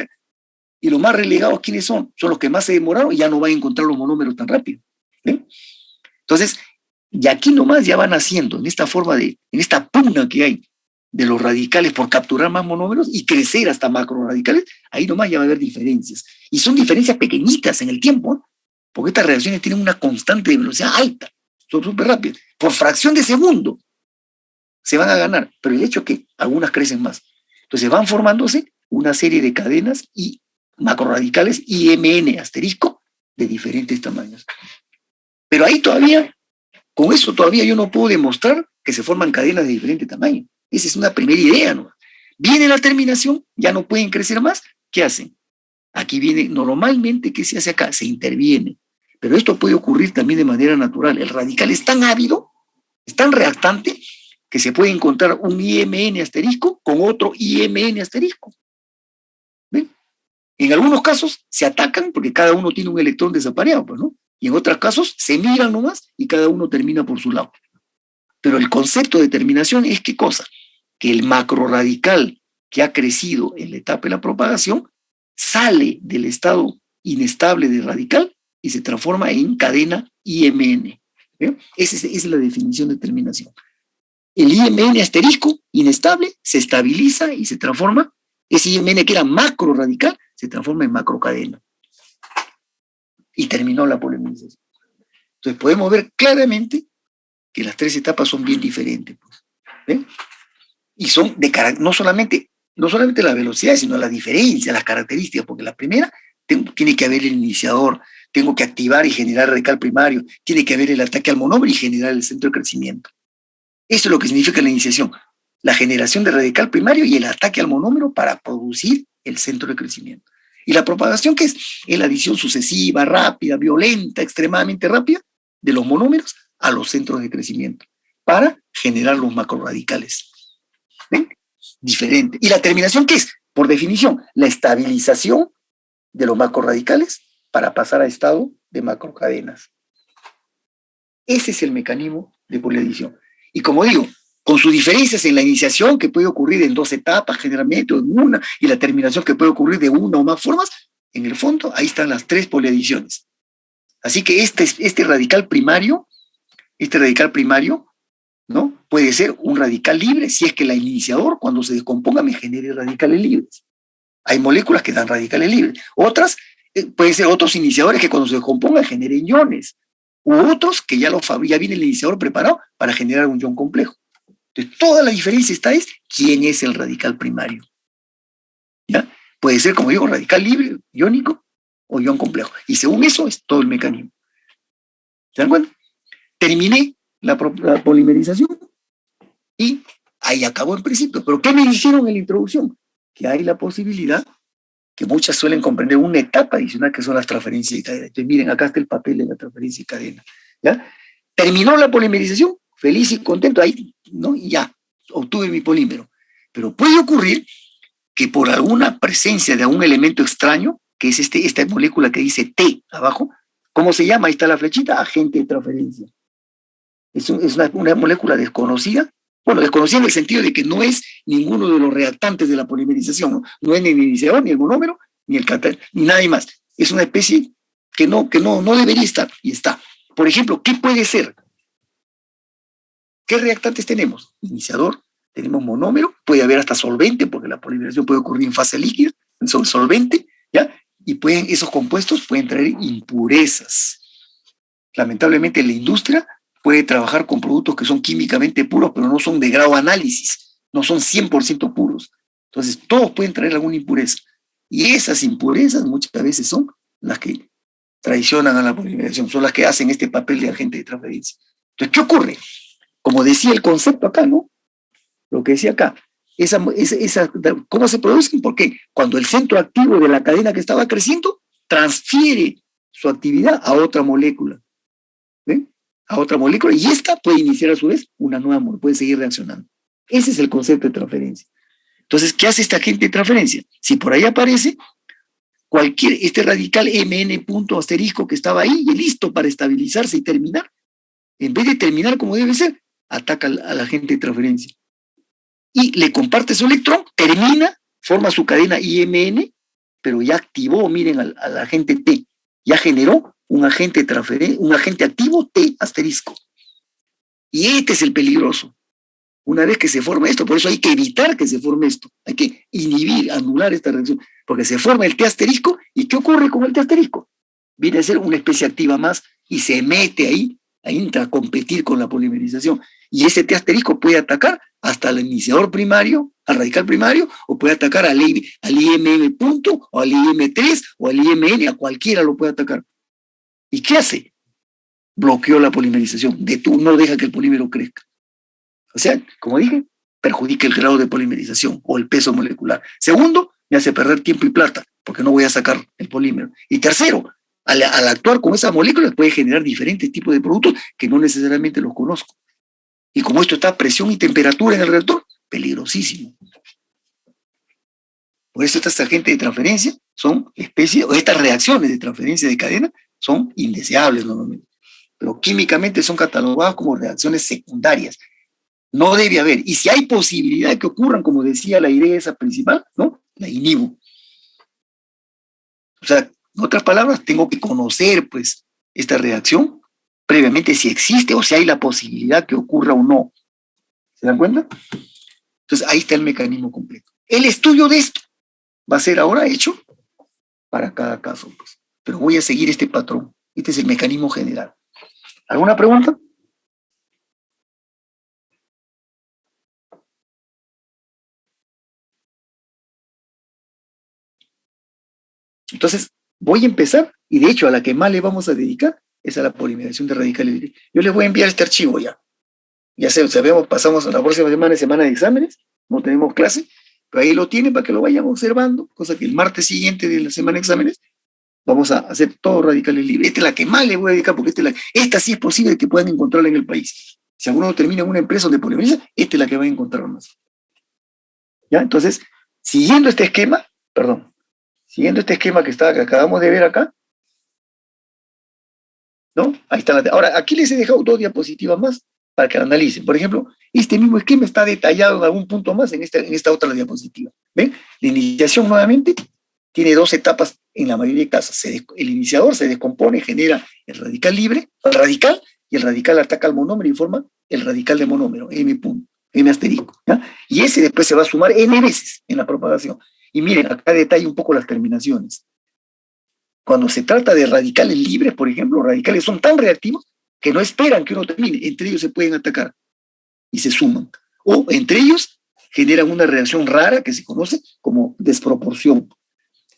Y los más relegados, ¿quiénes son? Son los que más se demoraron y ya no van a encontrar los monómeros tan rápido. ¿Ven? Entonces, y aquí nomás ya van haciendo, en esta pugna que hay de los radicales por capturar más monómeros y crecer hasta macro radicales, ahí nomás ya va a haber diferencias. Y son diferencias pequeñitas en el tiempo, ¿eh? Porque estas reacciones tienen una constante de velocidad alta, son súper rápidas. Por fracción de segundo se van a ganar, pero el hecho es que algunas crecen más. Entonces van formándose una serie de cadenas y macroradicales IMN asterisco de diferentes tamaños. Pero ahí todavía, con eso todavía yo no puedo demostrar que se forman cadenas de diferente tamaño. Esa es una primera idea, ¿no? Viene la terminación, ya no pueden crecer más, ¿qué hacen? Aquí viene, normalmente, ¿qué se hace acá? Se interviene. Pero esto puede ocurrir también de manera natural. El radical es tan ávido, es tan reactante, que se puede encontrar un IMN asterisco con otro IMN asterisco. ¿Ven? En algunos casos se atacan porque cada uno tiene un electrón desapareado, pues, ¿no? Y en otros casos se miran nomás y cada uno termina por su lado. Pero el concepto de terminación es ¿qué cosa? Que el macroradical que ha crecido en la etapa de la propagación sale del estado inestable de radical y se transforma en cadena IMN. Esa es la definición de terminación. El IMN asterisco, inestable, se estabiliza y se transforma, ese IMN que era macro radical, se transforma en macrocadena. Y terminó la polimerización. Entonces podemos ver claramente que las tres etapas son bien diferentes. Pues. ¿Ven? Y son de no solamente la velocidad, sino la diferencia, las características, porque la primera tiene que haber el iniciador, tengo que activar y generar radical primario, tiene que haber el ataque al monómero y generar el centro de crecimiento. Eso es lo que significa la iniciación, la generación de radical primario y el ataque al monómero para producir el centro de crecimiento. ¿Y la propagación qué es? Es la adición sucesiva, rápida, violenta, extremadamente rápida de los monómeros a los centros de crecimiento para generar los macroradicales. ¿Ven? Diferente. ¿Y la terminación qué es? Por definición, la estabilización de los macroradicales para pasar a estado de macrocadenas. Ese es el mecanismo de poliadición. Y como digo, con sus diferencias en la iniciación, que puede ocurrir en 2 etapas generalmente, o en una, y la terminación que puede ocurrir de una o más formas, en el fondo, ahí están las 3 poliadiciones. Así que este radical primario, ¿no? Puede ser un radical libre si es que el iniciador, cuando se descomponga, me genere radicales libres. Hay moléculas que dan radicales libres. Otras, pueden ser otros iniciadores que cuando se descompongan generen iones. U otros que ya viene el iniciador preparado para generar un ion complejo. Entonces, toda la diferencia es quién es el radical primario. ¿Ya? Puede ser, como digo, radical libre, iónico o ion complejo. Y según eso es todo el mecanismo. ¿Se dan cuenta? Terminé la polimerización y ahí acabó en principio. ¿Pero qué me dijeron en la introducción? Que hay la posibilidad, que muchas suelen comprender una etapa adicional que son las transferencias de cadena. Entonces, miren, acá está el papel de la transferencia de cadena. ¿Ya? Terminó la polimerización, feliz y contento, ahí, ¿no? Y ya, obtuve mi polímero. Pero puede ocurrir que por alguna presencia de algún elemento extraño, que es esta molécula que dice T abajo, ¿cómo se llama? Ahí está la flechita, agente de transferencia. Es una molécula desconocida. Bueno, desconocida en el sentido de que no es ninguno de los reactantes de la polimerización, ¿no? No es ni el iniciador, ni el monómero, ni el catalizador, ni nadie más. Es una especie que no debería estar, y está. Por ejemplo, ¿qué puede ser? ¿Qué reactantes tenemos? Iniciador, tenemos monómero, puede haber hasta solvente, porque la polimerización puede ocurrir en fase líquida, son solvente, ¿ya? Y esos compuestos pueden traer impurezas. Lamentablemente la industria puede trabajar con productos que son químicamente puros, pero no son de grado análisis, no son 100% puros. Entonces, todos pueden traer alguna impureza. Y esas impurezas muchas veces son las que traicionan a la polimerización, son las que hacen este papel de agente de transferencia. Entonces, ¿qué ocurre? Como decía el concepto acá, ¿no? Lo que decía acá, ¿cómo se producen? Porque cuando el centro activo de la cadena que estaba creciendo transfiere su actividad a otra molécula. ¿Ven? A otra molécula, y esta puede iniciar a su vez una nueva molécula, puede seguir reaccionando. Ese es el concepto de transferencia. Entonces, ¿qué hace esta agente de transferencia? Si por ahí aparece este radical MN punto asterisco que estaba ahí y listo para estabilizarse y terminar, en vez de terminar como debe ser, ataca al agente de transferencia. Y le comparte su electrón, termina, forma su cadena IMN, pero ya activó, miren, al agente T, ya generó un agente activo T asterisco. Y este es el peligroso. Una vez que se forma esto, por eso hay que evitar que se forme esto, hay que inhibir, anular esta reacción, porque se forma el T asterisco, ¿y qué ocurre con el T asterisco? Viene a ser una especie activa más y se mete ahí, entra a competir con la polimerización. Y ese T asterisco puede atacar hasta al iniciador primario, al radical primario, o puede atacar al IMM punto, o al IM3, o al IMN, a cualquiera lo puede atacar. ¿Y qué hace? Bloqueó la polimerización, no deja que el polímero crezca. O sea, como dije, perjudica el grado de polimerización o el peso molecular. Segundo, me hace perder tiempo y plata, porque no voy a sacar el polímero. Y tercero, al actuar con esa molécula puede generar diferentes tipos de productos que no necesariamente los conozco. Y como esto está a presión y temperatura en el reactor, peligrosísimo. Por eso estas agentes de transferencia son especies, o estas reacciones de transferencia de cadena son indeseables normalmente. Pero químicamente son catalogadas como reacciones secundarias. No debe haber. Y si hay posibilidad de que ocurran, como decía la idea esa principal, ¿no? La inhibo. O sea, en otras palabras, tengo que conocer, pues, esta reacción previamente si existe o si hay la posibilidad que ocurra o no. ¿Se dan cuenta? Entonces, ahí está el mecanismo completo. El estudio de esto va a ser ahora hecho para cada caso, pues. Pero voy a seguir este patrón. Este es el mecanismo general. ¿Alguna pregunta? Entonces, voy a empezar, y de hecho a la que más le vamos a dedicar es a la polimerización de radicales libres. Yo les voy a enviar este archivo ya. Ya sabemos, pasamos a la próxima semana de exámenes, no tenemos clase, pero ahí lo tienen para que lo vayan observando, cosa que el martes siguiente de la semana de exámenes vamos a hacer todo radicales libres. Esta es la que más le voy a dedicar, porque esta sí es posible que puedan encontrarla en el país. Si alguno termina en una empresa donde polimeriza, esta es la que va a encontrar más. ¿Ya? Entonces, siguiendo este esquema que acabamos de ver acá, ¿no? Ahí está. Ahora, aquí les he dejado 2 diapositivas más para que lo analicen. Por ejemplo, este mismo esquema está detallado en algún punto más en esta otra diapositiva. ¿Ven? La iniciación nuevamente tiene 2 etapas en la mayoría de casos. El iniciador se descompone, genera el radical libre, y el radical ataca al monómero y forma el radical de monómero, M asterisco. ¿Ya? Y ese después se va a sumar N veces en la propagación. Y miren, acá detalle un poco las terminaciones. Cuando se trata de radicales libres, por ejemplo, los radicales son tan reactivos que no esperan que uno termine. Entre ellos se pueden atacar y se suman. O entre ellos generan una reacción rara que se conoce como desproporción.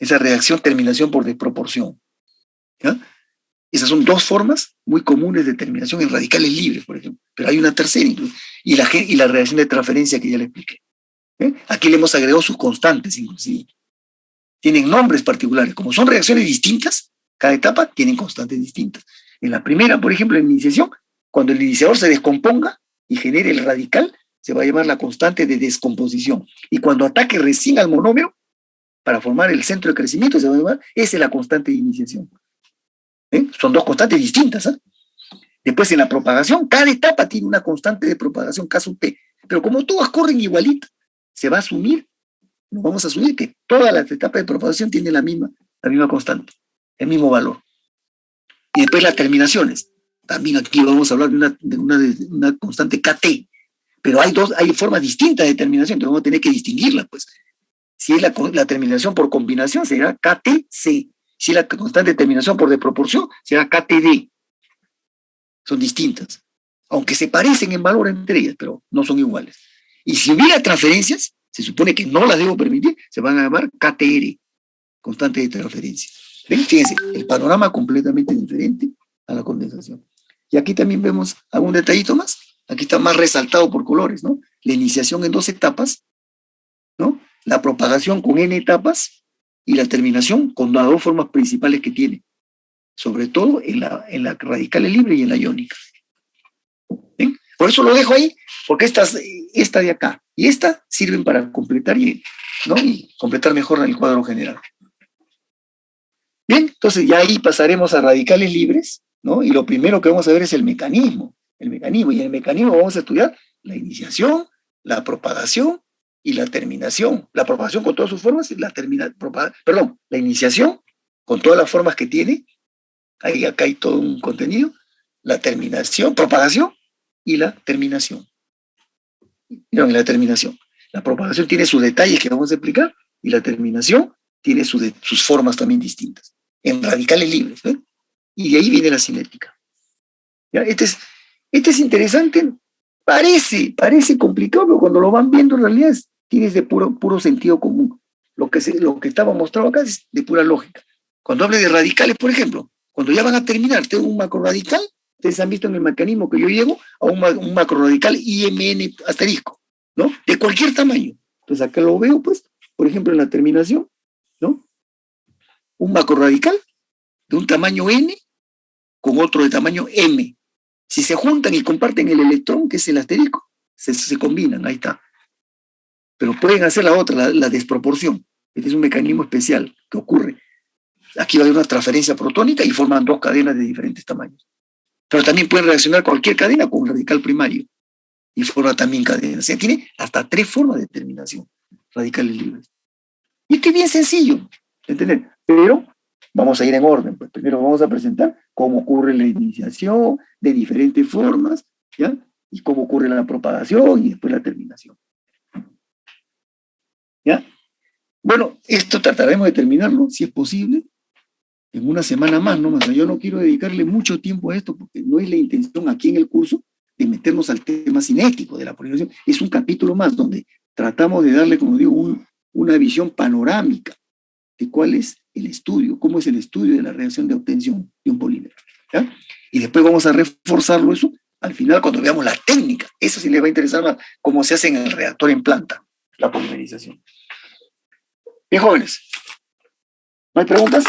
Esa reacción, terminación por desproporción. ¿Ya? Esas son 2 formas muy comunes de terminación en radicales libres, por ejemplo. Pero hay una tercera incluso. Y la reacción de transferencia que ya le expliqué. Aquí le hemos agregado sus constantes, inclusive. Tienen nombres particulares. Como son reacciones distintas, cada etapa tienen constantes distintas. En la primera, por ejemplo, en iniciación, cuando el iniciador se descomponga y genere el radical, se va a llamar la constante de descomposición. Y cuando ataque recién al monómero, para formar el centro de crecimiento, se va a llamar, esa es la constante de iniciación. Son 2 constantes distintas. Después, en la propagación, cada etapa tiene una constante de propagación, K sub P. Pero como todas corren igualitas, se va a asumir, nos vamos a asumir que todas las etapas de propagación tienen la misma constante, el mismo valor. Y después las terminaciones. También aquí vamos a hablar de una constante KT. Pero hay formas distintas de terminación, entonces vamos a tener que distinguirlas, pues. Si es la terminación por combinación, será KTC. Si es la constante de terminación por desproporción, será KTD. Son distintas. Aunque se parecen en valor entre ellas, pero no son iguales. Y si hubiera transferencias, se supone que no las debo permitir, se van a llamar KTR, constante de transferencia. ¿Ven? Fíjense, el panorama completamente diferente a la condensación. Y aquí también vemos algún detallito más. Aquí está más resaltado por colores, ¿no? La iniciación en 2 etapas, ¿no? La propagación con N etapas y la terminación con las 2 formas principales que tiene, sobre todo en la radical libre y en la iónica. ¿Ven? Por eso lo dejo ahí, porque esta de acá y esta sirven para completar y completar mejor el cuadro general. Bien, entonces ya ahí pasaremos a radicales libres, ¿no? Y lo primero que vamos a ver es el mecanismo. Y en el mecanismo vamos a estudiar la iniciación, la propagación y la terminación. La propagación con todas sus formas y la iniciación con todas las formas que tiene. Acá hay todo un contenido. La terminación, propagación y la terminación. Miren, la terminación. La propagación tiene sus detalles que vamos a explicar y la terminación tiene sus formas también distintas. En radicales libres. Y de ahí viene la cinética. ¿Ya? Este es interesante. Parece complicado, pero cuando lo van viendo en realidad tienes de puro sentido común. Lo que estaba mostrado acá es de pura lógica. Cuando hable de radicales, por ejemplo, cuando ya van a terminar, tengo un macroradical, ustedes han visto en el mecanismo que yo llego a un macroradical IMN asterisco, ¿no? De cualquier tamaño. Entonces acá lo veo, pues, por ejemplo, en la terminación, ¿no? Un macroradical de un tamaño N con otro de tamaño M. Si se juntan y comparten el electrón, que es el asterisco, se combinan, ahí está. Pero pueden hacer la otra, la desproporción. Este es un mecanismo especial que ocurre. Aquí va a haber una transferencia protónica y forman 2 cadenas de diferentes tamaños. Pero también pueden reaccionar cualquier cadena con un radical primario y forma también cadenas. O sea, tiene hasta 3 formas de terminación radicales libres. Y esto es bien sencillo, ¿entender? Pero vamos a ir en orden. Pues primero vamos a presentar cómo ocurre la iniciación de diferentes formas, ¿ya? Y cómo ocurre la propagación y después la terminación. ¿Ya? Bueno, esto trataremos de terminarlo, si es posible, en una semana más, ¿no? Yo no quiero dedicarle mucho tiempo a esto porque no es la intención aquí en el curso de meternos al tema cinético de la polarización. Es un capítulo más donde tratamos de darle, como digo, una visión panorámica de cuál es el estudio, cómo es el estudio de la reacción de obtención de un polímero. ¿Ya? Y después vamos a reforzarlo eso al final cuando veamos la técnica. Eso sí les va a interesar más, cómo se hace en el reactor en planta, la polimerización. Bien, jóvenes. ¿No hay preguntas?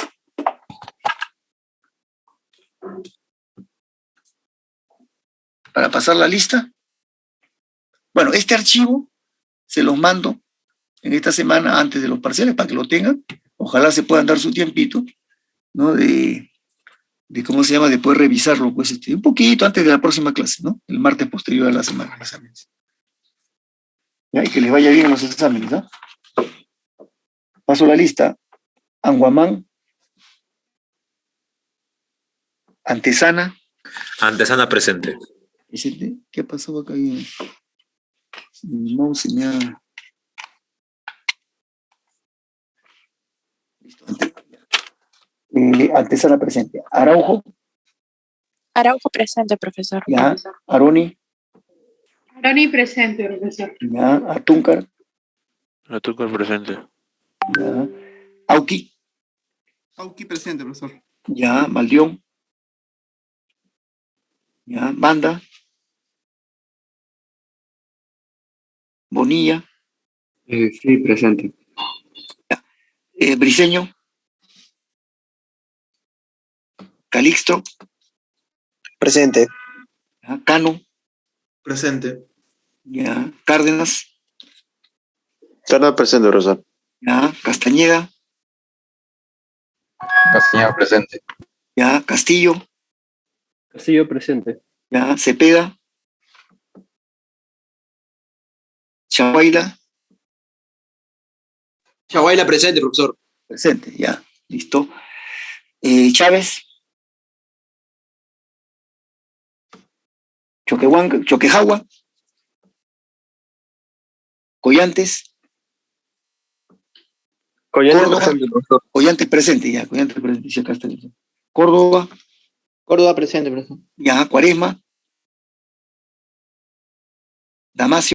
Para pasar la lista. Bueno, este archivo se los mando en esta semana antes de los parciales para que lo tengan. Ojalá se puedan dar su tiempito, ¿no? De cómo se llama, de poder revisarlo, pues, un poquito antes de la próxima clase, ¿no? El martes posterior a la semana de exámenes. ¿Ya? Y que les vaya bien en los exámenes, ¿no? Paso la lista. Anguamán. Antesana. Antesana presente. Presente. ¿Qué ha pasado acá? Mi mouse me ha... Listo. Antesana presente. Araujo. Araujo presente, profesor. Ya. Aroni. Aroni presente, profesor. Ya. Atúncar. Atúcar presente. Ya. Auqui. Auqui presente, profesor. Ya. Maldión. Ya. Banda. Bonilla. Sí, presente. Briseño. Calixto. Presente. Ya. Cano. Presente. Ya. Cárdenas. Cárdenas presente, profesor. Ya. Castañeda. Castañeda presente. Ya. Castillo. Castillo presente. Ya. Cepeda. Chaguaila. Chaguaila presente, profesor. Presente, ya. Listo. Chávez. Choquejagua. Collantes. Córdoba. Presente, profesor. Collantes presente, ya. Collantes presente. Ya acá está. Córdoba. Córdoba presente, profesor. Ya. Cuaresma. Damasio.